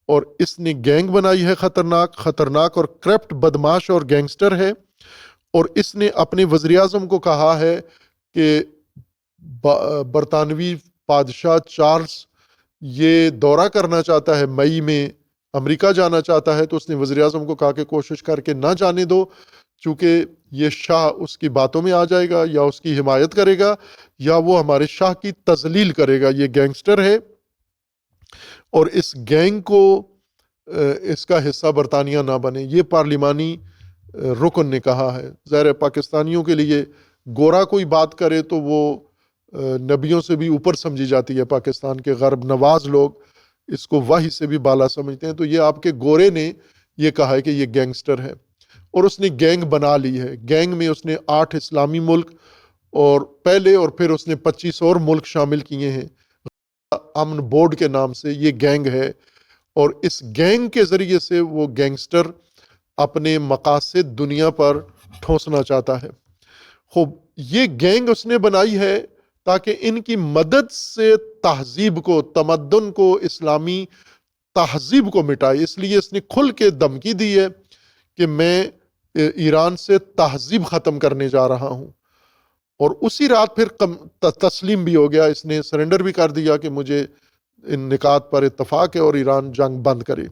اور اس نے گینگ بنائی ہے خطرناک اور کرپٹ بدماش اور گینگسٹر ہے. اور اس نے اپنے وزیر اعظم کو کہا ہے کہ برطانوی بادشاہ چارلز یہ دورہ کرنا چاہتا ہے، مئی میں امریکہ جانا چاہتا ہے، تو اس نے وزیر اعظم کو کہا کہ کوشش کر کے نہ جانے دو، چونکہ یہ شاہ اس کی باتوں میں آ جائے گا، یا اس کی حمایت کرے گا یا وہ ہمارے شاہ کی تذلیل کرے گا. یہ گینگسٹر ہے اور اس گینگ کو اس کا حصہ برطانیہ نہ بنے. یہ پارلیمانی رکن نے کہا ہے. ظاہر پاکستانیوں کے لیے گورا کوئی بات کرے تو وہ نبیوں سے بھی اوپر سمجھی جاتی ہے. پاکستان کے غرب نواز لوگ اس کو وحی سے بھی بالا سمجھتے ہیں. تو یہ آپ کے گورے نے یہ کہا ہے کہ یہ گینگسٹر ہے اور اس نے گینگ بنا لی ہے. گینگ میں اس نے 8 اسلامی ملک اور پہلے اور پھر اس نے 25 اور ملک شامل کیے ہیں. امن بورڈ کے نام سے یہ گینگ ہے اور اس گینگ کے ذریعے سے وہ گینگسٹر اپنے مقاصد دنیا پر ٹھونسنا چاہتا ہے. خوب یہ گینگ اس نے بنائی ہے تاکہ ان کی مدد سے تہذیب کو، تمدن کو، اسلامی تہذیب کو مٹائے. اس لیے اس نے کھل کے دھمکی دی ہے کہ میں ایران سے تہذیب ختم کرنے جا رہا ہوں، اور اسی رات پھر تسلیم بھی ہو گیا. اس نے سرنڈر بھی کر دیا کہ مجھے ان نکات پر اتفاق ہے اور ایران جنگ بند کرے.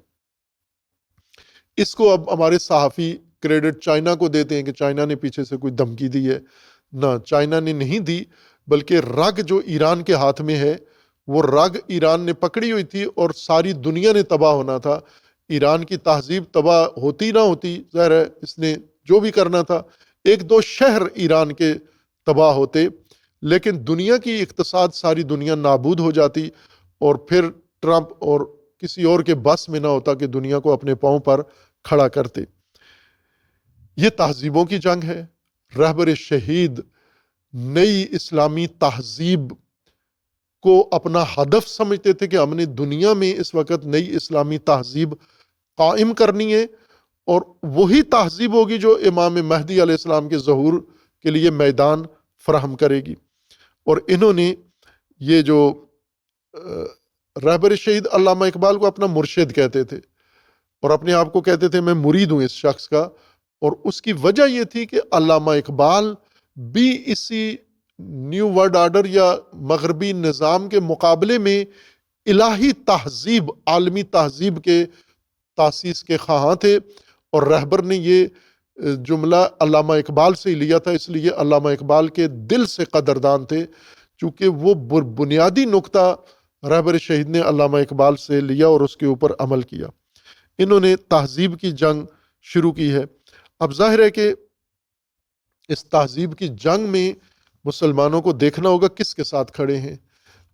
اس کو اب ہمارے صحافی کریڈٹ چائنا کو دیتے ہیں کہ چائنا نے پیچھے سے کوئی دھمکی دی ہے. نہ، چائنا نے نہیں دی، بلکہ رگ جو ایران کے ہاتھ میں ہے وہ رگ ایران نے پکڑی ہوئی تھی اور ساری دنیا نے تباہ ہونا تھا. ایران کی تہذیب تباہ ہوتی نہ ہوتی، ظاہر ہے اس نے جو بھی کرنا تھا. 1-2 شہر ایران کے تباہ ہوتے، لیکن دنیا کی اقتصاد ساری دنیا نابود ہو جاتی، اور پھر ٹرمپ اور کسی اور کے بس میں نہ ہوتا کہ دنیا کو اپنے پاؤں پر کھڑا کرتے. یہ تہذیبوں کی جنگ ہے. رہبر شہید نئی اسلامی تہذیب کو اپنا ہدف سمجھتے تھے کہ ہم نے دنیا میں اس وقت نئی اسلامی تہذیب قائم کرنی ہے، اور وہی تہذیب ہوگی جو امام مہدی علیہ السلام کے ظہور کے لیے میدان فراہم کرے گی. اور انہوں نے یہ جو رہبر شہید علامہ اقبال کو اپنا مرشد کہتے تھے اور اپنے آپ کو کہتے تھے میں مرید ہوں اس شخص کا، اور اس کی وجہ یہ تھی کہ علامہ اقبال بھی اسی نیو ورلڈ آرڈر یا مغربی نظام کے مقابلے میں الہی تہذیب، عالمی تہذیب کے تاسیس کے خواہاں تھے، اور رہبر نے یہ جملہ علامہ اقبال سے ہی لیا تھا. اس لیے علامہ اقبال کے دل سے قدردان تھے، چونکہ وہ بنیادی نقطہ رہبر شہید نے علامہ اقبال سے لیا اور اس کے اوپر عمل کیا. انہوں نے تہذیب کی جنگ شروع کی ہے. اب ظاہر ہے کہ اس تہذیب کی جنگ میں مسلمانوں کو دیکھنا ہوگا کس کے ساتھ کھڑے ہیں.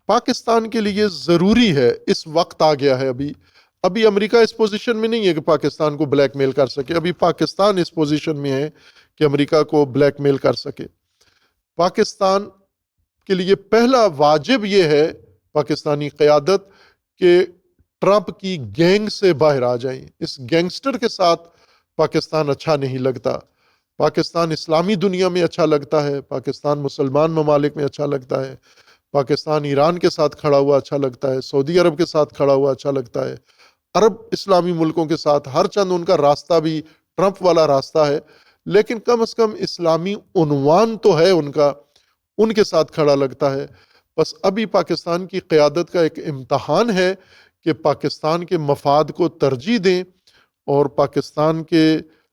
پاکستان کے لیے ضروری ہے، اس وقت آ گیا ہے، ابھی امریکہ اس پوزیشن میں نہیں ہے کہ پاکستان کو بلیک میل کر سکے. ابھی پاکستان اس پوزیشن میں ہے کہ امریکہ کو بلیک میل کر سکے. پاکستان کے لیے پہلا واجب یہ ہے پاکستانی قیادت کہ ٹرمپ کی گینگ سے باہر آ جائیں. اس گینگسٹر کے ساتھ پاکستان اچھا نہیں لگتا. پاکستان اسلامی دنیا میں اچھا لگتا ہے، پاکستان مسلمان ممالک میں اچھا لگتا ہے، پاکستان ایران کے ساتھ کھڑا ہوا اچھا لگتا ہے، سعودی عرب کے ساتھ کھڑا ہوا اچھا لگتا ہے، عرب اسلامی ملکوں کے ساتھ. ہر چند ان کا راستہ بھی ٹرمپ والا راستہ ہے، لیکن کم از کم اسلامی عنوان تو ہے ان کا، ان کے ساتھ کھڑا لگتا ہے. بس ابھی پاکستان کی قیادت کا ایک امتحان ہے کہ پاکستان کے مفاد کو ترجیح دیں، اور پاکستان کے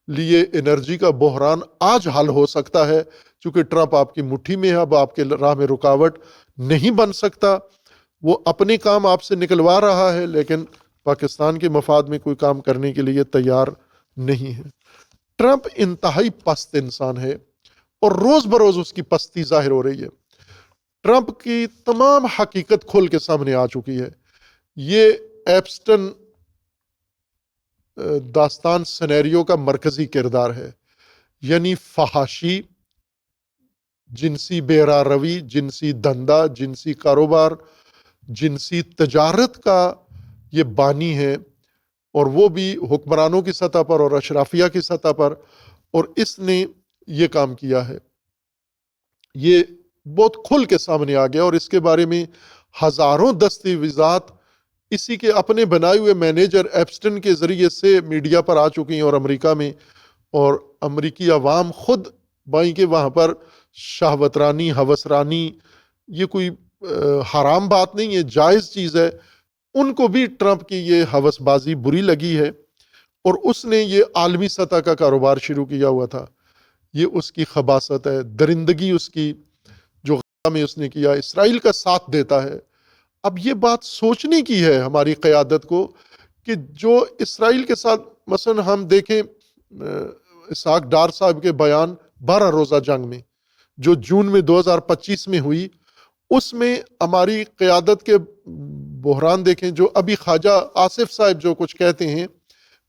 لیے انرجی کا بحران آج حل ہو سکتا ہے چونکہ ٹرمپ آپ کی مٹھی میں ہے، اب آپ کے راہ میں رکاوٹ نہیں بن سکتا. وہ اپنے کام آپ سے نکلوا رہا ہے لیکن پاکستان کے مفاد میں کوئی کام کرنے کے لیے تیار نہیں ہے. ٹرمپ انتہائی پست انسان ہے اور روز بروز اس کی پستی ظاہر ہو رہی ہے. ٹرمپ کی تمام حقیقت کھول کے سامنے آ چکی ہے. یہ ایپسٹن داستان سینیریو کا مرکزی کردار ہے، یعنی فحاشی، جنسی بہرا روی، جنسی دھندا، جنسی کاروبار، جنسی تجارت کا یہ بانی ہے، اور وہ بھی حکمرانوں کی سطح پر اور اشرافیہ کی سطح پر. اور اس نے یہ کام کیا ہے، یہ بہت کھل کے سامنے آ گیا، اور اس کے بارے میں ہزاروں دستاویزات اسی کے اپنے بنائے ہوئے مینیجر ایپسٹن کے ذریعے سے میڈیا پر آ چکی ہیں اور امریکہ میں، اور امریکی عوام خود بائیں کہ وہاں پر شہوت رانی، ہوس رانی، یہ کوئی حرام بات نہیں ہے، جائز چیز ہے. ان کو بھی ٹرمپ کی یہ ہوس بازی بری لگی ہے، اور اس نے یہ عالمی سطح کا کاروبار شروع کیا ہوا تھا. یہ اس کی خباثت ہے، درندگی اس کی جو غزہ میں اس نے کیا، اسرائیل کا ساتھ دیتا ہے. اب یہ بات سوچنے کی ہے ہماری قیادت کو کہ جو اسرائیل کے ساتھ مثلا ہم دیکھیں اسحاق ڈار صاحب کے بیان 12 روزہ جنگ میں جو جون میں 2025 میں ہوئی، اس میں ہماری قیادت کے بحران دیکھیں. جو ابھی خواجہ آصف صاحب جو کچھ کہتے ہیں،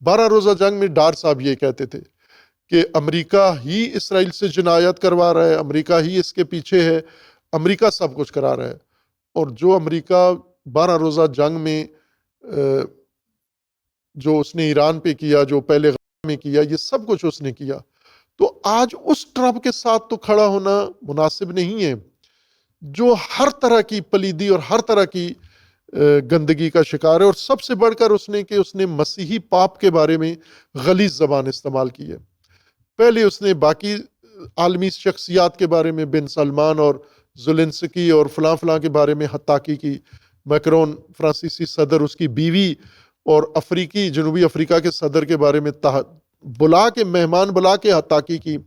12 روزہ جنگ میں ڈار صاحب یہ کہتے تھے کہ امریکہ ہی اسرائیل سے جنایت کروا رہا ہے، امریکہ ہی اس کے پیچھے ہے، امریکہ سب کچھ کرا رہا ہے. اور جو امریکہ 12 روزہ جنگ میں جو اس نے ایران پہ کیا، جو پہلے غزہ میں کیا، یہ سب کچھ اس نے کیا. تو آج اس ٹرمپ کے ساتھ تو کھڑا ہونا مناسب نہیں ہے جو ہر طرح کی پلیدی اور ہر طرح کی گندگی کا شکار ہے. اور سب سے بڑھ کر اس نے مسیحی پاپ کے بارے میں غلیظ زبان استعمال کی ہے. پہلے اس نے باقی عالمی شخصیات کے بارے میں بن سلمان اور زلنسکی اور فلاں فلاں کے بارے میں ہتاکی کی، میکرون فرانسیسی صدر، اس کی بیوی، اور افریقی جنوبی افریقہ کے صدر کے بارے میں بلا کے مہمان بلا کے ہتاکی کی،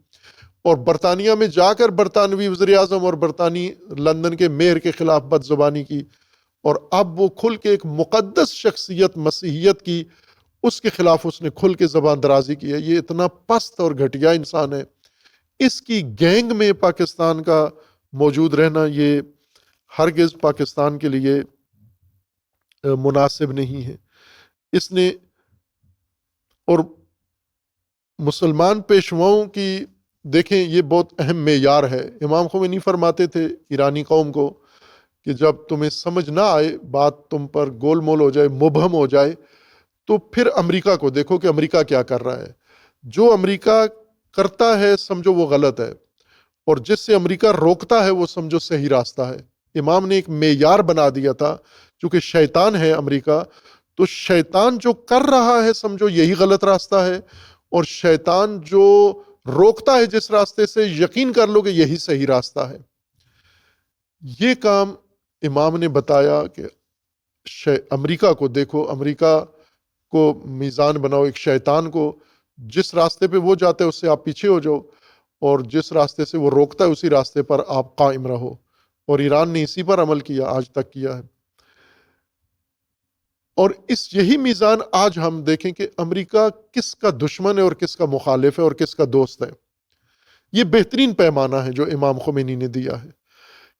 اور برطانیہ میں جا کر برطانوی وزیر اعظم اور برطانوی لندن کے میئر کے خلاف بد زبانی کی. اور اب وہ کھل کے ایک مقدس شخصیت مسیحیت کی، اس کے خلاف اس نے کھل کے زبان درازی کی ہے. یہ اتنا پست اور گھٹیا انسان ہے. اس کی گینگ میں پاکستان کا موجود رہنا یہ ہرگز پاکستان کے لیے مناسب نہیں ہے. اس نے اور مسلمان پیشواؤں کی دیکھیں یہ بہت اہم معیار ہے. امام خمینی فرماتے تھے ایرانی قوم کو کہ جب تمہیں سمجھ نہ آئے، بات تم پر گول مول ہو جائے، مبہم ہو جائے، تو پھر امریکہ کو دیکھو کہ امریکہ کیا کر رہا ہے. جو امریکہ کرتا ہے سمجھو وہ غلط ہے، اور جس سے امریکہ روکتا ہے وہ سمجھو صحیح راستہ ہے. امام نے ایک معیار بنا دیا تھا، چونکہ شیطان ہے امریکہ، تو شیطان جو کر رہا ہے سمجھو یہی غلط راستہ ہے، اور شیطان جو روکتا ہے جس راستے سے یقین کر لو کہ یہی صحیح راستہ ہے. یہ کام امام نے بتایا کہ امریکہ کو دیکھو، امریکہ کو میزان بناؤ ایک شیطان کو، جس راستے پہ وہ جاتا ہے اس سے آپ پیچھے ہو جاؤ، اور جس راستے سے وہ روکتا ہے اسی راستے پر آپ قائم رہو. اور ایران نے اسی پر عمل کیا، آج تک کیا ہے. اور یہی میزان آج ہم دیکھیں کہ امریکہ کس کا دشمن ہے اور کس کا مخالف ہے اور کس کا دوست ہے. یہ بہترین پیمانہ ہے جو امام خمینی نے دیا ہے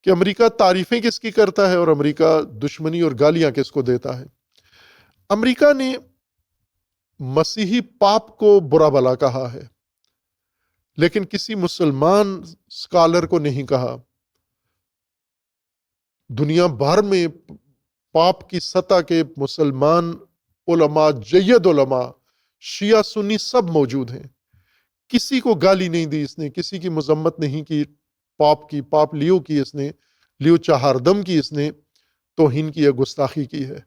کہ امریکہ تعریفیں کس کی کرتا ہے اور امریکہ دشمنی اور گالیاں کس کو دیتا ہے. امریکہ نے مسیحی پاپ کو برا بھلا کہا ہے، لیکن کسی مسلمان اسکالر کو نہیں کہا. دنیا بھر میں پاپ کی سطح کے مسلمان علماء، جید علماء، شیعہ سنی سب موجود ہیں. کسی کو گالی نہیں دی اس نے، کسی کی مذمت نہیں کی پاپ کی، پاپ لیو کی اس نے، لیو چہاردم کی اس نے توہین کی ہے، گستاخی کی ہے.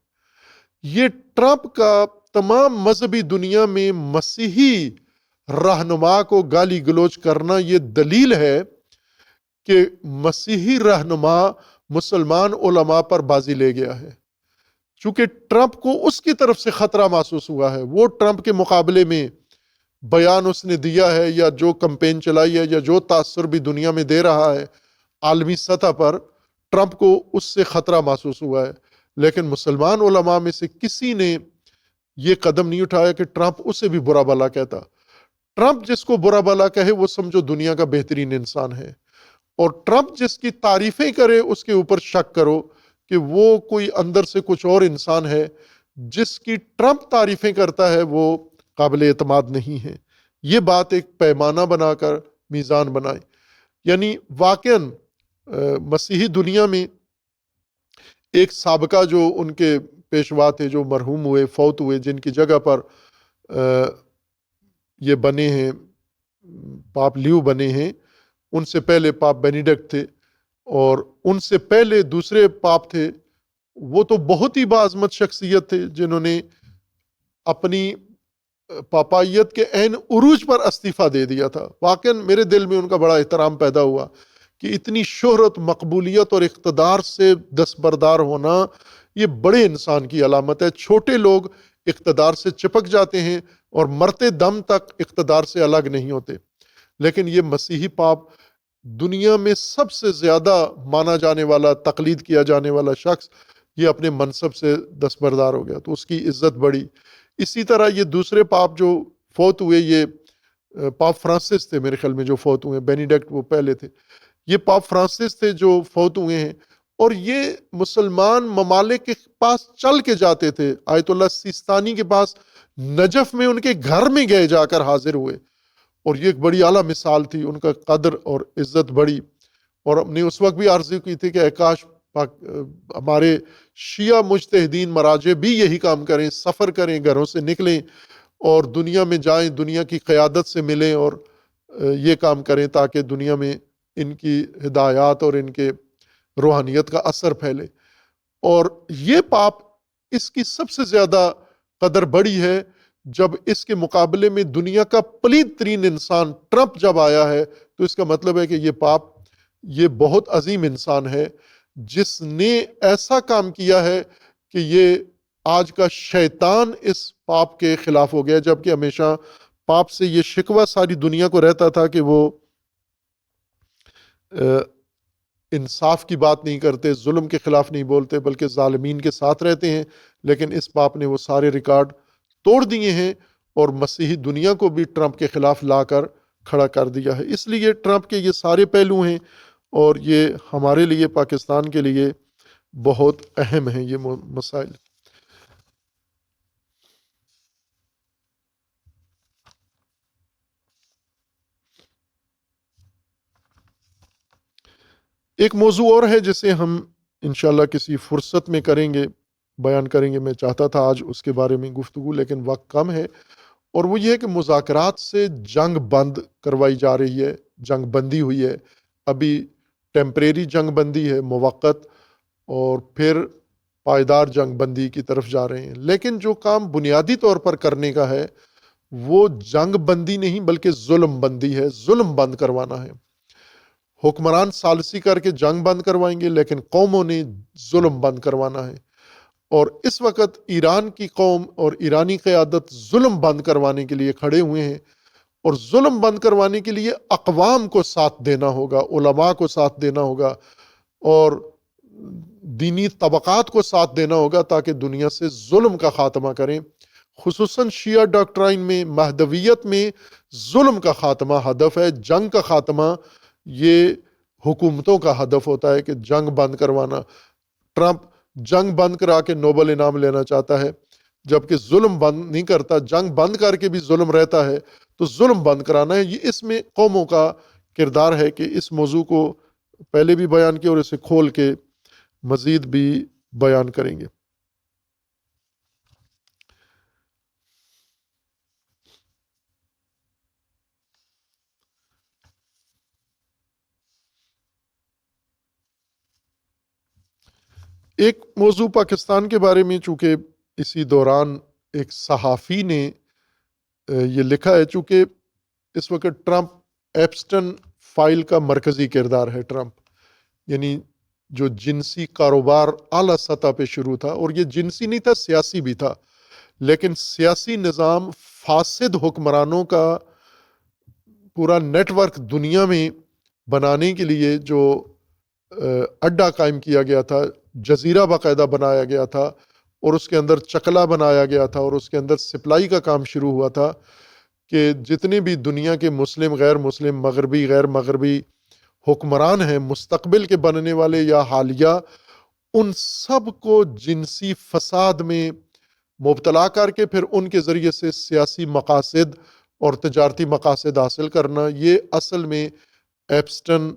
یہ ٹرمپ کا تمام مذہبی دنیا میں مسیحی رہنما کو گالی گلوچ کرنا یہ دلیل ہے کہ مسیحی رہنما مسلمان علماء پر بازی لے گیا ہے. چونکہ ٹرمپ کو اس کی طرف سے خطرہ محسوس ہوا ہے، وہ ٹرمپ کے مقابلے میں بیان اس نے دیا ہے یا جو کمپین چلائی ہے یا جو تاثر بھی دنیا میں دے رہا ہے عالمی سطح پر، ٹرمپ کو اس سے خطرہ محسوس ہوا ہے. لیکن مسلمان علماء میں سے کسی نے یہ قدم نہیں اٹھایا کہ ٹرمپ اسے بھی برا بھلا کہتا. ٹرمپ جس کو برا بھلا کہے وہ سمجھو دنیا کا بہترین انسان ہے، اور ٹرمپ جس کی تعریفیں کرے اس کے اوپر شک کرو کہ وہ کوئی اندر سے کچھ اور انسان ہے. جس کی ٹرمپ تعریفیں کرتا ہے وہ قابل اعتماد نہیں ہے. یہ بات ایک پیمانہ بنا کر میزان بنائے. یعنی واقعاً مسیحی دنیا میں ایک سابقہ جو ان کے پیشوا تھے جو مرحوم ہوئے، فوت ہوئے، جن کی جگہ پر یہ بنے ہیں پاپ لیو بنے ہیں، ان سے پہلے پاپ بینیڈکٹ تھے، اور ان سے پہلے دوسرے پاپ تھے. وہ تو بہت ہی باعظمت شخصیت تھے جنہوں نے اپنی پاپائیت کے عین عروج پر استعفیٰ دے دیا تھا. واقعاً میرے دل میں ان کا بڑا احترام پیدا ہوا کہ اتنی شہرت، مقبولیت اور اقتدار سے دستبردار ہونا یہ بڑے انسان کی علامت ہے. چھوٹے لوگ اقتدار سے چپک جاتے ہیں اور مرتے دم تک اقتدار سے الگ نہیں ہوتے. لیکن یہ مسیحی پاپ دنیا میں سب سے زیادہ مانا جانے والا، تقلید کیا جانے والا شخص، یہ اپنے منصب سے دستبردار ہو گیا تو اس کی عزت بڑھی. اسی طرح یہ دوسرے پاپ جو فوت ہوئے، یہ پاپ فرانسس تھے میرے خیال میں جو فوت ہوئے، بینیڈکٹ وہ پہلے تھے. یہ پاپ فرانسس تھے جو فوت ہوئے ہیں، اور یہ مسلمان ممالک کے پاس چل کے جاتے تھے. آیت اللہ سیستانی کے پاس نجف میں ان کے گھر میں گئے، جا کر حاضر ہوئے، اور یہ ایک بڑی اعلیٰ مثال تھی. ان کا قدر اور عزت بڑی. اور ہم نے اس وقت بھی عرض کی تھی کہ اے کاش ہمارے شیعہ مجتہدین مراجع بھی یہی کام کریں، سفر کریں، گھروں سے نکلیں اور دنیا میں جائیں، دنیا کی قیادت سے ملیں اور یہ کام کریں تاکہ دنیا میں ان کی ہدایات اور ان کے روحانیت کا اثر پھیلے. اور یہ پاپ، اس کی سب سے زیادہ قدر بڑی ہے جب اس کے مقابلے میں دنیا کا پلید ترین انسان ٹرمپ جب آیا ہے، تو اس کا مطلب ہے کہ یہ پاپ یہ بہت عظیم انسان ہے جس نے ایسا کام کیا ہے کہ یہ آج کا شیطان اس پاپ کے خلاف ہو گیا. جبکہ ہمیشہ پاپ سے یہ شکوہ ساری دنیا کو رہتا تھا کہ وہ انصاف کی بات نہیں کرتے، ظلم کے خلاف نہیں بولتے، بلکہ ظالمین کے ساتھ رہتے ہیں. لیکن اس پاپ نے وہ سارے ریکارڈ توڑ دیے ہیں اور مسیحی دنیا کو بھی ٹرمپ کے خلاف لا کر کھڑا کر دیا ہے. اس لیے ٹرمپ کے یہ سارے پہلو ہیں اور یہ ہمارے لیے، پاکستان کے لیے بہت اہم ہیں یہ مسائل. ایک موضوع اور ہے جسے ہم انشاءاللہ کسی فرصت میں کریں گے، بیان کریں گے. میں چاہتا تھا آج اس کے بارے میں گفتگو، لیکن وقت کم ہے. اور وہ یہ ہے کہ مذاکرات سے جنگ بند کروائی جا رہی ہے، جنگ بندی ہوئی ہے. ابھی ٹیمپریری جنگ بندی ہے، موقت، اور پھر پائیدار جنگ بندی کی طرف جا رہے ہیں. لیکن جو کام بنیادی طور پر کرنے کا ہے وہ جنگ بندی نہیں بلکہ ظلم بندی ہے. ظلم بند کروانا ہے. حکمران ثالثی کر کے جنگ بند کروائیں گے، لیکن قوموں نے ظلم بند کروانا ہے. اور اس وقت ایران کی قوم اور ایرانی قیادت ظلم بند کروانے کے لیے کھڑے ہوئے ہیں. اور ظلم بند کروانے کے لیے اقوام کو ساتھ دینا ہوگا، علماء کو ساتھ دینا ہوگا اور دینی طبقات کو ساتھ دینا ہوگا تاکہ دنیا سے ظلم کا خاتمہ کریں. خصوصاً شیعہ ڈاکٹرائن میں، مہدویت میں ظلم کا خاتمہ ہدف ہے. جنگ کا خاتمہ یہ حکومتوں کا ہدف ہوتا ہے کہ جنگ بند کروانا. ٹرمپ جنگ بند کرا کے نوبل انعام لینا چاہتا ہے، جبکہ ظلم بند نہیں کرتا. جنگ بند کر کے بھی ظلم رہتا ہے، تو ظلم بند کرانا ہے. یہ اس میں قوموں کا کردار ہے کہ اس موضوع کو پہلے بھی بیان کیا اور اسے کھول کے مزید بھی بیان کریں گے. ایک موضوع پاکستان کے بارے میں، چونکہ اسی دوران ایک صحافی نے یہ لکھا ہے، چونکہ اس وقت ٹرمپ ایپسٹن فائل کا مرکزی کردار ہے. ٹرمپ یعنی جو جنسی کاروبار اعلیٰ سطح پہ شروع تھا، اور یہ جنسی نہیں تھا، سیاسی بھی تھا، لیکن سیاسی نظام فاسد حکمرانوں کا پورا نیٹ ورک دنیا میں بنانے کے لیے جو اڈا قائم کیا گیا تھا، جزیرہ باقاعدہ بنایا گیا تھا، اور اس کے اندر چکلا بنایا گیا تھا، اور اس کے اندر سپلائی کا کام شروع ہوا تھا کہ جتنے بھی دنیا کے مسلم، غیر مسلم، مغربی، غیر مغربی حکمران ہیں، مستقبل کے بننے والے یا حالیہ، ان سب کو جنسی فساد میں مبتلا کر کے پھر ان کے ذریعے سے سیاسی مقاصد اور تجارتی مقاصد حاصل کرنا، یہ اصل میں ایپسٹن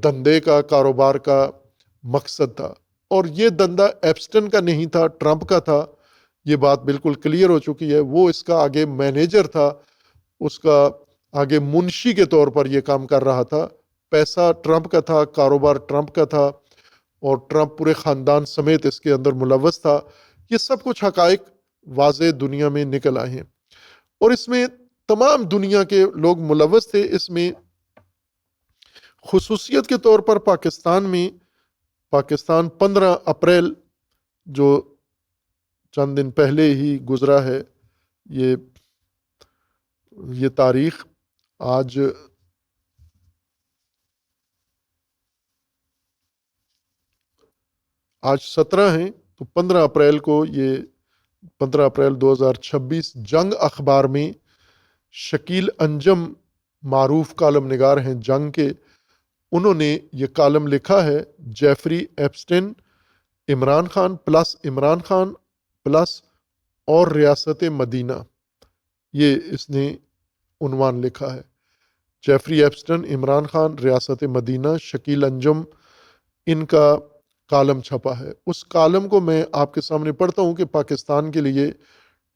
دندے کا، کاروبار کا مقصد تھا. اور یہ دندہ ایپسٹن کا نہیں تھا، ٹرمپ کا تھا. یہ بات بالکل کلیئر ہو چکی ہے. وہ اس کا آگے مینیجر تھا، اس کا آگے منشی کے طور پر یہ کام کر رہا تھا. پیسہ ٹرمپ کا تھا، کاروبار ٹرمپ کا تھا، اور ٹرمپ پورے خاندان سمیت اس کے اندر ملوث تھا. یہ سب کچھ حقائق واضح دنیا میں نکل آئے ہیں، اور اس میں تمام دنیا کے لوگ ملوث تھے. اس میں خصوصیت کے طور پر پاکستان 15 اپریل جو چند دن پہلے ہی گزرا ہے، یہ تاریخ آج 17 ہیں، تو 15 اپریل کو، یہ 15 اپریل 2026 جنگ اخبار میں شکیل انجم معروف کالم نگار ہیں جنگ کے، انہوں نے یہ کالم لکھا ہے، جیفری ایپسٹن، عمران خان پلس اور ریاست مدینہ. یہ اس نے عنوان لکھا ہے، جیفری ایپسٹن، عمران خان، ریاست مدینہ، شکیل انجم، ان کا کالم چھپا ہے. اس کالم کو میں آپ کے سامنے پڑھتا ہوں کہ پاکستان کے لیے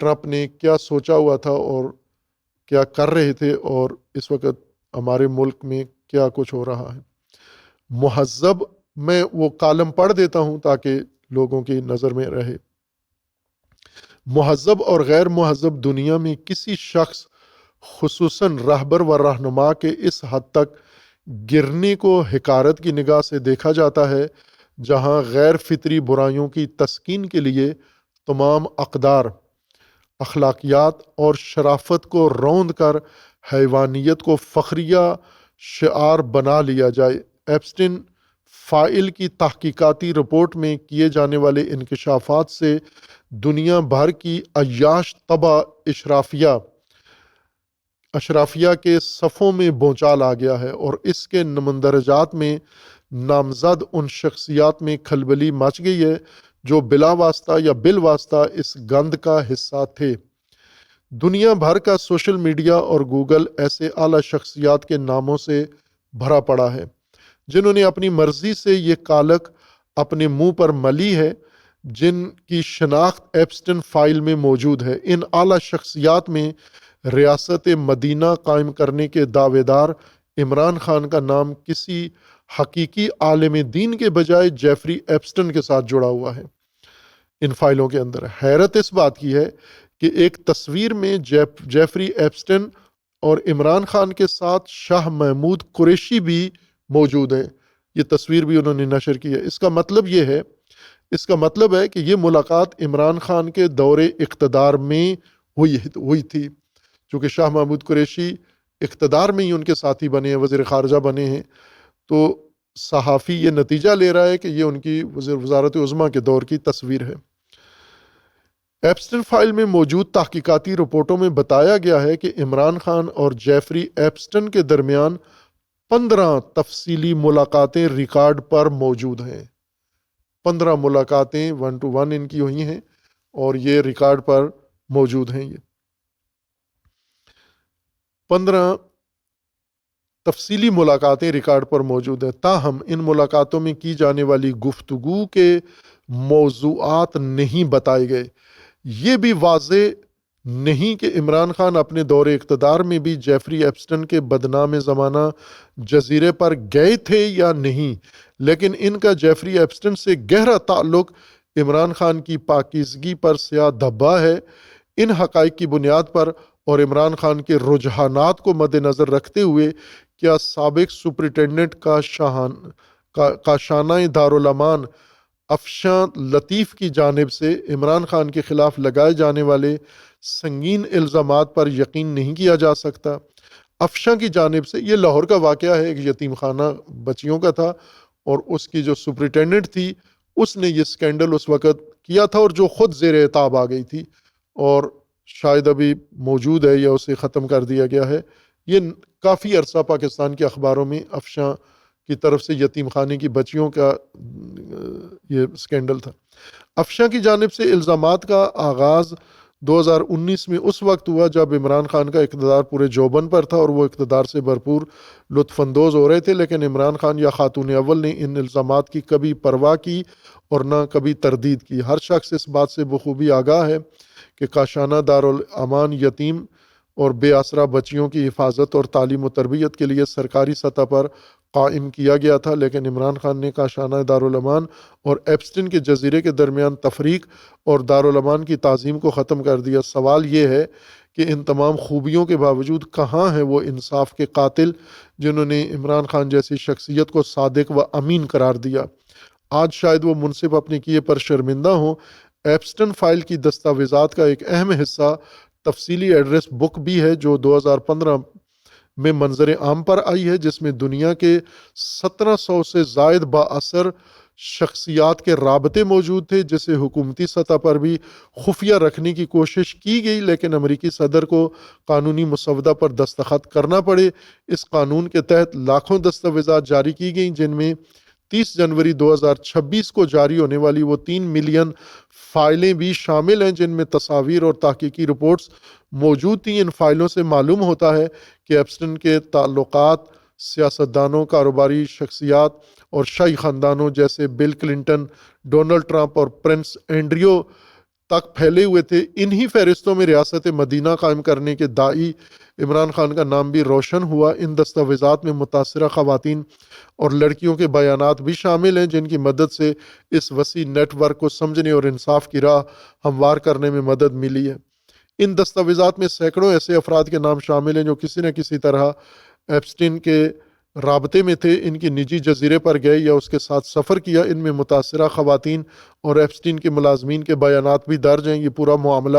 ٹرمپ نے کیا سوچا ہوا تھا اور کیا کر رہے تھے، اور اس وقت ہمارے ملک میں کیا کچھ ہو رہا ہے. مہذب، میں وہ کالم پڑھ دیتا ہوں تاکہ لوگوں کی نظر میں رہے. مہذب اور غیر مہذب دنیا میں کسی شخص، خصوصاً رہبر و رہنما کے اس حد تک گرنے کو حقارت کی نگاہ سے دیکھا جاتا ہے جہاں غیر فطری برائیوں کی تسکین کے لیے تمام اقدار، اخلاقیات اور شرافت کو روند کر حیوانیت کو فخریہ شعار بنا لیا جائے. ایپسٹن فائل کی تحقیقاتی رپورٹ میں کیے جانے والے انکشافات سے دنیا بھر کی عیاش طبع اشرافیہ کے صفوں میں بھونچال آ گیا ہے، اور اس کے مندرجات میں نامزد ان شخصیات میں کھلبلی مچ گئی ہے جو بلا واسطہ یا بالواسطہ اس گند کا حصہ تھے. دنیا بھر کا سوشل میڈیا اور گوگل ایسے اعلیٰ شخصیات کے ناموں سے بھرا پڑا ہے جنہوں نے اپنی مرضی سے یہ کالک اپنے منہ پر ملی ہے، جن کی شناخت ایپسٹن فائل میں موجود ہے. ان اعلیٰ شخصیات میں ریاست مدینہ قائم کرنے کے دعوے دار عمران خان کا نام کسی حقیقی عالم دین کے بجائے جیفری ایپسٹن کے ساتھ جڑا ہوا ہے. ان فائلوں کے اندر حیرت اس بات کی ہے کہ ایک تصویر میں جیفری ایپسٹن اور عمران خان کے ساتھ شاہ محمود قریشی بھی موجود ہیں. یہ تصویر بھی انہوں نے نشر کی ہے. اس کا مطلب ہے کہ یہ ملاقات عمران خان کے دور اقتدار میں ہوئی تھی، چونکہ شاہ محمود قریشی اقتدار میں ہی ان کے ساتھی بنے ہیں، وزیر خارجہ بنے ہیں. تو صحافی یہ نتیجہ لے رہا ہے کہ یہ ان کی وزارت عظمیٰ کے دور کی تصویر ہے. ایپسٹن فائل میں موجود تحقیقاتی رپورٹوں میں بتایا گیا ہے کہ عمران خان اور جیفری ایپسٹن کے درمیان 15 تفصیلی ملاقاتیں ریکارڈ پر موجود ہیں. 15 ملاقاتیں 1 to 1 ان کی ہوئی ہیں، اور یہ ریکارڈ پر موجود ہیں. یہ 15 تفصیلی ملاقاتیں ریکارڈ پر موجود ہیں. تاہم ان ملاقاتوں میں کی جانے والی گفتگو کے موضوعات نہیں بتائے گئے. یہ بھی واضح نہیں کہ عمران خان اپنے دور اقتدار میں بھی جیفری ایپسٹن کے بدنام زمانہ جزیرے پر گئے تھے یا نہیں، لیکن ان کا جیفری ایپسٹن سے گہرا تعلق عمران خان کی پاکیزگی پر سیاہ دھبا ہے۔ ان حقائق کی بنیاد پر اور عمران خان کے رجحانات کو مد نظر رکھتے ہوئے کیا سابق سپرنٹینڈنٹ کاشانہ دارالامان افشاں لطیف کی جانب سے عمران خان کے خلاف لگائے جانے والے سنگین الزامات پر یقین نہیں کیا جا سکتا؟ افشاں کی جانب سے، یہ لاہور کا واقعہ ہے، ایک یتیم خانہ بچیوں کا تھا، اور اس کی جو سپرنٹینڈنٹ تھی اس نے یہ سکینڈل اس وقت کیا تھا، اور جو خود زیر اعتاب آ گئی تھی، اور شاید ابھی موجود ہے یا اسے ختم کر دیا گیا ہے۔ یہ کافی عرصہ پاکستان کے اخباروں میں افشاں کی طرف سے یتیم خانے کی بچیوں کا یہ سکینڈل تھا۔ افشاں کی جانب سے الزامات کا آغاز 2019 میں اس وقت ہوا جب عمران خان کا اقتدار پورے جوبن پر تھا اور وہ اقتدار سے بھرپور لطف اندوز ہو رہے تھے، لیکن عمران خان یا خاتون اول نے ان الزامات کی کبھی پرواہ کی اور نہ کبھی تردید کی۔ ہر شخص اس بات سے بخوبی آگاہ ہے کہ کاشانہ دارالامان یتیم اور بے آسرا بچیوں کی حفاظت اور تعلیم و تربیت کے لیے سرکاری سطح پر قائم کیا گیا تھا، لیکن عمران خان نے کاشانہ دارالامان اور ایپسٹن کے جزیرے کے درمیان تفریق اور دارالامان کی تعظیم کو ختم کر دیا۔ سوال یہ ہے کہ ان تمام خوبیوں کے باوجود کہاں ہیں وہ انصاف کے قاتل جنہوں نے عمران خان جیسی شخصیت کو صادق و امین قرار دیا؟ آج شاید وہ منصف اپنے کیے پر شرمندہ ہوں۔ ایپسٹن فائل کی دستاویزات کا ایک اہم حصہ تفصیلی ایڈریس بک بھی ہے جو 2015 میں منظر عام پر آئی ہے، جس میں دنیا کے 1700 سے زائد بااثر شخصیات کے رابطے موجود تھے، جسے حکومتی سطح پر بھی خفیہ رکھنے کی کوشش کی گئی، لیکن امریکی صدر کو قانونی مسودہ پر دستخط کرنا پڑے۔ اس قانون کے تحت لاکھوں دستاویزات جاری کی گئیں، جن میں 30 جنوری 2026 کو جاری ہونے والی وہ 3 ملین فائلیں بھی شامل ہیں جن میں تصاویر اور تحقیقی رپورٹس موجود تھیں۔ ان فائلوں سے معلوم ہوتا ہے کہ ایپسٹن کے تعلقات سیاستدانوں، کاروباری شخصیات اور شاہی خاندانوں جیسے بل کلنٹن، ڈونلڈ ٹرمپ اور پرنس اینڈریو تک پھیلے ہوئے تھے۔ انہی فہرستوں میں ریاست مدینہ قائم کرنے کے داعی عمران خان کا نام بھی روشن ہوا۔ ان دستاویزات میں متاثرہ خواتین اور لڑکیوں کے بیانات بھی شامل ہیں جن کی مدد سے اس وسیع نیٹ ورک کو سمجھنے اور انصاف کی راہ ہموار کرنے میں مدد ملی ہے۔ ان دستاویزات میں سینکڑوں ایسے افراد کے نام شامل ہیں جو کسی نہ کسی طرح ایپسٹن کے رابطے میں تھے، ان کی نجی جزیرے پر گئے یا اس کے ساتھ سفر کیا۔ ان میں متاثرہ خواتین اور ایپسٹن کے ملازمین کے بیانات بھی درج ہیں۔ یہ پورا معاملہ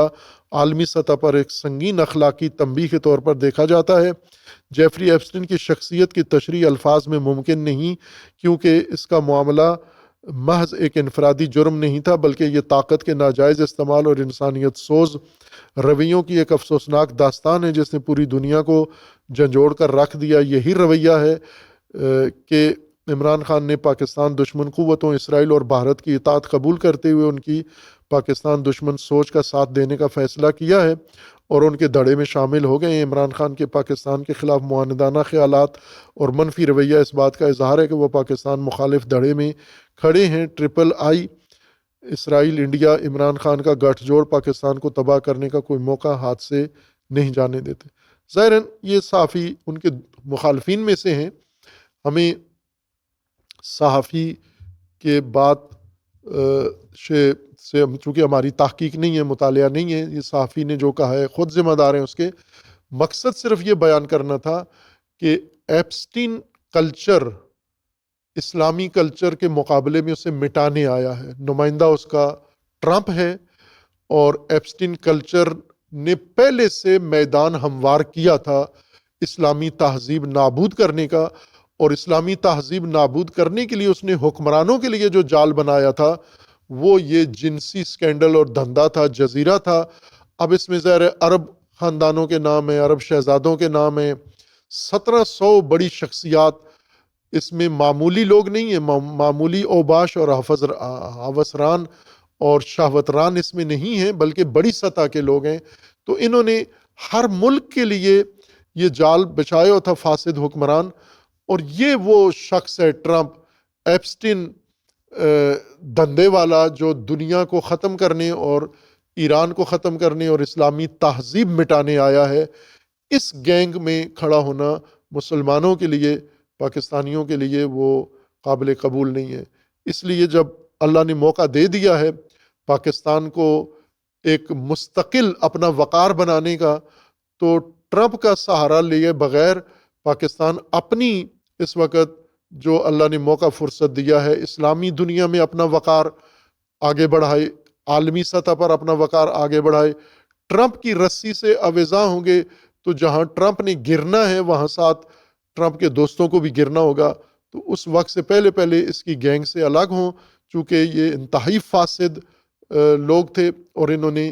عالمی سطح پر ایک سنگین اخلاقی تنبیہ کے طور پر دیکھا جاتا ہے۔ جیفری ایپسٹن کی شخصیت کی تشریح الفاظ میں ممکن نہیں، کیونکہ اس کا معاملہ محض ایک انفرادی جرم نہیں تھا، بلکہ یہ طاقت کے ناجائز استعمال اور انسانیت سوز رویوں کی ایک افسوسناک داستان ہے جس نے پوری دنیا کو جھنجھوڑ کر رکھ دیا۔ یہی رویہ ہے کہ عمران خان نے پاکستان دشمن قوتوں اسرائیل اور بھارت کی اطاعت قبول کرتے ہوئے ان کی پاکستان دشمن سوچ کا ساتھ دینے کا فیصلہ کیا ہے اور ان کے دھڑے میں شامل ہو گئے ہیں۔ عمران خان کے پاکستان کے خلاف معاندانہ خیالات اور منفی رویہ اس بات کا اظہار ہے کہ وہ پاکستان مخالف دھڑے میں کھڑے ہیں۔ ٹرپل آئی، اسرائیل، انڈیا، عمران خان کا گٹھ جوڑ پاکستان کو تباہ کرنے کا کوئی موقع ہاتھ سے نہیں جانے دیتے۔ ظاہراً یہ صحافی ان کے مخالفین میں سے ہیں۔ ہمیں صحافی کے بات سے چونکہ ہماری تحقیق نہیں ہے، مطالعہ نہیں ہے، یہ صحافی نے جو کہا ہے خود ذمہ دار ہیں اس کے۔ مقصد صرف یہ بیان کرنا تھا کہ ایپسٹن کلچر اسلامی کلچر کے مقابلے میں اسے مٹانے آیا ہے۔ نمائندہ اس کا ٹرمپ ہے اور ایپسٹن کلچر نے پہلے سے میدان ہموار کیا تھا اسلامی تہذیب نابود کرنے کا، اور اسلامی تہذیب نابود کرنے کے لیے اس نے حکمرانوں کے لیے جو جال بنایا تھا وہ یہ جنسی سکینڈل اور دھندا تھا، جزیرہ تھا۔ اب اس میں ظاہر عرب خاندانوں کے نام ہیں، عرب شہزادوں کے نام ہیں، 1700 بڑی شخصیات اس میں معمولی لوگ نہیں ہیں، معمولی اوباش اور حوثران اور شہوتران اس میں نہیں ہیں، بلکہ بڑی سطح کے لوگ ہیں۔ تو انہوں نے ہر ملک کے لیے یہ جال بچایا تھا، فاسد حکمران، اور یہ وہ شخص ہے ٹرمپ، ایپسٹن دھندے والا، جو دنیا کو ختم کرنے اور ایران کو ختم کرنے اور اسلامی تہذیب مٹانے آیا ہے، اس گینگ میں کھڑا ہونا مسلمانوں کے لیے، پاکستانیوں کے لیے وہ قابل قبول نہیں ہے۔ اس لیے جب اللہ نے موقع دے دیا ہے پاکستان کو ایک مستقل اپنا وقار بنانے کا، تو ٹرمپ کا سہارا لیے بغیر پاکستان اپنی اس وقت جو اللہ نے موقع فرصت دیا ہے اسلامی دنیا میں اپنا وقار آگے بڑھائے، عالمی سطح پر اپنا وقار آگے بڑھائے۔ ٹرمپ کی رسی سے اویزاں ہوں گے تو جہاں ٹرمپ نے گرنا ہے وہاں ساتھ ٹرمپ کے دوستوں کو بھی گرنا ہوگا، تو اس وقت سے پہلے اس کی گینگ سے الگ ہوں، چونکہ یہ انتہائی فاسد لوگ تھے اور انہوں نے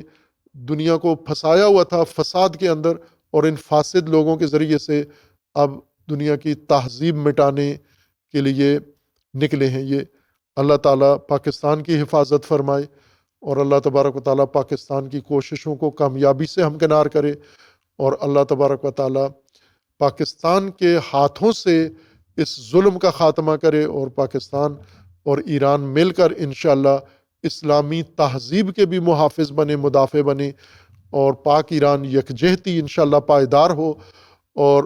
دنیا کو پھنسایا ہوا تھا فساد کے اندر، اور ان فاسد لوگوں کے ذریعے سے اب دنیا کی تہذیب مٹانے کے لیے نکلے ہیں یہ۔ اللہ تعالیٰ پاکستان کی حفاظت فرمائے، اور اللہ تبارک و تعالیٰ پاکستان کی کوششوں کو کامیابی سے ہمکنار کرے، اور اللہ تبارک و تعالیٰ پاکستان کے ہاتھوں سے اس ظلم کا خاتمہ کرے، اور پاکستان اور ایران مل کر انشاءاللہ اسلامی تہذیب کے بھی محافظ بنے، مدافع بنے، اور پاک ایران یکجہتی انشاءاللہ پائیدار ہو۔ اور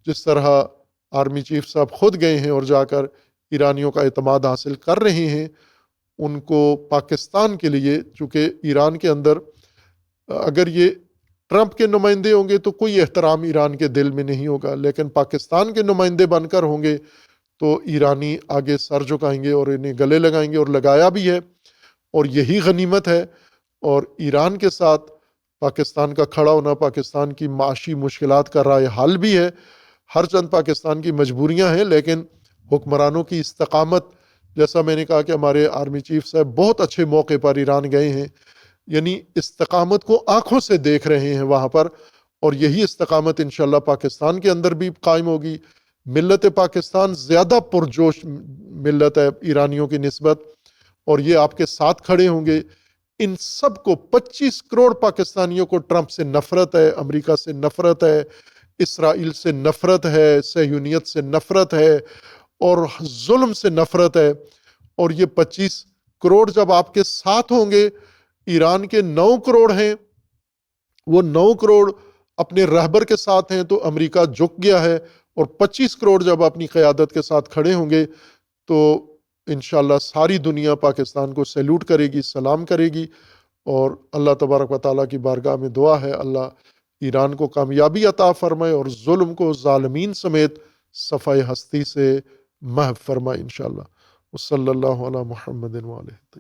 جس طرح آرمی چیف صاحب خود گئے ہیں اور جا کر ایرانیوں کا اعتماد حاصل کر رہے ہیں، ان کو پاکستان کے لیے، چونکہ ایران کے اندر اگر یہ ٹرمپ کے نمائندے ہوں گے تو کوئی احترام ایران کے دل میں نہیں ہوگا، لیکن پاکستان کے نمائندے بن کر ہوں گے تو ایرانی آگے سر جھکائیں گے اور انہیں گلے لگائیں گے، اور لگایا بھی ہے، اور یہی غنیمت ہے۔ اور ایران کے ساتھ پاکستان کا کھڑا ہونا پاکستان کی معاشی مشکلات کا رائے حل بھی ہے۔ ہر چند پاکستان کی مجبوریاں ہیں، لیکن حکمرانوں کی استقامت، جیسا میں نے کہا کہ ہمارے آرمی چیف صاحب بہت اچھے موقع پر ایران گئے ہیں، یعنی استقامت کو آنکھوں سے دیکھ رہے ہیں وہاں پر، اور یہی استقامت انشاءاللہ پاکستان کے اندر بھی قائم ہوگی۔ ملت پاکستان زیادہ پرجوش ملت ہے ایرانیوں کی نسبت، اور یہ آپ کے ساتھ کھڑے ہوں گے۔ ان سب کو 25 کروڑ پاکستانیوں کو ٹرمپ سے نفرت ہے، امریکہ سے نفرت ہے، اسرائیل سے نفرت ہے، صہیونیت سے نفرت ہے، اور ظلم سے نفرت ہے، اور یہ 25 کروڑ جب آپ کے ساتھ ہوں گے، ایران کے 9 کروڑ ہیں، وہ 9 کروڑ اپنے رہبر کے ساتھ ہیں تو امریکہ جھک گیا ہے، اور 25 کروڑ جب اپنی قیادت کے ساتھ کھڑے ہوں گے تو انشاءاللہ ساری دنیا پاکستان کو سیلوٹ کرے گی، سلام کرے گی۔ اور اللہ تبارک و تعالیٰ کی بارگاہ میں دعا ہے اللہ ایران کو کامیابی عطا فرمائے، اور ظلم کو ظالمین سمیت صفحہ ہستی سے محو فرمائے انشاءاللہ۔ وصلی اللہ علی محمد وآلہ